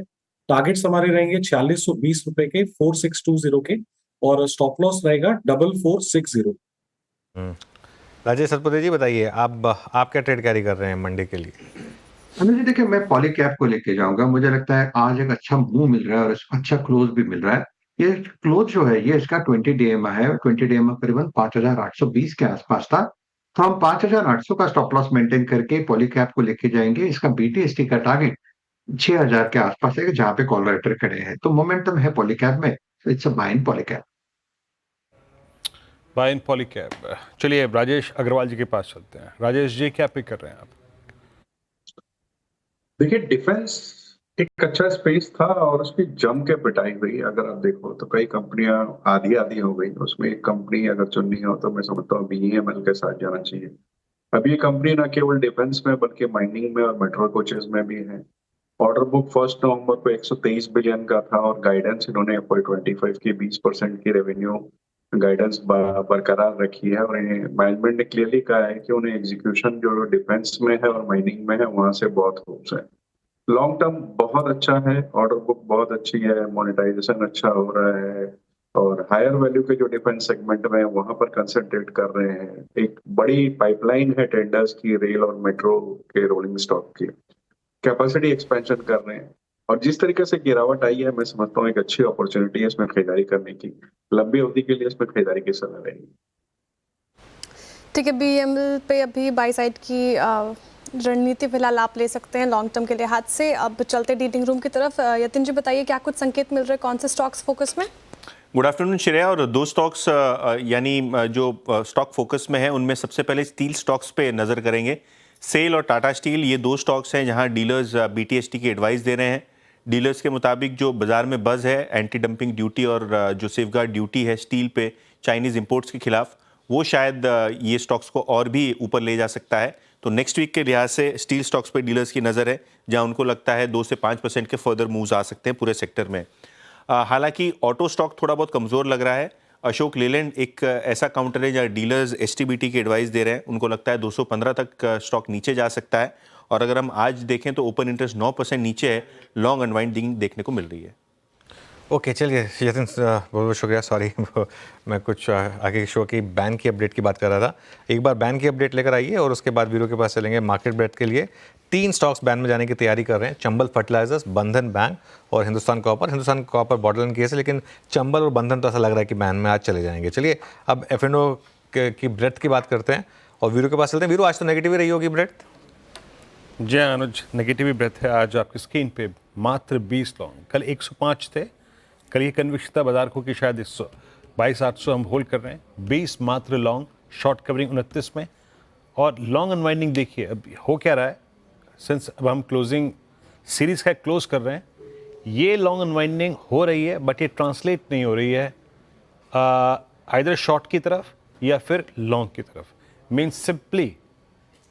टारगेट्स हमारे रहेंगे 4620 रुपए के, 4620 के, और स्टॉप लॉस रहेगा 4460। राजेश सतपथे जी बताइए आप क्या ट्रेड कैरी कर रहे हैं मंडे के लिए? अनिल जी देखिए, मैं पॉलीकैप को लेके जाऊंगा। मुझे लगता है आज एक अच्छा मूव मिल रहा है और अच्छा क्लोज भी मिल रहा है। ये क्लोज जो है ये इसका 20 DMA है, 20 DMA करीबन 5820 के आसपास था, तो हम 5800 का स्टॉप लॉस मेंटेन करके पॉलीकैप को लेके जाएंगे। इसका बीटीएसटी का टारगेट 6000 के आसपास है, जहां पे कॉल राइटर खड़े हैं, तो मोमेंटम है पॉलीकैप में। It's a buy in Polycab. Buy in Polycab. चलिए राजेश अग्रवाल जी के पास चलते हैं। राजेश जी क्या पिक कर रहे हैं आप? देखिए डिफेंस एक अच्छा स्पेस था और उसकी जम के पिटाई हुई। अगर आप देखो तो कई कंपनियां आधी आधी हो गई, उसमें एक कंपनी अगर चुननी हो तो मैं समझता हूँ BEML के साथ जाना चाहिए। अब ये कंपनी ना केवल डिफेंस में बल्कि माइनिंग में और मेट्रो कोचेस में भी है। ऑर्डर बुक 1 नवंबर को 123 बिलियन का था और गाइडेंस इन्होंने FY25 की 20% की रेवेन्यू गाइडेंस बरकरार रखी है। और मैनेजमेंट ने क्लियरली कहा है कि उन्हें एग्जीक्यूशन जो डिफेंस में है और माइनिंग में है वहां से बहुत होप्स है। लॉन्ग टर्म बहुत अच्छा है, ऑर्डर बुक बहुत अच्छी है, मोनेटाइजेशन अच्छा हो रहा है और हायर वैल्यू के जो डिफेंस सेगमेंट में है, वहां पर कंसंट्रेट कर रहे हैं। एक बड़ी पाइपलाइन है टेंडर्स की, रेल और मेट्रो के रोलिंग स्टॉक की कैपेसिटी एक्सपेंशन कर रहे हैं। और जिस तरीके से गिरावट आई है, मैं समझता हूँ एक अच्छी अपॉर्चुनिटी है इसमें खरीदारी करने की। लंबी अवधि के लिए इसमें खरीदारी की सलाह रहेगी। ठीक है, BEML पे अभी बाई साइड की रणनीति फिलहाल आप ले सकते हैं लॉन्ग टर्म के लिहाज से। अब चलते डीलिंग रूम की तरफ। यतिन जी बताइए क्या कुछ संकेत मिल रहे हैं, कौन से स्टॉक्स फोकस में? Good afternoon Shreya. और दो स्टॉक्स यानी जो स्टॉक फोकस में है उनमें सबसे पहले स्टील स्टॉक्स पे नज़र करेंगे। सेल और टाटा स्टील ये दो स्टॉक्स हैं जहां डीलर्स BTST की एडवाइस दे रहे हैं। डीलर्स के मुताबिक जो बाजार में बज़ है एंटी डंपिंग ड्यूटी और जो सेफगार्ड ड्यूटी है स्टील पे चाइनीज़ इंपोर्ट्स के खिलाफ, वो शायद ये स्टॉक्स को और भी ऊपर ले जा सकता है। तो नेक्स्ट वीक के लिहाज से स्टील स्टॉक्स पे डीलर्स की नज़र है जहां उनको लगता है 2 से 5% के फर्दर मूव्स आ सकते हैं पूरे सेक्टर में। हालांकि ऑटो स्टॉक थोड़ा बहुत कमज़ोर लग रहा है। अशोक लेलैंड एक ऐसा काउंटर है जहाँ डीलर्स STBT की एडवाइस दे रहे हैं, उनको लगता है 215 तक स्टॉक नीचे जा सकता है। और अगर हम आज देखें तो ओपन इंटरेस्ट 9% नीचे है, लॉन्ग अनवाइंडिंग देखने को मिल रही है। ओके चलिए यतिन बहुत बहुत शुक्रिया। सॉरी मैं कुछ आगे शो की बैन की अपडेट की बात कर रहा था। एक बार बैन की अपडेट लेकर आइए और उसके बाद वीरो के पास चलेंगे मार्केट ब्रेथ के लिए। 3 स्टॉक्स बैन में जाने की तैयारी कर रहे हैं, चंबल फर्टिलाइजर्स, बंधन बैंक और Hindustan copper. Hindustan copper borderline case है, लेकिन चंबल और बंधन तो ऐसा लग रहा है कि बैन में आज चले जाएंगे। चलिए अब F&O की ब्रेथ की बात करते हैं और वीरो के पास चलते हैं। वीरो आज तो नेगेटिव ही रही होगी ब्रेथ? जी अनुज, नेगेटिव ब्रेथ है आज आपकी स्क्रीन पे। मात्र 20 लॉन्ग, कल 105 थे, कल ये कन्विक्शन था बाजार को कि शायद 22,800 हम होल्ड कर रहे हैं। 20 मात्र लॉन्ग, शॉर्ट कवरिंग 29 में। और लॉन्ग अनवाइंडिंग देखिए अब हो क्या रहा है, सिंस अब हम क्लोजिंग सीरीज का क्लोज कर रहे हैं, ये लॉन्ग अनवाइंडिंग हो रही है बट ये ट्रांसलेट नहीं हो रही है आइदर शॉर्ट की तरफ या फिर लॉन्ग की तरफ। मीन्स सिंपली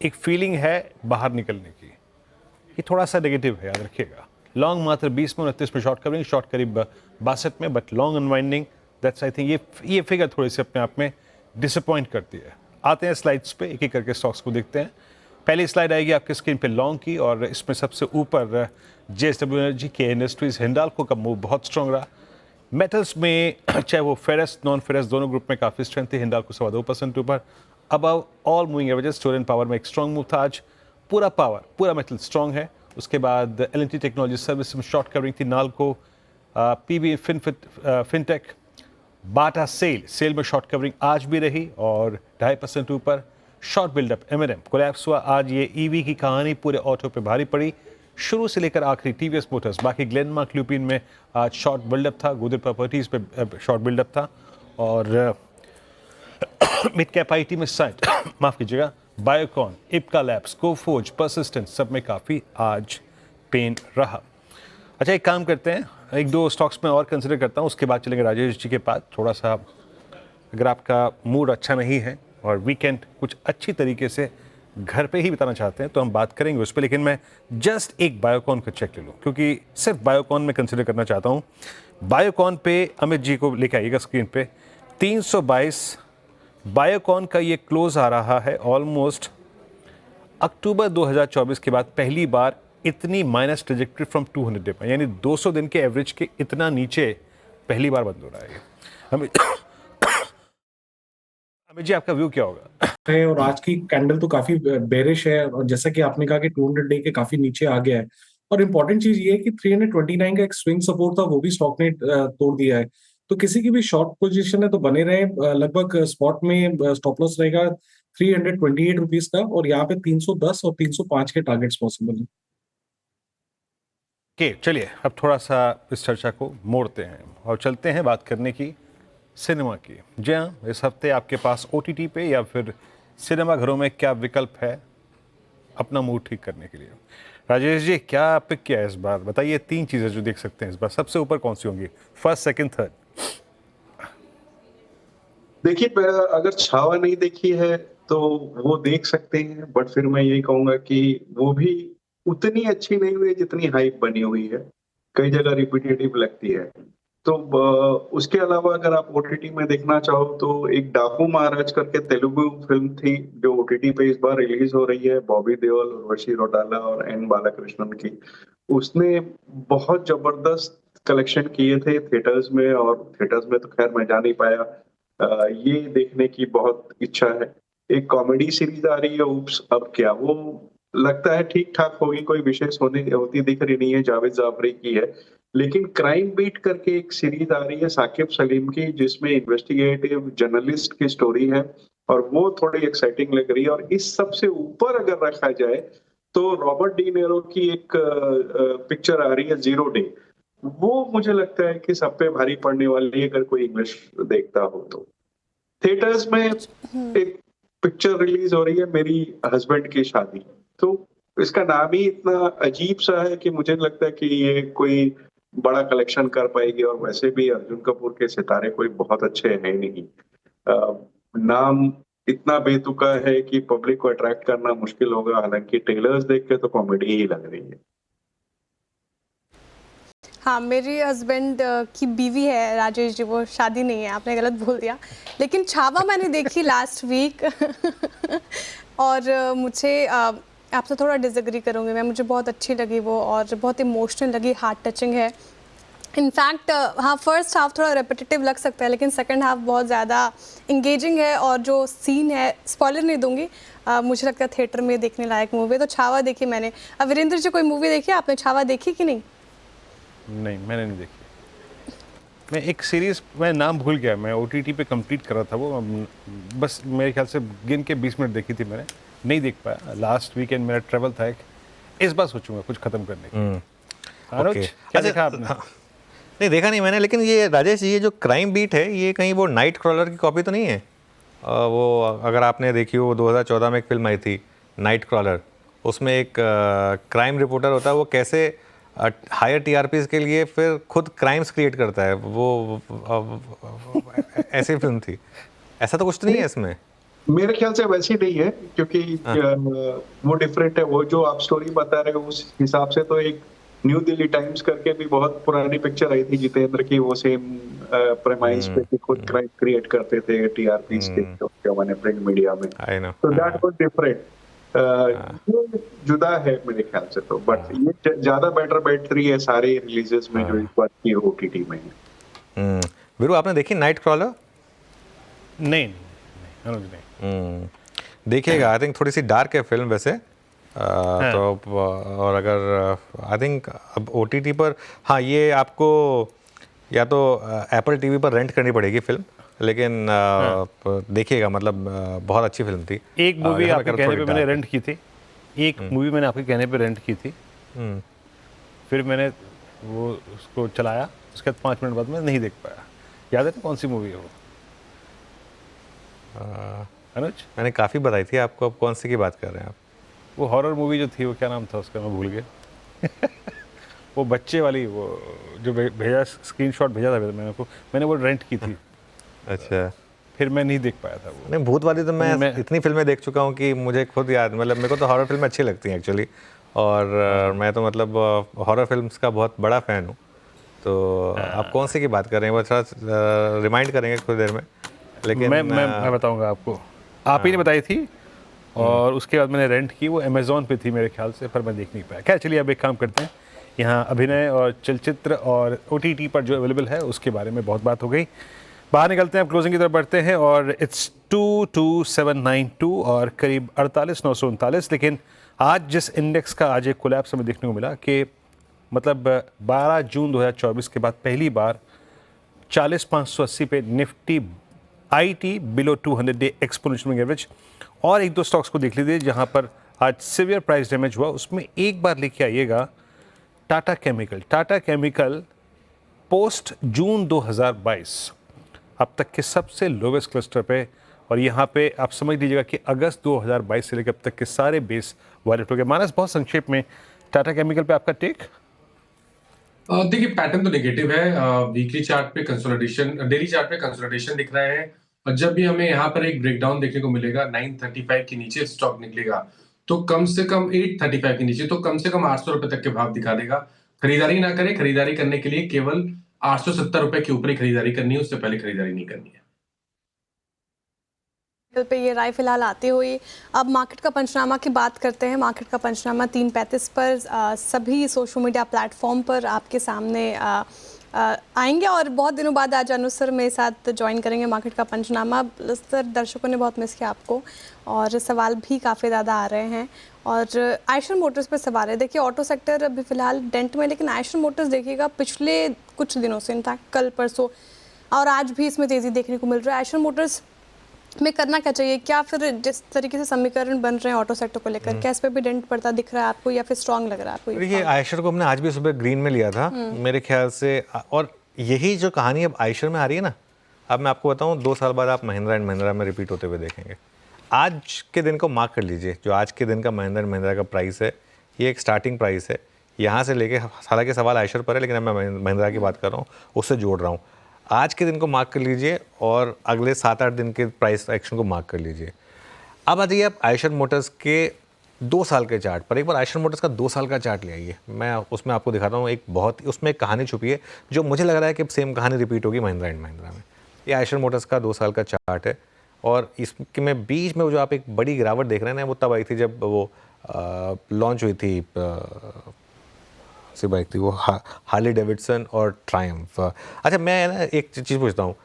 एक फीलिंग है बाहर निकलने की, ये थोड़ा सा नेगेटिव है, याद रखिएगा। लॉन्ग मात्र 20 में, 29 में शॉर्ट कवरिंग, शॉर्ट करीब 62 में, but long unwinding that's I think ये फिगर थोड़ी सी अपने आप में डिसअपॉइंट करती है। आते हैं स्लाइड्स पे, एक एक करके स्टॉक्स को देखते हैं। पहली स्लाइड आएगी आपकी स्क्रीन पे लॉन्ग की और इसमें सबसे ऊपर JSW एनर्जी के इंडस्ट्रीज हिंडाल्को का मूव बहुत स्ट्रॉन्ग रहा। मेटल्स में चाहे वो फेरस नॉन फेरस दोनों ग्रुप में काफ़ी स्ट्रेंथ थी। हिंडाल्को 2.25% ऊपर, above all moving averages. Store and power में एक स्ट्रॉन्ग मूव था आज। पूरा मेटल स्ट्रॉन्ग है। उसके बाद L&T टेक्नोलॉजी सर्विस में शॉर्ट कवरिंग थी। नाल्को, PB फिनटेक, बाटा सेल में शॉर्ट कवरिंग आज भी रही और 2.5% ऊपर। शॉर्ट बिल्डअप M&M कोलैप्स हुआ आज। ये EV की कहानी पूरे ऑटो पे भारी पड़ी शुरू से लेकर आखिरी। TVS मोटर्स, बाकी ग्लेनमार्क ल्यूपिन में आज शॉर्ट बिल्डअप था। गुदर प्रॉपर्टीज पे शॉर्ट बिल्डअप था और मिड कैप IT में साइट माफ कीजिएगा, Biocon, Ipca labs, Coforge, persistent सब में काफ़ी आज पेन रहा। अच्छा एक काम करते हैं, एक दो स्टॉक्स में और कंसिडर करता हूँ, उसके बाद चलेंगे राजेश जी के पास। थोड़ा सा अगर आपका मूड अच्छा नहीं है और वीकेंड कुछ अच्छी तरीके से घर पे ही बिताना चाहते हैं तो हम बात करेंगे उस पर, लेकिन मैं जस्ट एक बायोकॉन का चेक ले लूँ क्योंकि सिर्फ बायोकॉन में कंसिडर करना चाहता हूँ। बायोकॉन पे अमित जी को लेके आइएगा स्क्रीन पे। 322 बायोकॉन का ये क्लोज आ रहा है ऑलमोस्ट अक्टूबर 2024 के बाद पहली बार इतनी माइनस ट्रेजेक्टरी फ्रॉम 200 डे पर, यानी 200 दिन के एवरेज के इतना नीचे पहली बार बंद हो रहा है। अमित जी आपका व्यू क्या होगा? है और आज की कैंडल तो काफी बेरिश है और जैसा कि आपने कहा कि 200 डे के काफी नीचे आ गया है। और इम्पोर्टेंट चीज ये है कि 329 का एक स्विंग सपोर्ट था, वो भी स्टॉक ने तोड़ दिया है। तो किसी की भी शॉर्ट पोजीशन है तो बने रहे। लगभग स्पॉट में स्टॉप लॉस रहेगा 328 रुपीज का और यहाँ पे 310 और 305 के टारगेट्स पॉसिबल है। के चलिए अब थोड़ा सा इस चर्चा को मोड़ते हैं और चलते हैं बात करने की सिनेमा की। जी हाँ, इस हफ्ते आपके पास OTT पे या फिर सिनेमा घरों में क्या विकल्प है अपना मूड ठीक करने के लिए? राजेश जी, क्या पिक किया है इस बार? बताइए 3 चीज़ें जो देख सकते हैं इस बार, सबसे ऊपर कौन सी होंगी? First, second, third. देखिए, अगर छावा नहीं देखी है तो वो देख सकते हैं, बट फिर मैं यही कहूंगा कि वो भी उतनी अच्छी नहीं हुई है जितनी हाइप बनी हुई है, कई जगह रिपीटेटिव लगती है। तो उसके अलावा अगर आप ओटीटी में देखना चाहो तो एक डाकू महाराज करके तेलुगु फिल्म थी जो ओटीटी पे इस बार रिलीज हो रही है, बॉबी देओल, उर्वशी रौटाला और एन बालाकृष्णन की। उसने बहुत जबरदस्त कलेक्शन किए थे थिएटर्स में, और थिएटर्स में तो खैर मैं जा नहीं पाया। ये देखने की बहुत इच्छा है। एक कॉमेडी सीरीज आ रही है उप्स अब क्या, वो लगता है ठीक ठाक होगी, कोई विशेष होती दिख रही नहीं है, जावेद जाफरी की है। लेकिन क्राइम बीट करके एक सीरीज आ रही है साकिब सलीम की, जिसमें इन्वेस्टिगेटिव जर्नलिस्ट की स्टोरी है, और वो थोड़ी एक्साइटिंग लग रही है। और इस सबसे ऊपर अगर रखा जाए तो रॉबर्ट डी नीरो की एक पिक्चर आ रही है जीरो डे, वो मुझे लगता है कि सब पे भारी पड़ने वाली है अगर कोई इंग्लिश देखता हो तो। थिएटर्स में एक पिक्चर रिलीज हो रही है, मेरी हस्बैंड की शादी, तो इसका नाम ही इतना अजीब सा है कि मुझे लगता है कि ये कोई बड़ा कलेक्शन कर पाएगी, और वैसे भी अर्जुन कपूर के सितारे कोई बहुत अच्छे हैं नहीं। नाम इतना बेतुका है कि पब्लिक को अट्रैक्ट करना मुश्किल होगा, हालांकि ट्रेलर्स देख के तो कॉमेडी ही लग रही है। हाँ, मेरी हस्बैंड की बीवी है राजेश जी, वो शादी नहीं है, आपने गलत बोल दिया। लेकिन छावा मैंने देखी लास्ट वीक और मुझे आपसे थोड़ा डिसएग्री करूँगी मैं, मुझे बहुत अच्छी लगी वो और बहुत इमोशनल लगी, हार्ट टचिंग है। इनफैक्ट हाँ, फर्स्ट हाफ थोड़ा रेपिटेटिव लग सकता है लेकिन सेकंड हाफ बहुत ज़्यादा इंगेजिंग है, और जो सीन है, स्पॉइलर नहीं दूंगी, मुझे लगता है थिएटर में देखने लायक मूवी। तो छावा देखी मैंने। वीरेंद्र जी, कोई मूवी देखी आपने? छावा देखी कि नहीं? नहीं, मैंने नहीं देखी। मैं एक सीरीज, मैं नाम भूल गया, मैं OTT पे कंप्लीट कर रहा था वो, बस मेरे ख्याल से गिन के 20 मिनट देखी थी मैंने, नहीं देख पाया। लास्ट वीकेंड मेरा ट्रैवल था एक, इस बार सोचूंगा कुछ खत्म करने की। अनुज, क्या देखा आपने? नहीं देखा नहीं मैंने, लेकिन ये राजेश जी, ये जो क्राइम बीट है ये कहीं वो नाइट क्रॉलर की कॉपी तो नहीं है? वो अगर आपने देखी हो, 2014 में एक फिल्म आई थी नाइट क्रॉलर, उसमें एक क्राइम रिपोर्टर होता है, वो कैसे हायर TRPs के लिए फिर खुद क्राइम्स क्रिएट करता है, वो ऐसी फिल्म थी। ऐसा तो कुछ तो नहीं है इसमें? मेरे ख्याल से वैसी नहीं है, क्योंकि वो डिफरेंट है। वो जो आप स्टोरी बता रहे हो उस हिसाब से तो एक न्यू दिल्ली टाइम्स करके भी बहुत पुरानी पिक्चर आई थी जितेंद्र की, वो सेम प्रेमाइस पे खुद क्राइम क्रिएट करते थे TRPs के जमाने प्रिंट मीडिया में, तो दैट वाज डिफरेंट। जुदा है मेरे ख्याल से तो, बट ये ज्यादा बेटर बैटरी है सारे रिलीजेस में जो इस बार की OTT में है। वीरू, आपने देखी नाइट क्रॉलर? नहीं, देखिएगा, आई थिंक थोड़ी सी डार्क है फिल्म वैसे। तो और अगर आई थिंक अब OTT पर, हाँ, ये आपको या तो Apple TV पर रेंट करनी पड़ेगी फिल्म, लेकिन देखिएगा, मतलब बहुत अच्छी फिल्म थी। एक मूवी आपके कहने पे मैंने रेंट की थी, एक मूवी मैंने आपके कहने पे रेंट की थी, फिर मैंने वो उसको चलाया, उसके बाद 5 मिनट बाद मैं नहीं देख पाया। याद है कौन सी मूवी है वो? अनुज, मैंने काफ़ी बताई थी आपको, अब कौन सी की बात कर रहे हैं आप? वो हॉरर मूवी जो थी, वो क्या नाम था उसका, मैं भूल गया। वो बच्चे वाली, वो जो भेजा, स्क्रीनशॉट भेजा था मैंने को, मैंने वो रेंट की थी। अच्छा, फिर मैं नहीं देख पाया था वो। नहीं, भूत वाली तो मैं इतनी फिल्में देख चुका हूँ कि मुझे खुद याद, मतलब मेरे को तो हॉरर फिल्में अच्छी लगती हैं एक्चुअली, और मैं तो मतलब हॉरर फिल्म्स का बहुत बड़ा फ़ैन हूँ। तो आप कौन सी की बात कर रहे हैं, वो थोड़ा रिमाइंड करेंगे कुछ देर में। लेकिन मैं बताऊँगा आपको, आप ही ने बताई थी, और उसके बाद मैंने रेंट की, वो अमेज़ॉन पे थी मेरे ख्याल से, पर मैं देख नहीं पाया। क्या, चलिए अब एक काम करते हैं, यहाँ अभिनय और चलचित्र और OTT पर जो अवेलेबल है उसके बारे में बहुत बात हो गई, बाहर निकलते हैं, अब क्लोजिंग की तरफ बढ़ते हैं, और इट्स 22792 और करीब 48,939। लेकिन आज जिस इंडेक्स का आज एक कोलैप्स हमें देखने को मिला कि मतलब 12 जून 2024 के बाद पहली बार 40,580 पे Nifty IT below 200 day exponential average. और एक दो स्टॉक्स को देख लीजिए जहां पर आज सिवियर प्राइस डैमेज हुआ, उसमें एक बार लेके आइएगा टाटा केमिकल पोस्ट जून 2022 अब तक के सबसे लोवेस्ट क्लस्टर पे, और यहाँ पे आप समझ लीजिएगा कि अगस्त 2022 से लेकर अब तक के सारे बेस वायलेट हो गए। मानस, बहुत संक्षेप में टाटा केमिकल पे आपका टेक? देखिए, पैटर्न तो नेगेटिव है। वीकली चार्ट पे कंसोलिडेशन, डेली चार्ट पे कंसोलिडेशन दिख रहे हैं, और जब भी हमें यहाँ पर एक ब्रेकडाउन देखने को मिलेगा 935 के नीचे स्टॉक निकलेगा, तो कम से कम 835 के नीचे, तो कम से कम 800 रुपए तक के भाव दिखा देगा। खरीदारी ना करें, खरीदारी करने के लिए केवल 870 रुपए के ऊपर ही खरीदारी करनी है, उससे पहले खरीदारी नहीं करनी है। पे ये राय फिलहाल आती हुई अब मार्केट का पंचनामा की बात करते हैं। मार्केट का पंचनामा 3:35 पर सभी सोशल मीडिया प्लेटफॉर्म पर आपके सामने आएंगे, और बहुत दिनों बाद आज अनुज सर मेरे साथ ज्वाइन करेंगे मार्केट का पंचनामा। सर, दर्शकों ने बहुत मिस किया आपको, और सवाल भी काफ़ी ज़्यादा आ रहे हैं, और आयशर मोटर्स पर सवाल है। देखिए, ऑटो सेक्टर अभी फ़िलहाल डेंट में, लेकिन आयशर मोटर्स देखिएगा पिछले कुछ दिनों से, इनफैक्ट कल परसों और आज भी इसमें तेज़ी देखने को मिल रहा है। आयशर मोटर्स में करना क्या चाहिए? क्या फिर जिस तरीके से समीकरण बन रहे हैं ऑटो सेक्टर को लेकर, क्या इस पे भी डेंट पड़ता दिख रहा है आपको, या फिर स्ट्रांग लग रहा है आपको? देखिए, आयशर को हमने आज भी सुबह ग्रीन में लिया था मेरे ख्याल से, और यही जो कहानी अब आयशर में आ रही है ना, अब मैं आपको बताऊं 2 साल बाद आप महिंद्रा एंड महिंद्रा में रिपीट होते हुए देखेंगे। आज के दिन को मार्क कर लीजिए, जो आज के दिन का महिंद्रा एंड महिंद्रा का प्राइस है, ये एक स्टार्टिंग प्राइस है। यहाँ से लेके, हालांकि सवाल आयशर पर है, लेकिन अब मैं महिंद्रा की बात कर रहा हूँ, उससे जोड़ रहा हूँ। आज के दिन को मार्क कर लीजिए और अगले 7-8 दिन के प्राइस एक्शन को मार्क कर लीजिए। अब आ जाइए आप आयशर मोटर्स के 2 साल के चार्ट पर। एक बार आयशर मोटर्स का 2 साल का चार्ट ले आइए, मैं उसमें आपको दिखाता हूँ। एक बहुत, उसमें एक कहानी छुपी है जो मुझे लग रहा है कि सेम कहानी रिपीट होगी महिंद्रा एंड महिंद्रा में। ये आयशर मोटर्स का 2 साल का चार्ट है, और इसके में बीच में वो जो आप एक बड़ी गिरावट देख रहे हैं ना, वो तब आई थी जब वो लॉन्च हुई थी सी बाइक थी, वो हार्ली डेविडसन और ट्रायम्फ। अच्छा, मैं ना एक चीज़ पूछता हूँ,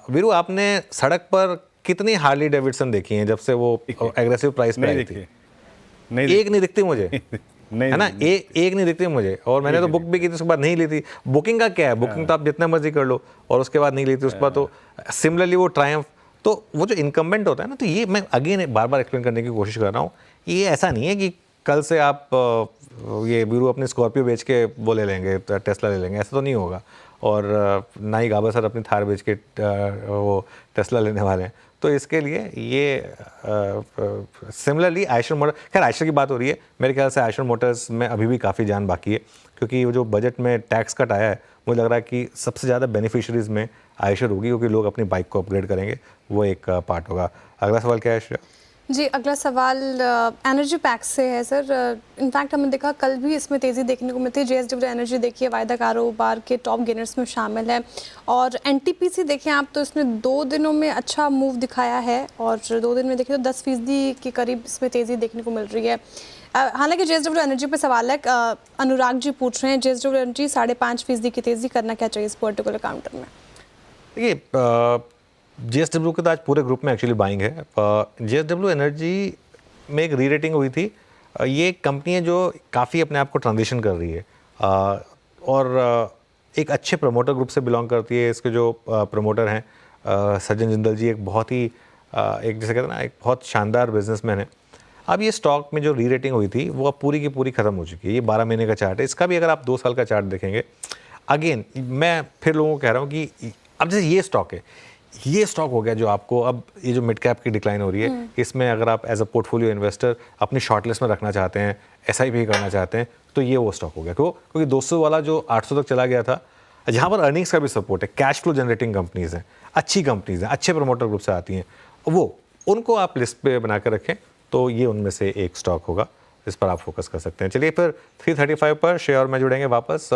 वीरू, आपने सड़क पर कितनी हार्ली डेविडसन देखी हैं जब से वो एग्रेसिव प्राइस पे आई थी? एक नहीं दिखती मुझे, है ना, एक नहीं दिखती मुझे। और मैंने तो बुक भी की थी, उसके बाद नहीं ली थी। बुकिंग का क्या है, बुकिंग तो आप जितना मर्जी कर लो, और उसके बाद नहीं ली थी उसके बाद। तो सिमिलरली वो ट्रायम्फ, तो वो जो इनकम्बेंट होता है ना, तो ये मैं अगेन बार बार एक्सप्लेन करने की कोशिश कर रहा हूँ, ये ऐसा नहीं है कि कल से आप ये वीरू अपनी स्कॉर्पियो बेच के वो ले लेंगे, टेस्ला ले लेंगे, ऐसा तो नहीं होगा। और ना ही गाबा सर अपनी थार बेच के वो टेस्ला लेने वाले हैं। तो इसके लिए ये सिमिलरली आयशर मोटर, खैर आयशर की बात हो रही है, मेरे ख्याल से आयशर मोटर्स में अभी भी काफ़ी जान बाकी है, क्योंकि वो जो बजट में टैक्स कट आया है, मुझे लग रहा है कि सबसे ज़्यादा बेनिफिशरीज़ में आयशर होगी, क्योंकि लोग अपनी बाइक को अपग्रेड करेंगे, वो एक पार्ट होगा। अगला सवाल क्या है श्रेया? जी, अगला सवाल एनर्जी पैक से है सर। इनफैक्ट हमने देखा कल भी इसमें तेज़ी देखने को मिलती है। JSW एनर्जी देखिए वायदा कारोबार के टॉप गेनर्स में शामिल है, और NTPC देखें आप तो इसने 2 दिनों में अच्छा मूव दिखाया है, और 2 दिन में देखें तो 10% के करीब इसमें तेज़ी देखने को मिल रही है। हालांकि JSW एनर्जी पे सवाल है, अनुराग जी पूछ रहे हैं, JSW एनर्जी 5.5% की तेज़ी करना क्या चाहिए इस पर्टिकुलर काउंटर में? देखिए, JSW के तो आज पूरे ग्रुप में एक्चुअली बाइंग है। JSW एनर्जी में एक री रेटिंग हुई थी। ये एक कंपनी है जो काफ़ी अपने आप को ट्रांजिशन कर रही है, और एक अच्छे प्रमोटर ग्रुप से बिलोंग करती है। इसके जो प्रमोटर हैं सज्जन जिंदल जी, एक बहुत ही एक जैसे कहते हैं ना, एक बहुत शानदार बिजनेसमैन है। अब ये स्टॉक में जो री रेटिंग हुई थी वो अब पूरी की पूरी ख़त्म हो चुकी है। ये 12 महीने का चार्ट है। इसका भी अगर आप 2 साल का चार्ट देखेंगे, अगेन मैं फिर लोगों को कह रहा हूँ कि अब जैसे ये स्टॉक है, ये स्टॉक हो गया जो आपको अब ये जो मिड कैप की डिक्लाइन हो रही है, इसमें अगर आप एज अ पोर्टफोलियो इन्वेस्टर अपनी शॉर्ट लिस्ट में रखना चाहते हैं, SIP करना चाहते हैं, तो ये वो स्टॉक हो गया। क्योंकि 200 वाला जो 800 तक चला गया था, जहाँ पर अर्निंग्स का भी सपोर्ट है, कैश फ्लो जनरेटिंग कंपनीज हैं, अच्छी कंपनीज हैं, अच्छे प्रमोटर ग्रुप से आती हैं, वो उनको आप लिस्ट पे बना कर रखें, तो ये उनमें से एक स्टॉक होगा, इस पर आप फोकस कर सकते हैं। चलिए फिर 335 पर श्रेया और मैं जुड़ेंगे वापस।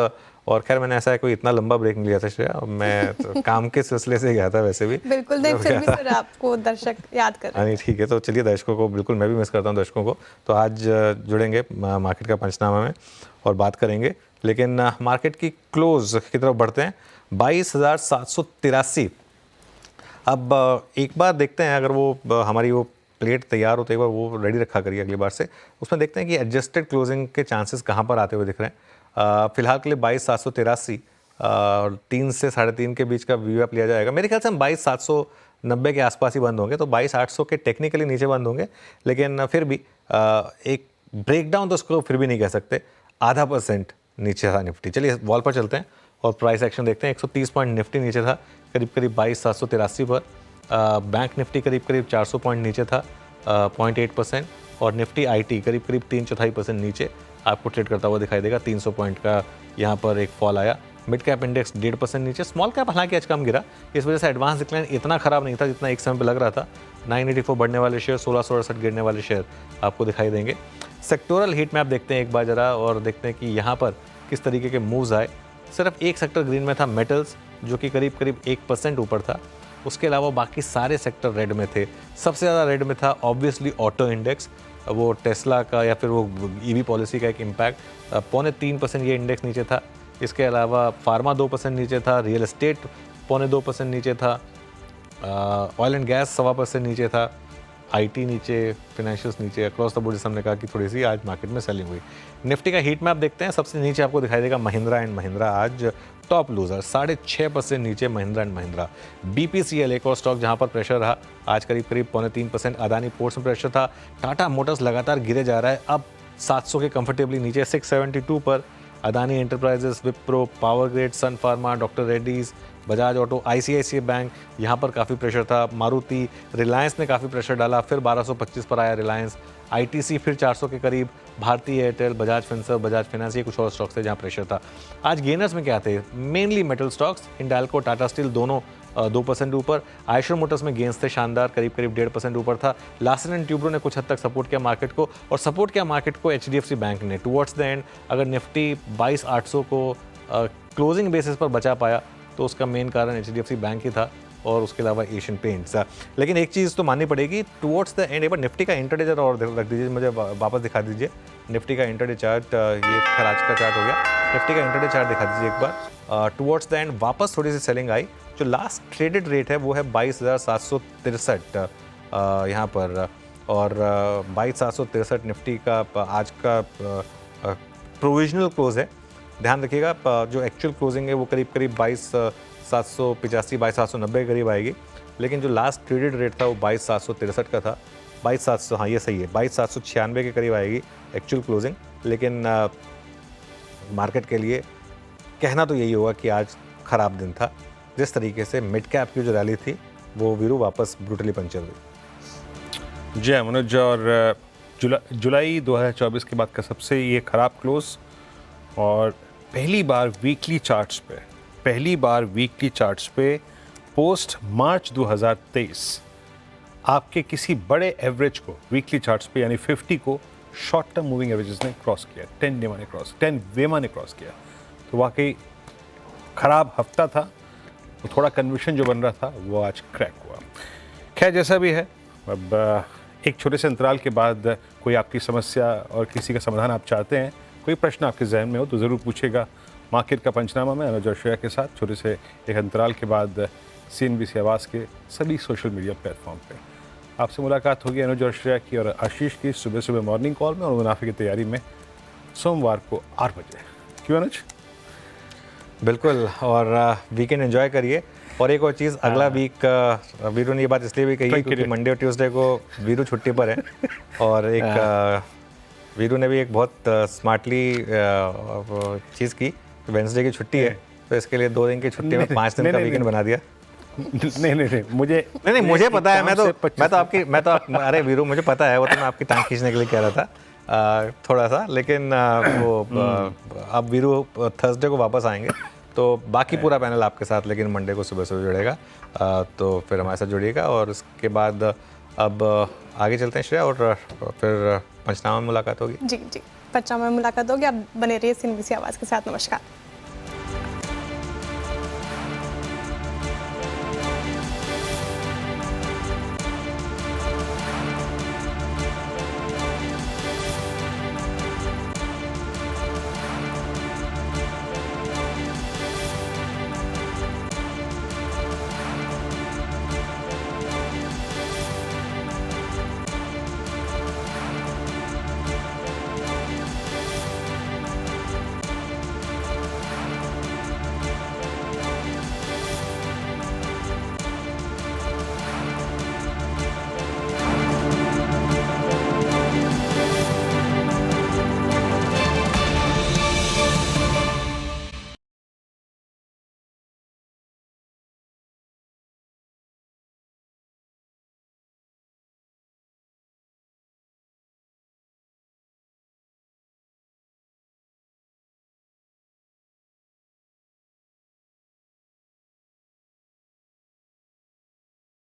और खैर मैंने ऐसा है कोई इतना लंबा ब्रेक नहीं लिया था श्रेया, मैं तो काम के सिलसिले से गया था वैसे भी। बिल्कुल नहीं, फिर भी सर आपको दर्शक याद कर रहे हैं। नहीं ठीक है, तो चलिए दर्शकों को, बिल्कुल मैं भी मिस करता हूँ दर्शकों को। तो आज जुड़ेंगे मार्केट का पंचनामा में और बात करेंगे, लेकिन मार्केट की क्लोज की तरफ बढ़ते हैं। 22,783। अब एक बार देखते हैं, अगर वो हमारी वो प्लेट तैयार होते एक बार वो रेडी रखा करिए अगली बार से, उसमें देखते हैं कि एडजस्टेड क्लोजिंग के चांसेस कहाँ पर आते हुए दिख रहे हैं। फिलहाल के लिए 22,783 और 3 से 3.5 के बीच का वीएप लिया जाएगा। मेरे ख्याल से हम 22,790 के आसपास ही बंद होंगे, तो 22,800 के टेक्निकली नीचे बंद होंगे, लेकिन फिर भी एक ब्रेकडाउन तो उसको फिर भी नहीं कह सकते, 0.5% नीचे था निफ्टी। चलिए वॉल पर चलते हैं और प्राइस एक्शन देखते हैं। 130 पॉइंट निफ्टी नीचे था करीब करीब 22,783 पर। बैंक निफ्टी करीब करीब 400 पॉइंट नीचे था 0.8%, और निफ्टी आईटी करीब करीब 3/4% नीचे आपको ट्रेड करता हुआ दिखाई देगा। 300 पॉइंट का यहाँ पर एक फॉल आया। मिड कैप इंडेक्स 1.5% नीचे। स्मॉल कैप हालांकि आज कम गिरा, इस वजह से एडवांस डिक्लाइन इतना खराब नहीं था जितना एक समय पर लग रहा था। 984 बढ़ने वाले शेयर, 1668 गिरने वाले शेयर आपको दिखाई देंगे। सेक्टोरल हीट में आप देखते हैं एक बार जरा, और देखते हैं कि यहाँ पर किस तरीके के मूव्स आए। सिर्फ एक सेक्टर ग्रीन में था, मेटल्स, जो कि करीब करीब 1% ऊपर था। उसके अलावा बाकी सारे सेक्टर रेड में थे। सबसे ज़्यादा रेड में था ऑब्वियसली ऑटो इंडेक्स, वो टेस्ला का या फिर वो ईवी पॉलिसी का एक इम्पैक्ट। 0.3% ये इंडेक्स नीचे था। इसके अलावा फार्मा 2% नीचे था, रियल एस्टेट 0.2% नीचे था, ऑयल एंड गैस 1.25% नीचे था, आईटी नीचे, फाइनेंशियल्स नीचे। अक्रॉस द बोर्ड जैसे हमने कहा कि थोड़ी सी आज मार्केट में सेलिंग हुई। निफ्टी का हीट में आप देखते हैं सबसे नीचे आपको दिखाई देगा महिंद्रा एंड महिंद्रा, आज टॉप लूजर 6.5% नीचे महिंद्रा एंड महिंद्रा। बीपीसीएल एक और स्टॉक जहां पर प्रेशर रहा, आज करीब करीब 0.3%। अदानी पोर्ट्स में प्रेशर था। टाटा मोटर्स लगातार गिरे जा रहा है, अब 700 के कंफर्टेबली नीचे, 672 पर। Adani enterprises, Wipro, power grid, sun pharma, doctor Reddy's, Bajaj auto, ICICI bank, यहाँ पर काफ़ी प्रेशर था। मारुति, रिलायंस ने काफ़ी प्रेशर डाला, फिर 1225 पर आया रिलायंस। आईटीसी फिर 400 के करीब। भारतीय Airtel, Bajaj Finserv, Bajaj finance, ये कुछ और स्टॉक्स थे जहाँ प्रेशर था। आज गेनर्स में क्या थे? Mainly metal stocks, Hindalco, Tata steel दोनों 2% ऊपर। आयशर मोटर्स में गेंस थे शानदार, करीब करीब 1.5% ऊपर था। लार्सन एंड ट्यूब्रो ने कुछ हद तक सपोर्ट किया मार्केट को, और सपोर्ट किया मार्केट को एचडीएफसी बैंक ने। टुवर्ड्स द एंड अगर निफ्टी 22,800 को क्लोजिंग बेसिस पर बचा पाया तो उसका मेन कारण एचडीएफसी बैंक ही था, और उसके अलावा एशियन पेंट्स। लेकिन एक चीज़ तो माननी पड़ेगी, टुवर्ड्स द एंड एक बार निफ्टी का इंटरडे चार्ट और रख दीजिए, मुझे वापस दिखा दीजिए निफ्टी का इंटरडे चार्ट। ये खैर आज का चार्ट हो गया, निफ्टी का इंटरडे चार्ट दिखा दीजिए एक बार। टुवर्ड्स द एंड वापस थोड़ी सी सेलिंग आई। जो लास्ट ट्रेडेड रेट है वो है 22,763 यहाँ पर, और 22,763 निफ्टी का आज का प्रोविजनल क्लोज है। ध्यान रखिएगा जो एक्चुअल क्लोजिंग है वो करीब करीब 22,785 22,790 के करीब आएगी, लेकिन जो लास्ट ट्रेडेड रेट था वो 22,763 का था। 22,700, हाँ ये सही है, 22,796 के करीब आएगी एक्चुअल क्लोजिंग। लेकिन मार्केट के लिए कहना तो यही होगा कि आज ख़राब दिन था। जिस तरीके से मिड कैप की जो रैली थी वो वीरू वापस ब्रूटली पंचर हुई। जय मनोज, और जुलाई 2024 के बाद का सबसे ये ख़राब क्लोज, और पहली बार वीकली चार्ट्स पे पोस्ट मार्च 2023 आपके किसी एवरेज एवरेज को वीकली चार्ट्स पे यानी 50 को शॉर्ट टर्म मूविंग एवरेजेस ने क्रॉस किया, 10 वेमा ने क्रॉस किया। तो वाकई ख़राब हफ्ता था, तो थोड़ा कन्विक्शन जो बन रहा था वो आज क्रैक हुआ। खैर जैसा भी है, अब एक छोटे से अंतराल के बाद कोई आपकी समस्या और किसी का समाधान आप चाहते हैं, कोई प्रश्न आपके जहन में हो तो ज़रूर पूछेगा। मार्केट का पंचनामा में अनुज और श्रेया के साथ छोटे से एक अंतराल के बाद CNBC आवाज़ के सभी सोशल मीडिया प्लेटफॉर्म पे आपसे मुलाकात होगी अनुज और श्रेया की और आशीष की सुबह मॉर्निंग कॉल में और मुनाफे की तैयारी में सोमवार को 8 बजे। क्यों अनुज? बिल्कुल, और वीकेंड एंजॉय करिए। और एक और चीज़, अगला वीक वीरू ने ये बात इसलिए भी कही है क्योंकि मंडे और ट्यूसडे को वीरू छुट्टी पर है, और एक वीरू ने भी एक बहुत स्मार्टली चीज़ की, वेंसडे की छुट्टी है तो इसके लिए 2 दिन की छुट्टी में 5 दिन का वीकेंड बना दिया। नहीं मुझे पता है, मैं तो अरे वीरू मुझे पता है, वो तो मैं आपकी टांग खींचने के लिए कह रहा था थोड़ा सा, लेकिन अब वीरू थर्सडे को वापस आएंगे तो बाकी पूरा पैनल आपके साथ, लेकिन मंडे को सुबह जुड़ेगा। तो फिर हमारे साथ जुड़िएगा, और उसके बाद अब आगे चलते हैं श्रेया, और फिर पंचनामा में मुलाकात होगी। जी, पंचनामा में मुलाकात होगी। आप बने रहिए CNBC आवाज़ के साथ। नमस्कार।